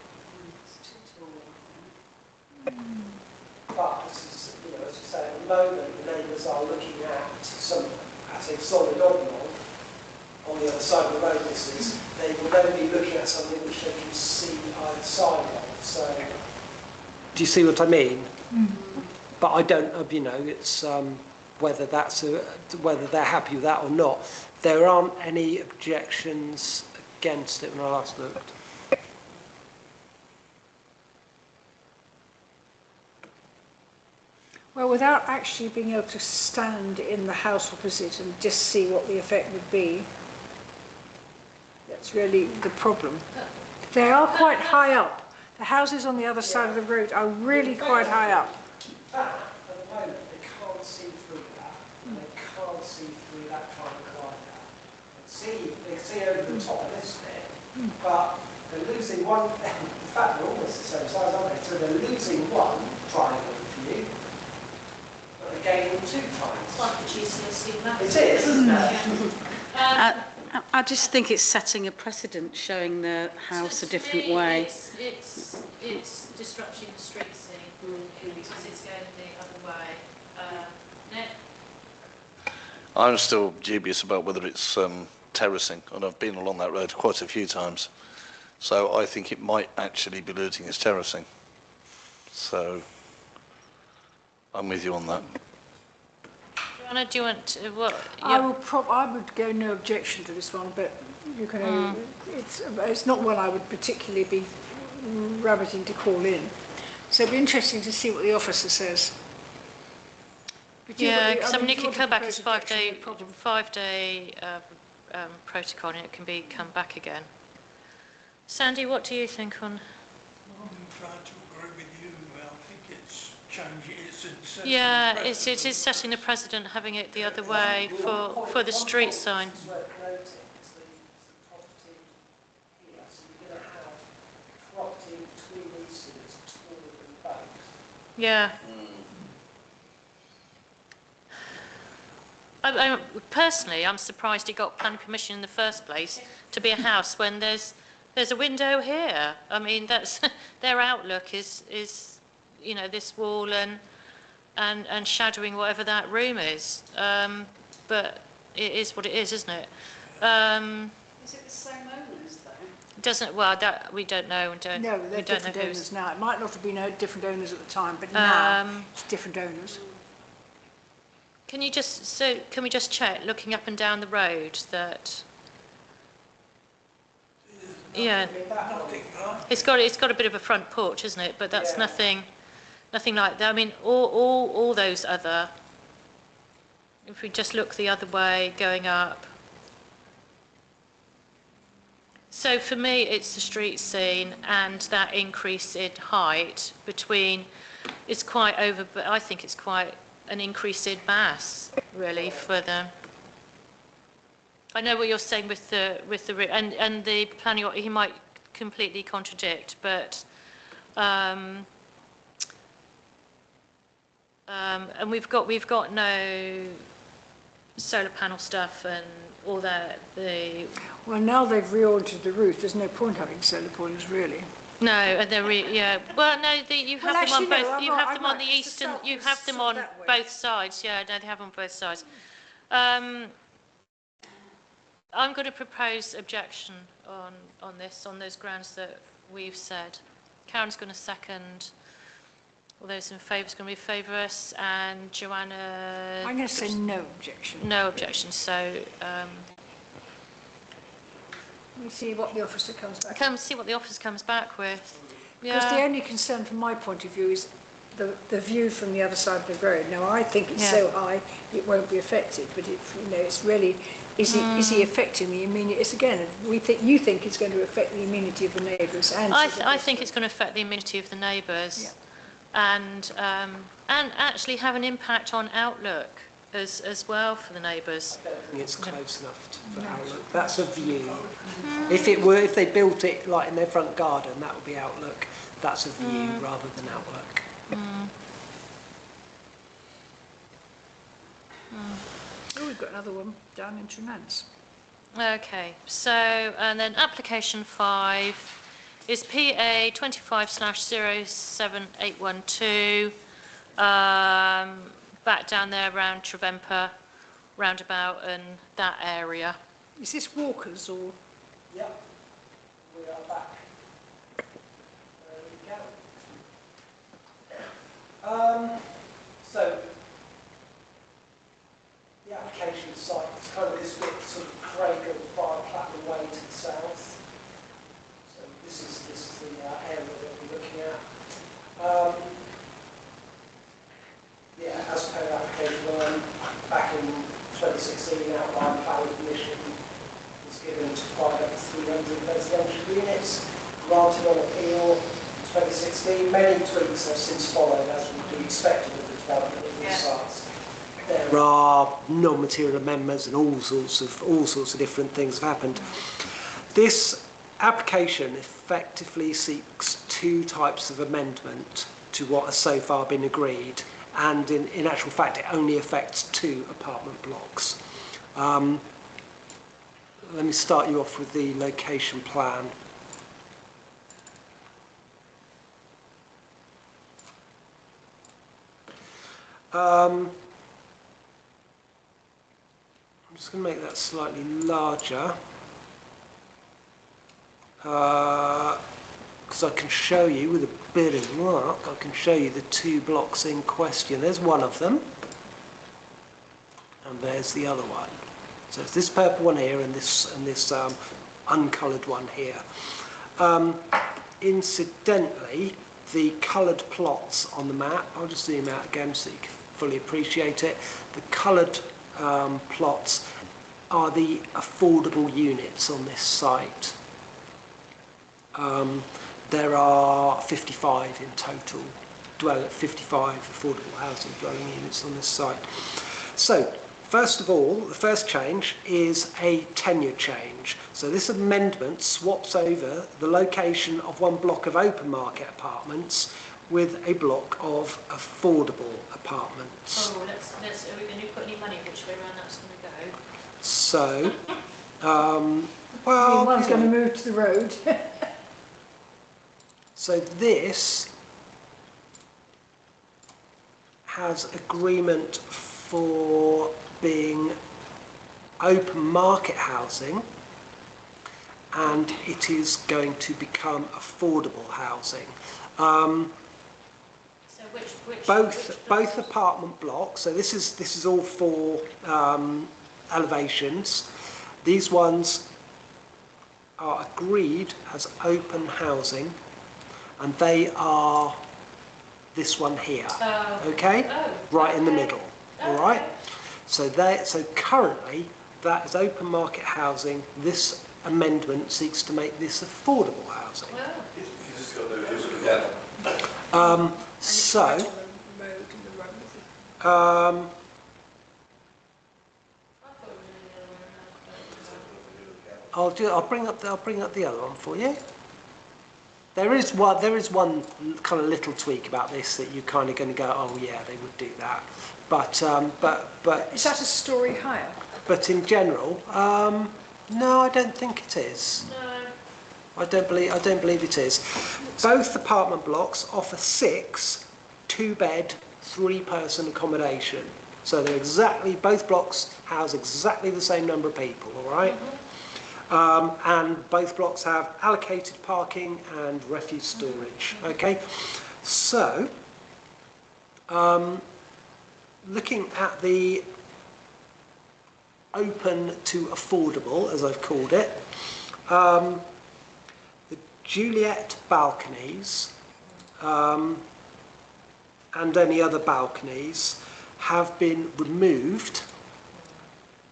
S4: But this is, as you say, at the moment the neighbours are looking at a solid oblong on the other side of the road. They will then be looking at something which they can see either side of. So, do you see what I mean? Mm-hmm. But I don't, it's whether they're happy with that or not. There aren't any objections against it when I last looked.
S3: Well, without actually being able to stand in the house opposite and just see what the effect would be, that's really the problem. They are quite high up. The houses on the other side of the road are really quite high up.
S4: At the moment, they can't see through that. They can't see through that kind of glider. They see over the top a little bit, but they're losing one. In fact, they're almost the same size, aren't they? So they're losing one triangle view. Again, 2 times.
S1: Like the GCSE maths.
S4: It is, isn't it?
S5: I just think it's setting a precedent, showing the house a different way.
S1: It's disrupting the street scene because it's going the other way. Nick?
S7: I'm still dubious about whether it's terracing, and I've been along that road quite a few times. So I think it might actually be looting as terracing. So I'm with you on that.
S1: Joanna, do you want to, what?
S3: I would go no objection to this one, but you can it's not one I would particularly be rabbiting to call in. So it'd be interesting to see what the officer says.
S1: Yeah, because Nick, it come back as 5-day protocol, and it can be come back again. Sandy, what do you think on?
S6: I'm trying to agree with you. I think it's changing.
S1: Yeah, it is setting the precedent, having it the other way for the street sign. Yeah. Personally, I'm surprised it got planning permission in the first place to be a house when there's a window here. I mean, that's their outlook is this wall and shadowing whatever that room is. But it is what it is, isn't it?
S5: Is it the same owners though?
S1: That we don't know and don't.
S3: No, they're different owners now. It might not have been different owners at the time, but now it's different owners.
S1: Can we just check, looking up and down the road, that? Yeah, it's got a bit of a front porch, isn't it? But that's nothing like that. I mean, all those other. If we just look the other way, going up. So for me, it's the street scene and that increase in height between. It's quite over, but I think it's quite an increase in mass, really, for them. I know what you're saying with the and the planning. He might completely contradict, but and we've got no solar panel stuff and all that.
S3: Well, now they've reoriented the roof. There's no point having solar panels, really.
S1: No, and they're well, no, you have them on both. You have them on the eastern. You have them on both sides. Yeah, no, they have on both sides. I'm going to propose objection on this, on those grounds that we've said. Karen's going to second. All those in favour is going to be favourous, and Joanna.
S3: I'm going to say no objection.
S1: No objection. So.
S3: We'll see what the officer comes back.
S1: See what the officer comes back with.
S3: Because the only concern from my point of view is the view from the other side of the road. Now, I think it's so high it won't be affected, but it's really, is he affecting the amenity? It's again, you think it's going to affect the amenity of the neighbours, and
S1: I think it's going to affect the amenity of the neighbours, and actually have an impact on outlook as well for the neighbours.
S4: I don't think it's close enough for outlook. That's a view. If they built it like in their front garden, that would be outlook. That's a view rather than outlook.
S3: Oh, we've got another one down in Tremance.
S1: Okay, so, and then application 5 is PA 25/07812, back down there around Trevemper roundabout and that area.
S3: Is this Walkers or?
S4: Yeah, we are back. There we go. So, the application site is kind of this bit sort of Craig by Platinum Way to the south. So this is the area that we're looking at. Yeah, as per application 1, back in 2016, outline planning permission was given to acquire up to 300 residential units, granted on appeal in 2016. Many tweaks have since followed, as would be expected of the development of these sites. There are non-material amendments and all sorts of different things have happened. This application effectively seeks 2 types of amendment to what has so far been agreed, and in actual fact it only affects 2 apartment blocks. Let me start you off with the location plan. I'm just going to make that slightly larger because I can show you with a bit of luck, I can show you the 2 blocks in question. There's one of them and there's the other one. So it's this purple one here and this uncoloured one here. Incidentally, the coloured plots on the map, I'll just zoom out again so you can fully appreciate it. The coloured plots are the affordable units on this site. There are 55 in total, 55 affordable housing dwelling units on this site. So, first of all, the first change is a tenure change. So this amendment swaps over the location of one block of open market apartments with a block of affordable apartments.
S1: Oh, are we going to put any money which way around that's going to go?
S3: I
S4: So,
S3: mean, one's going to move to the road.
S4: So this has agreement for being open market housing, and it is going to become affordable housing.
S1: So which
S4: Both apartment blocks. So this is all 4 elevations. These ones are agreed as open housing, and they are this one here. Okay, right in the middle. All right. So currently that is open market housing. This amendment seeks to make this affordable housing. So. I'll bring up the other one for you. There is one kind of little tweak about this that you're kind of going to go, oh yeah, they would do that. But
S3: Is that a story higher?
S4: But in general, no, I don't think it is.
S1: No.
S4: I don't believe it is. Both apartment blocks offer 6 2-bed, 3-person accommodation. So both blocks house exactly the same number of people. All right. And both blocks have allocated parking and refuse storage. Okay, so looking at the open to affordable, as I've called it, the Juliet balconies and any other balconies have been removed,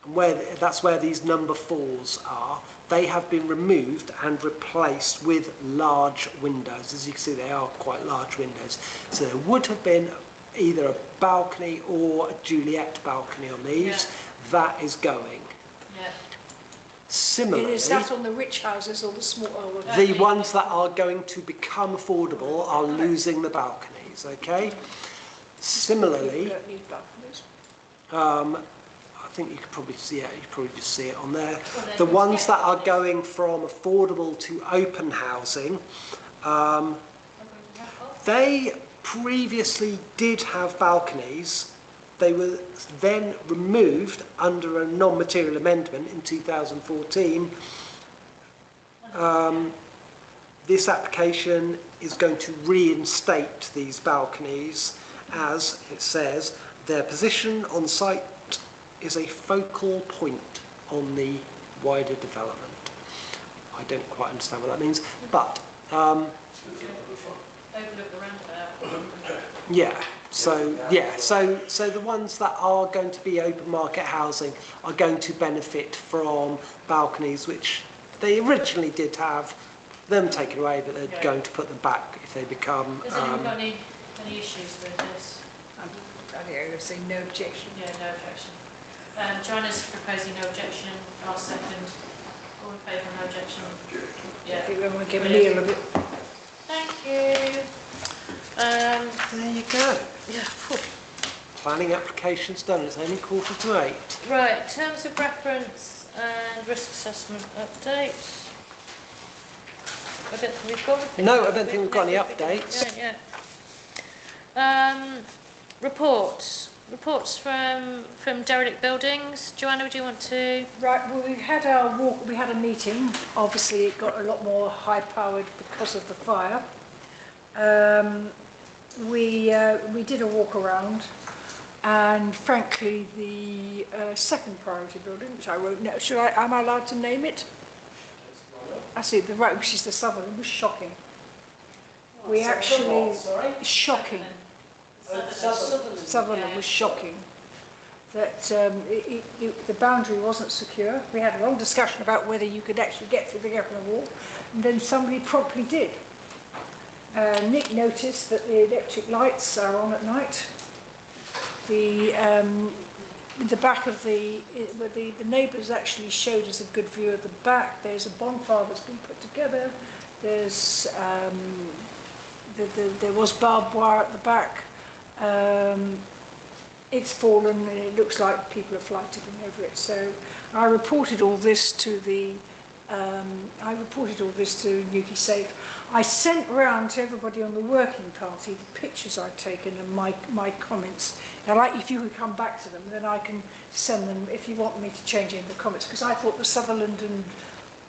S4: and that's where these number 4s are. They have been removed and replaced with large windows. As you can see, they are quite large windows. So there would have been either a balcony or a Juliet balcony on these.
S1: Yeah.
S4: That is going.
S1: Yeah.
S4: Similarly,
S3: Is that on the rich houses or the small?
S4: the ones that are going to become affordable are losing the balconies, okay? Similarly,
S3: You don't need balconies.
S4: I think you could probably see it, you could probably just see it on there.
S1: Well,
S4: The ones that are going from affordable to open housing, they previously did have balconies. They were then removed under a non-material amendment in 2014. This application is going to reinstate these balconies as it says their position on site is a focal point on the wider development. I don't quite understand what that means, but
S1: Overlook the roundabout.
S4: yeah. So the ones that are going to be open market housing are going to benefit from balconies, which they originally did have them taken away, but they're going to put them back if they become.
S1: Has anyone got any issues with this?
S3: I think I would say no objection.
S1: Yeah, no objection. Joanna's proposing no objection. I'll second. All in favour, no objection?
S3: I
S1: Yeah.
S3: think we want to give a meal of it.
S1: Thank you.
S4: There you go.
S1: Yeah.
S4: Planning application's done. It's only 7:45.
S1: Right, terms of reference and risk assessment update. I don't think we've got anything.
S4: No, I don't think we've got any updates.
S1: Yeah. Reports. Reports from derelict buildings. Joanna, would you want to?
S3: Right, well, we had our walk, we had a meeting. Obviously, it got a lot more high-powered because of the fire. We did a walk around, and frankly, the second priority building, which I won't know, am I allowed to name it? I see, which is the Sutherland, was shocking. We actually, shocking. Sutherland was shocking. That the boundary wasn't secure. We had a long discussion about whether you could actually get through the Geffner wall, and then somebody promptly did. Nick noticed that the electric lights are on at night. The back of the neighbours actually showed us a good view of the back. There's a bonfire that's been put together. There's there was barbed wire at the back. It's fallen and it looks like people are fly tipping over it. So I reported all this to Newquay Safe. I sent round to everybody on the working party the pictures I'd taken and my comments. Now, like, if you could come back to them, then I can send them if you want me to change any of the comments, because I thought the Sutherland and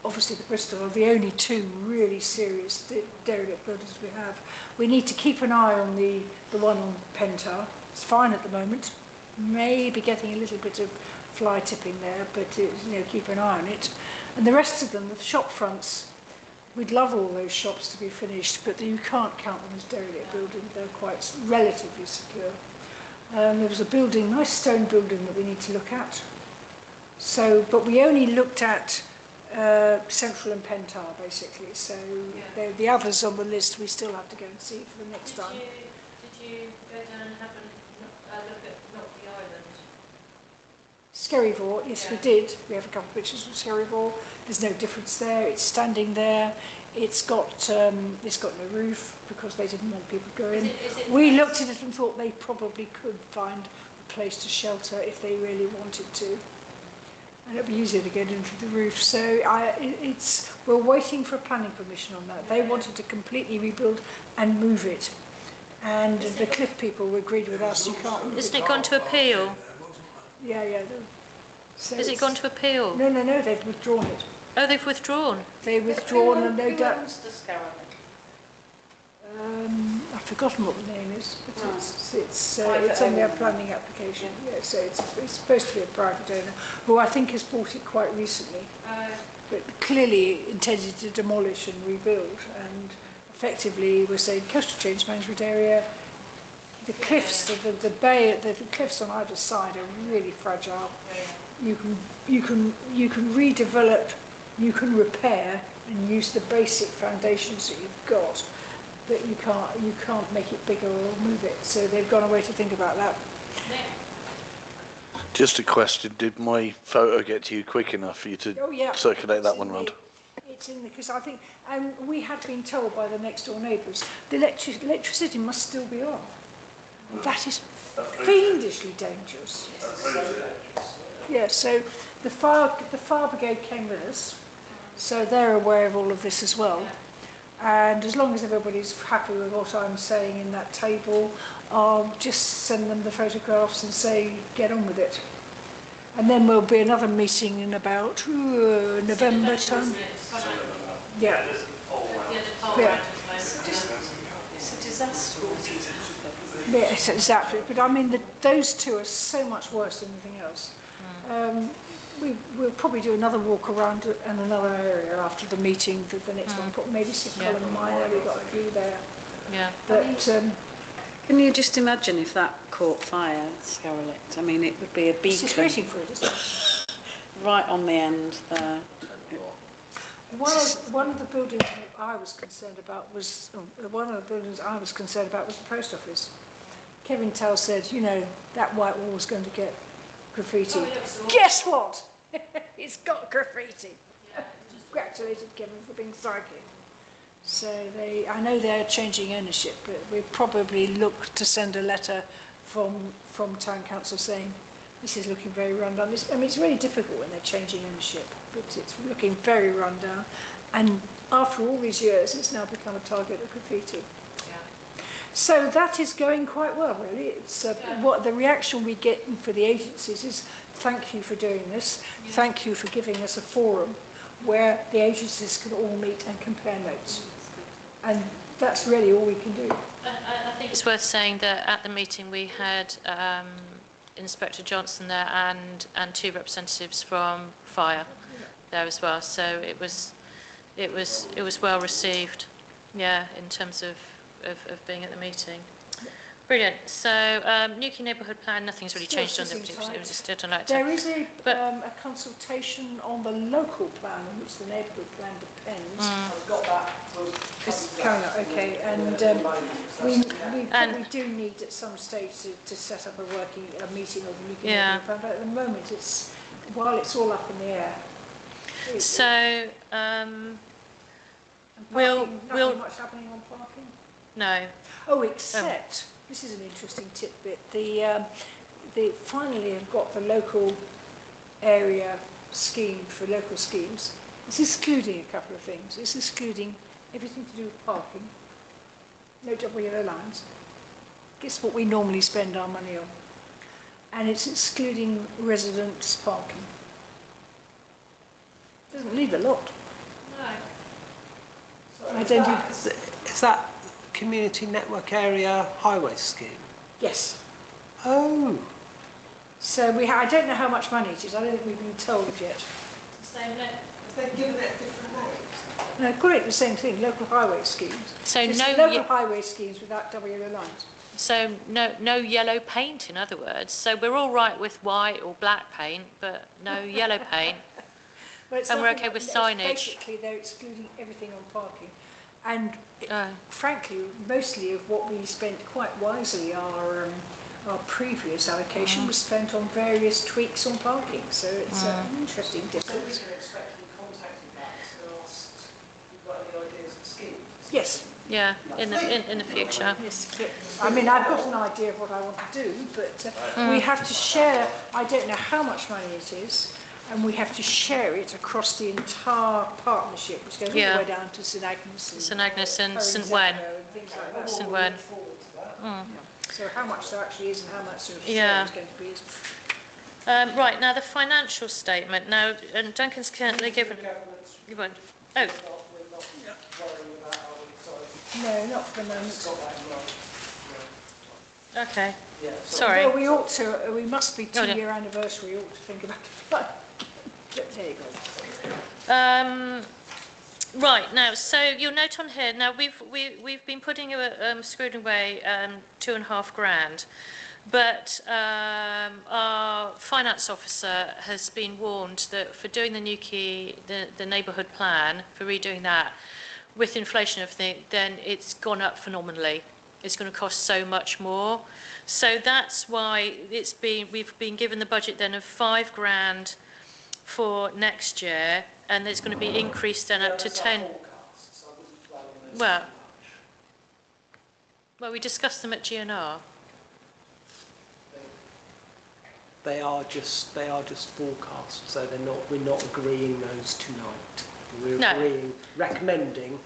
S3: obviously the Bristol are the only two really serious derelict buildings we have. We need to keep an eye on the one on Pentar. It's fine at the moment. Maybe getting a little bit of fly tipping there, but keep an eye on it. And the rest of them, the shop fronts, we'd love all those shops to be finished, but you can't count them as derelict buildings. They're quite relatively secure. There was a building, nice stone building that we need to look at. So, but we only looked at Central and Pentar basically. So the others on the list we still have to go and see for the next time.
S1: Did you go down and have a look at Knotley Island?
S3: Skerryvore, yes, we did. We have a couple of pictures of Skerryvore. There's no difference there. It's standing there. It's got no roof because they didn't want people to go in. We looked at it and thought they probably could find a place to shelter if they really wanted to. And it'd be easier to get into the roof. So we're waiting for planning permission on that. They wanted to completely rebuild and move it. And the Cliff people agreed with us, you can't move it.
S1: Isn't it gone to appeal?
S3: Yeah. So
S1: Has it gone to appeal?
S3: No, they've withdrawn it.
S1: Oh, they've withdrawn.
S3: They've withdrawn and no doubt.
S8: owns the Scarron?
S3: I've forgotten what the name is, but it's on their planning application. Yeah, so it's supposed to be a private owner who I think has bought it quite recently, but clearly intended to demolish and rebuild. And effectively, we're saying coastal change management area. the cliffs, the bay, the cliffs on either side are really fragile. You can redevelop, you can repair and use the basic foundations that you've got, but you can't make it bigger or move it. So they've gone away to think about that.
S7: Just a question, did my photo get to you quick enough for you to circulate that one round?
S3: It's in because I think, and we had been told by the next door neighbours, the electricity must still be on. And that is fiendishly dangerous. Yeah, so the fire brigade came with us, so they're aware of all of this as well. And as long as everybody's happy with what I'm saying in that table, I'll just send them the photographs and say, get on with it. And then there'll be another meeting in about November time. Yeah. Yeah.
S5: It's a disaster.
S3: Yes, exactly. But I mean, those two are so much worse than anything else. We'll probably do another walk around in another area after the meeting, the next one. Put maybe St Colin Minor, we've got a few there.
S1: Yeah.
S3: But
S5: Can you just imagine if that caught fire, Scarlett? I mean, it would be a
S3: it's just
S5: beacon
S3: waiting for it, isn't it?
S5: right on the end there.
S3: One of the buildings I was concerned about was the post office. Kevin Tell said, you know, that white wall was going to get graffiti. Guess what? It's got graffiti. Congratulated Kevin for being psychic. So I know they're changing ownership, but we probably look to send a letter from Town Council saying this is looking very run down. I mean, it's really difficult when they're changing ownership, but it's looking very run down. And after all these years, it's now become a target of graffiti. So that is going quite well, really. It's what the reaction we get for the agencies is, thank you for doing this. Thank you for giving us a forum where the agencies can all meet and compare notes. And that's really all we can do.
S1: I think it's worth saying that at the meeting we had Inspector Johnson there and two representatives from fire there as well. So it was well received, in terms of being at the meeting. Brilliant. So Newquay neighbourhood plan, nothing's really changed on it. It was still on that.
S3: There is a consultation on the local plan on which the neighbourhood plan depends. I've got that. It's coming up, okay. And we probably do need at some stage to set up a meeting of the Newquay neighbourhood plan. But at the moment, while it's all up in the air.
S1: So
S3: nothing much happening on parking?
S1: No.
S3: Oh, except this is an interesting tidbit. They finally have got the local area scheme for local schemes. It's excluding a couple of things. It's excluding everything to do with parking. No double yellow lines. Guess what we normally spend our money on? And it's excluding residents' parking. Doesn't leave a lot.
S1: No.
S4: Is that community network area highway scheme?
S3: Yes.
S4: Oh.
S3: So I don't know how much money it is. I don't think we've been told yet.
S1: Same note.
S4: Have they given it different names?
S3: No, call it the same thing, local highway schemes.
S1: So
S3: it's local highway schemes without double yellow lines.
S1: So no yellow paint, in other words. So we're all right with white or black paint, but no yellow paint. And we're okay with signage.
S3: Basically, they're excluding everything on parking. And frankly, mostly of what we spent quite wisely, our previous allocation was spent on various tweaks on parking. So it's an interesting difference.
S4: So we can expect to be contacted back and asked if you've got any ideas of schemes?
S3: Yes.
S1: Yeah, in the future.
S3: Yes. I mean, I've got an idea of what I want to do, but we have to share. I don't know how much money it is. And we have to share it across the entire partnership, which goes all the way down to St Agnes.
S1: St Agnes and St Wen. St Wen.
S3: So how much there actually is and how much there is going to be is...
S1: Right, now the financial statement. Now, and Duncan's currently given... You won't? Oh.
S3: No, not for the moment.
S1: Okay. Sorry.
S3: Well, we ought to, we must be 2-year anniversary, we ought to think about it. There you go.
S1: Right, now, so you'll note on here, now we've been putting screwing away 2.5 grand, but our finance officer has been warned that for doing the the neighbourhood plan, for redoing that, with inflation and everything, then it's gone up phenomenally. It's going to cost so much more. So that's why we've been given the budget then of 5 grand for next year, and there's going to be increased then up to 10. Well, we discussed them at GNR.
S4: They are just forecasts, so we're not agreeing those tonight. We're recommending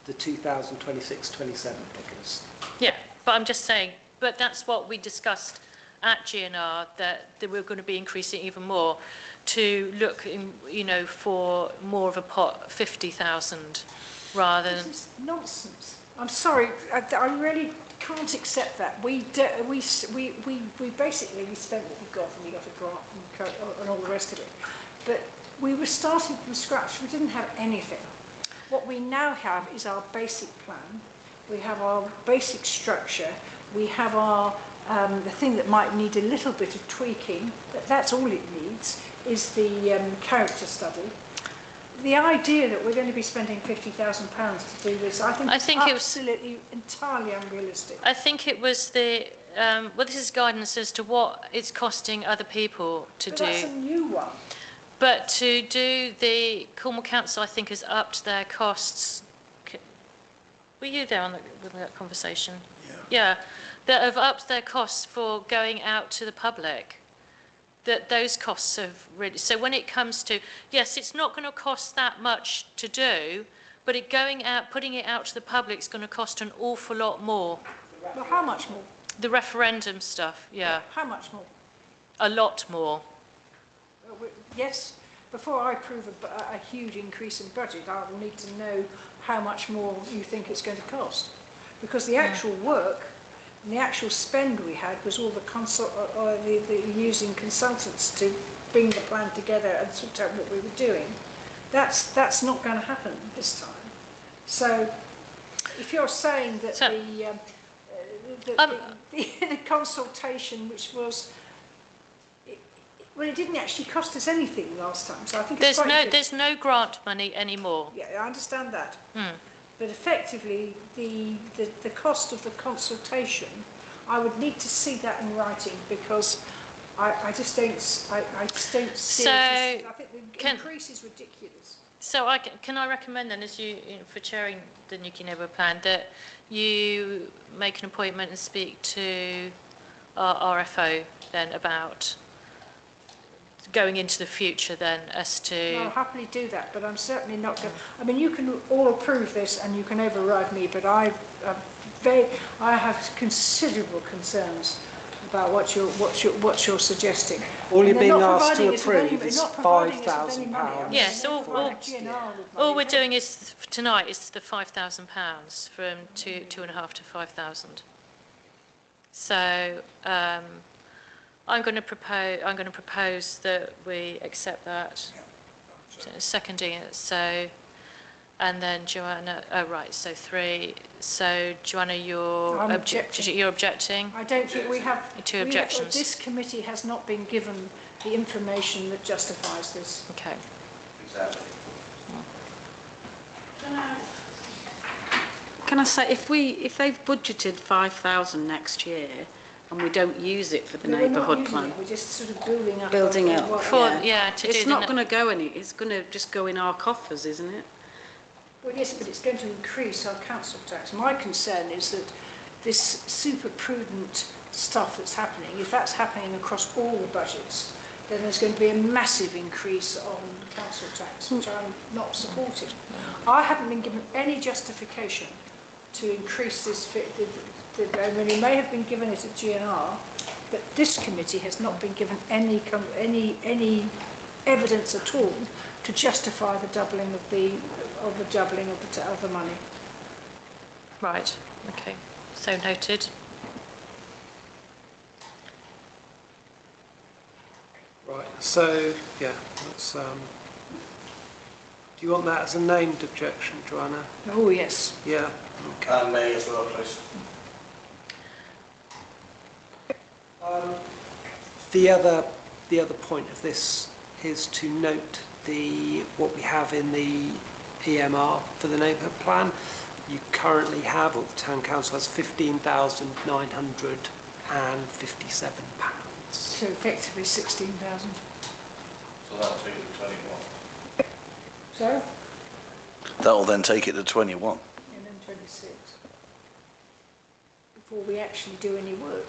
S4: the 2026-27 figures.
S1: Yeah, but I'm just saying, but that's what we discussed at GNR, that we're going to be increasing even more to look, for more of a pot, 50,000 rather than...
S3: This is nonsense. I'm sorry, I really can't accept that. We basically spent what we got, and we got a grant and all the rest of it. But we were starting from scratch. We didn't have anything. What we now have is our basic plan. We have our basic structure. We have our the thing that might need a little bit of tweaking, but that's all it needs, is the character study. The idea that we're going to be spending £50,000 to do this, I think absolutely entirely unrealistic.
S1: I think it was well, this is guidance as to what it's costing other people to do.
S3: That's a new one.
S1: But to do the Cornwall Council, I think, has upped their costs. Were you there with that conversation? Yeah. That have upped their costs for going out to the public. That those costs have really... So when it comes to... Yes, it's not going to cost that much to do, but putting it out to the public is going to cost an awful lot more.
S3: Well, how much more?
S1: The referendum stuff, yeah.
S3: How much more?
S1: A lot more.
S3: Yes, before I approve a huge increase in budget, I will need to know how much more you think it's going to cost. Because the actual work and the actual spend we had was all the using consultants to bring the plan together and sort out what we were doing. That's not going to happen this time. So if you're saying that the consultation, which was... Well, it didn't actually cost us anything last time, so I think
S1: there's no grant money anymore.
S3: Yeah, I understand that. But effectively, the cost of the consultation, I would need to see that in writing, because I just don't see it. I think the increase is ridiculous.
S1: So can I recommend then, as for chairing the Nuclear Neighbourhood Plan, that you make an appointment and speak to our RFO then about going into the future then as to...
S3: I'll happily do that, but I'm certainly not going... I mean, you can all approve this and you can override me, but I have considerable concerns about what you're suggesting.
S4: All you're being asked to approve is £5,000.
S1: Yes, all we're doing is tonight is the £5,000 from 2.5 to 5,000. So I'm going to propose that we accept that, seconding it. So, and then Joanna. Oh right, so 3. So Joanna, you're objecting.
S3: I don't think we have.
S1: 2 objections.
S3: This committee has not been given the information that justifies this.
S1: Okay.
S8: Exactly.
S5: Can I say, if they've budgeted 5,000 next year, and we don't use it for the neighbourhood plan.
S3: We're just sort of building up.
S1: It's
S5: not going to go it's going to just go in our coffers, isn't it?
S3: Well, yes, but it's going to increase our council tax. My concern is that this super prudent stuff that's happening, if that's happening across all the budgets, then there's going to be a massive increase on council tax, which I'm not supporting. I haven't been given any justification to increase this. I mean, it may have been given it at GNR, but this committee has not been given any evidence at all to justify the doubling of the money.
S1: Right. Okay. So noted.
S4: Right. So yeah, let's Do you want that as a named objection, Joanna?
S3: Oh, yes.
S4: Yeah. Okay.
S7: And me as well, please.
S4: The other point of this is to note what we have in the EMR for the neighbourhood plan. You currently have, or the town council has, £15,957.
S3: So effectively 16,000.
S7: So that'll take it to 21.
S3: So?
S7: That'll then take it to 21.
S3: And then 26. Before we actually do any work.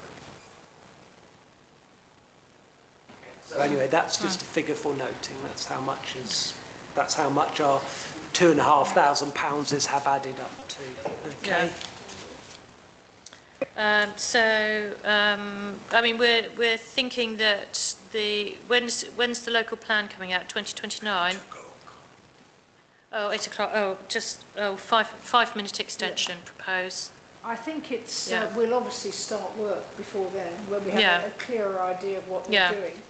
S4: So anyway, that's just a figure for noting. That's how much our £2,500 have added up to. Okay.
S1: I mean, we're thinking that when's the local plan coming out? 2029. Oh, 8 o'clock. Oh, just 5-minute extension proposed.
S3: I think it's,
S1: Yeah.
S3: we'll obviously start work before then, when we have a clearer idea of what we're doing.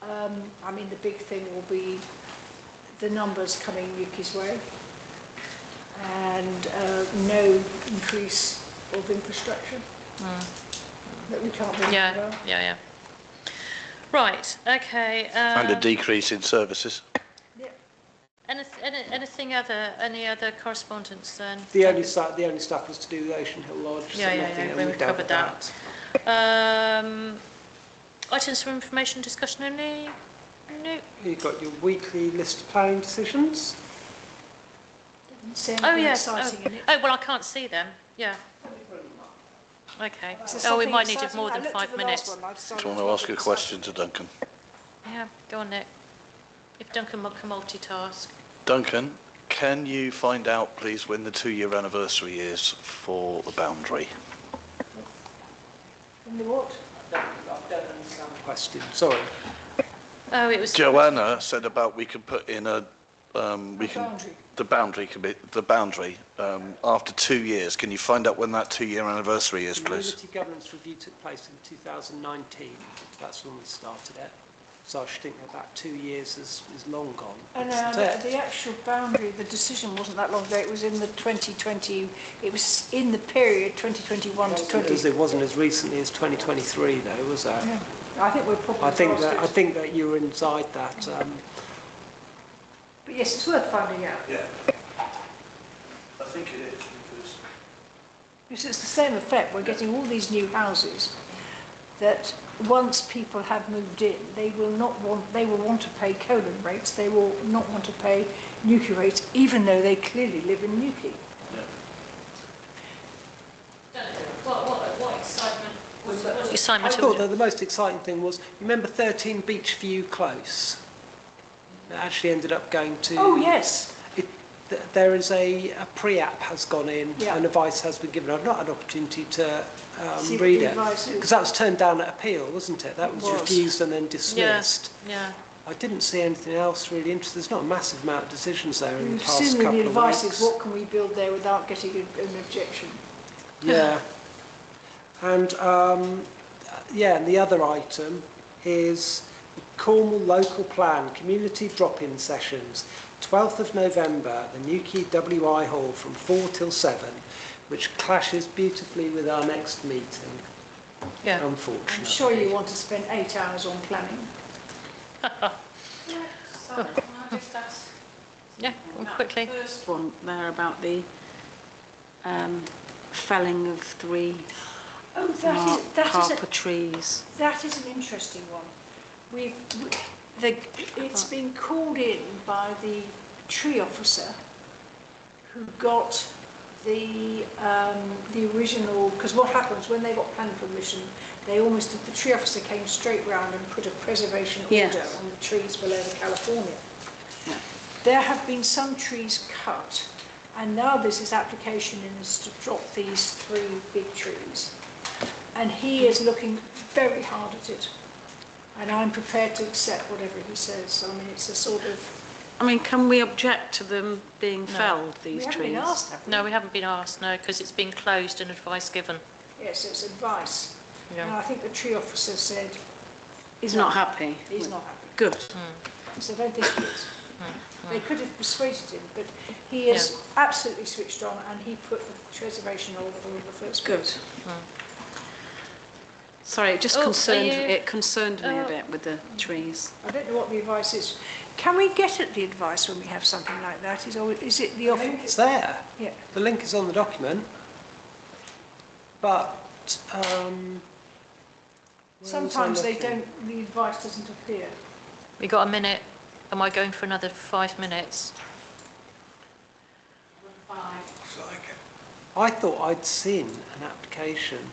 S3: I mean, the big thing will be the numbers coming Yuki's way and no increase of infrastructure that we can't do.
S1: Yeah. Right, okay.
S7: And a decrease in services.
S3: Yeah.
S1: Any other correspondence then?
S4: The only stuff was to do with Ocean Hill Lodge.
S1: We've covered that. Items for information discussion only? No.
S4: You've got your weekly list of planning decisions.
S3: Didn't say
S1: Oh,
S3: anything
S1: yes.
S3: exciting in it.
S1: Oh, well, I can't see them. Yeah. Okay.
S3: Is there
S1: Oh, we
S3: something
S1: might need
S3: exciting?
S1: more
S3: I
S1: than
S3: looked at
S1: 5
S3: the last
S1: minutes.
S3: one, I decided
S7: Do you want
S3: it
S7: to ask
S3: wasn't
S7: a question to
S3: exciting.
S7: Duncan?
S1: Yeah, go on, Nick. If Duncan can multitask.
S7: Duncan, can you find out, please, when the 2-year anniversary is for the boundary?
S3: In the what?
S4: I don't understand the question. Sorry.
S1: Oh, it was...
S7: Joanna said about we could put in
S3: Boundary.
S7: the boundary after 2 years. Can you find out when that 2-year anniversary is,
S4: The
S7: please?
S4: Community governance review took place in 2019. That's when we started it. So I should think that 2 years is long gone.
S3: And
S4: isn't it?
S3: the actual boundary, the decision wasn't that long ago. It was in the 2020. It was in the period 2021 to 20.
S4: It wasn't as recently as 2023, though, was that?
S3: Yeah. I think we're probably.
S4: I think
S3: past it.
S4: that you were inside that.
S3: But yes, it's worth finding out.
S7: Yeah. I think it is
S3: Because it's the same effect. We're getting all these new houses that once people have moved in, they will want to pay Colan rates. They will not want to pay Newquay rates, even though they clearly live in Newquay.
S1: What excitement? What
S4: I
S1: excitement?
S4: thought that the most exciting thing was, you remember 13 Beachview Close? It actually ended up going to...
S3: Oh, yes.
S4: There is a pre-app has gone in
S3: Yeah.
S4: and advice has been given. I've not had an opportunity to
S3: See what
S4: read
S3: the
S4: it.
S3: advice is.
S4: Because that was turned down at appeal, wasn't it? That was
S3: was.
S4: refused and then dismissed.
S1: Yeah.
S4: I didn't see anything else really interesting. There's not a massive amount of decisions there in the
S3: We've
S4: past
S3: seen
S4: couple
S3: the
S4: of
S3: advice
S4: weeks.
S3: is what can we build there without getting an objection.
S4: Yeah. And and the other item is Cornwall Local Plan Community Drop-In Sessions, 12th of November at the Newquay WI Hall from 4 till 7, which clashes beautifully with our next meeting,
S1: Yeah.
S4: unfortunately.
S3: I'm sure you want to spend 8 hours on planning.
S1: Yeah, quickly.
S5: First one there about the felling of 3
S3: Oh,
S5: harper trees.
S3: that is an interesting one. It's been called in by the tree officer who got the original, because what happens when they got planning permission, the tree officer came straight round and put a preservation order
S5: Yes.
S3: on the trees below the California. There have been some trees cut, and now there's this application in is to drop these 3 big trees. And he is looking very hard at it. And I'm prepared to accept whatever he says. So, I mean, it's a sort of...
S5: I mean, can we object to them being felled,
S3: We
S5: these
S3: haven't
S5: trees?
S3: been asked, have we?
S1: No, we haven't been asked, no, because it's been closed and advice given.
S3: Yes, it's advice.
S1: Yeah.
S3: And I think the tree officer said
S5: He's not happy.
S3: he's not happy.
S5: Good.
S3: So I don't think he is. They could have persuaded him, but he is absolutely switched on, and he put the reservation on in the first
S5: Good.
S3: place.
S5: Sorry, it just
S1: Oh,
S5: concerned me a bit with the trees.
S3: I don't know what the advice is. Can we get at the advice when we have something like that? Is it the offer?
S4: It's there.
S3: Yeah.
S4: The link is on the document. But
S3: Sometimes
S4: where
S3: they
S4: was I looking?
S3: don't. The advice doesn't appear.
S1: We got a minute. Am I going for another 5 minutes?
S6: Looks like it.
S4: I thought I'd seen an application.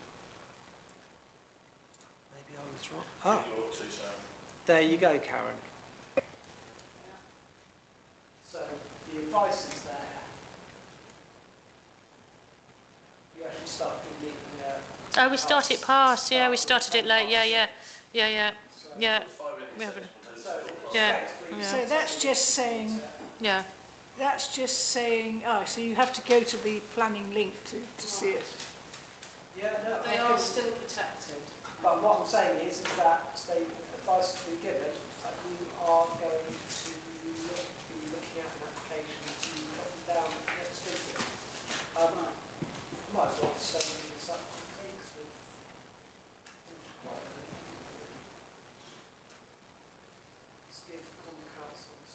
S4: Maybe I was wrong. Oh, there you go, Karen. So the advice is there. You actually start meeting.
S1: Oh, we started past. Yeah, we started it late. Yeah. We haven't. Yeah.
S3: So that's just saying.
S1: Yeah.
S3: That's just saying. Oh, so you have to go to the planning link to see it.
S4: Yeah, no,
S5: They are still protected.
S4: But what I'm saying is that the advice to be given, that you are going to be looking at an application to put them down next week. Might as well send this up to Kingsford. Let's give common councils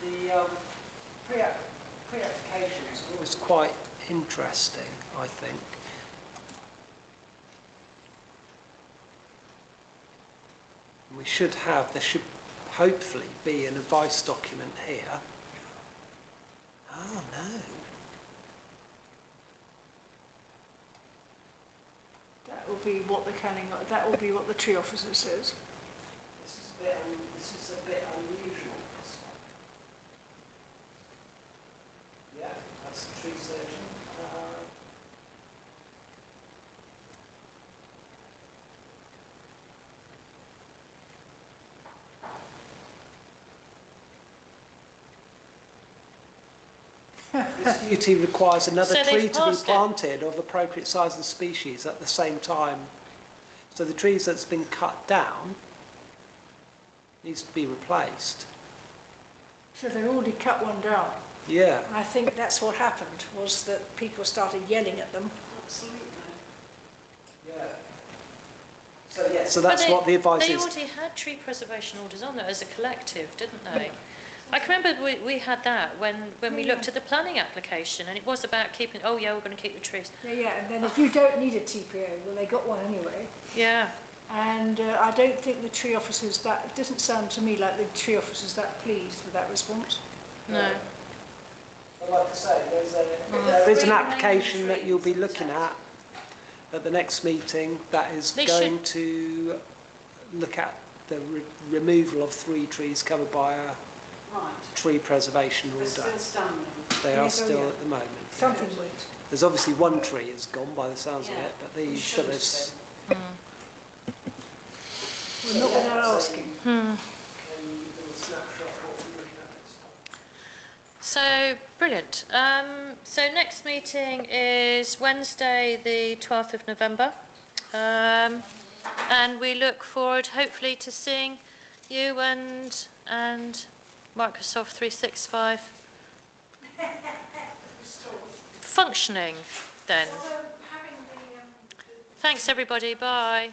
S4: the pre-applications are always quite interesting, I think. There should hopefully be an advice document here. Oh no.
S3: That will be what the planning. That will be what the tree officer says.
S4: This is a bit unusual. This one. Yeah, that's the tree surgeon. This duty requires another
S1: So they've
S4: tree to be
S1: passed it.
S4: planted of appropriate size and species at the same time. So the trees that's been cut down needs to be replaced.
S3: So they already cut one down.
S4: Yeah.
S3: I think that's what happened, was that people started yelling at them.
S5: Absolutely.
S4: Yeah. So that's what the advice
S1: They
S4: is.
S1: already had tree preservation orders on there as a collective, didn't they? I can remember we had that when we looked at the planning application, and it was about keeping. Oh yeah, we're going to keep the trees.
S3: Yeah, and then if you don't need a TPO, well, they got one anyway.
S1: Yeah.
S3: And I don't think the tree officers it doesn't sound to me like the tree officers that pleased with that response.
S1: No.
S4: But like I say, there is an application that you'll be looking at the next meeting that is
S1: They
S4: going to look at the removal of 3 trees covered by a
S5: Right.
S4: tree preservation
S5: They're
S4: order.
S5: still standing.
S4: They are
S3: Yes, oh,
S4: still
S3: yeah.
S4: at the moment.
S3: Something went.
S4: There's obviously one tree is gone by the sounds of
S5: Yeah.
S4: it, but
S5: We should have
S4: there's
S5: been.
S3: Well, not without asking.
S1: So brilliant. So next meeting is Wednesday, the 12th of November, and we look forward, hopefully, to seeing you and Microsoft 365 functioning then. Thanks everybody, bye.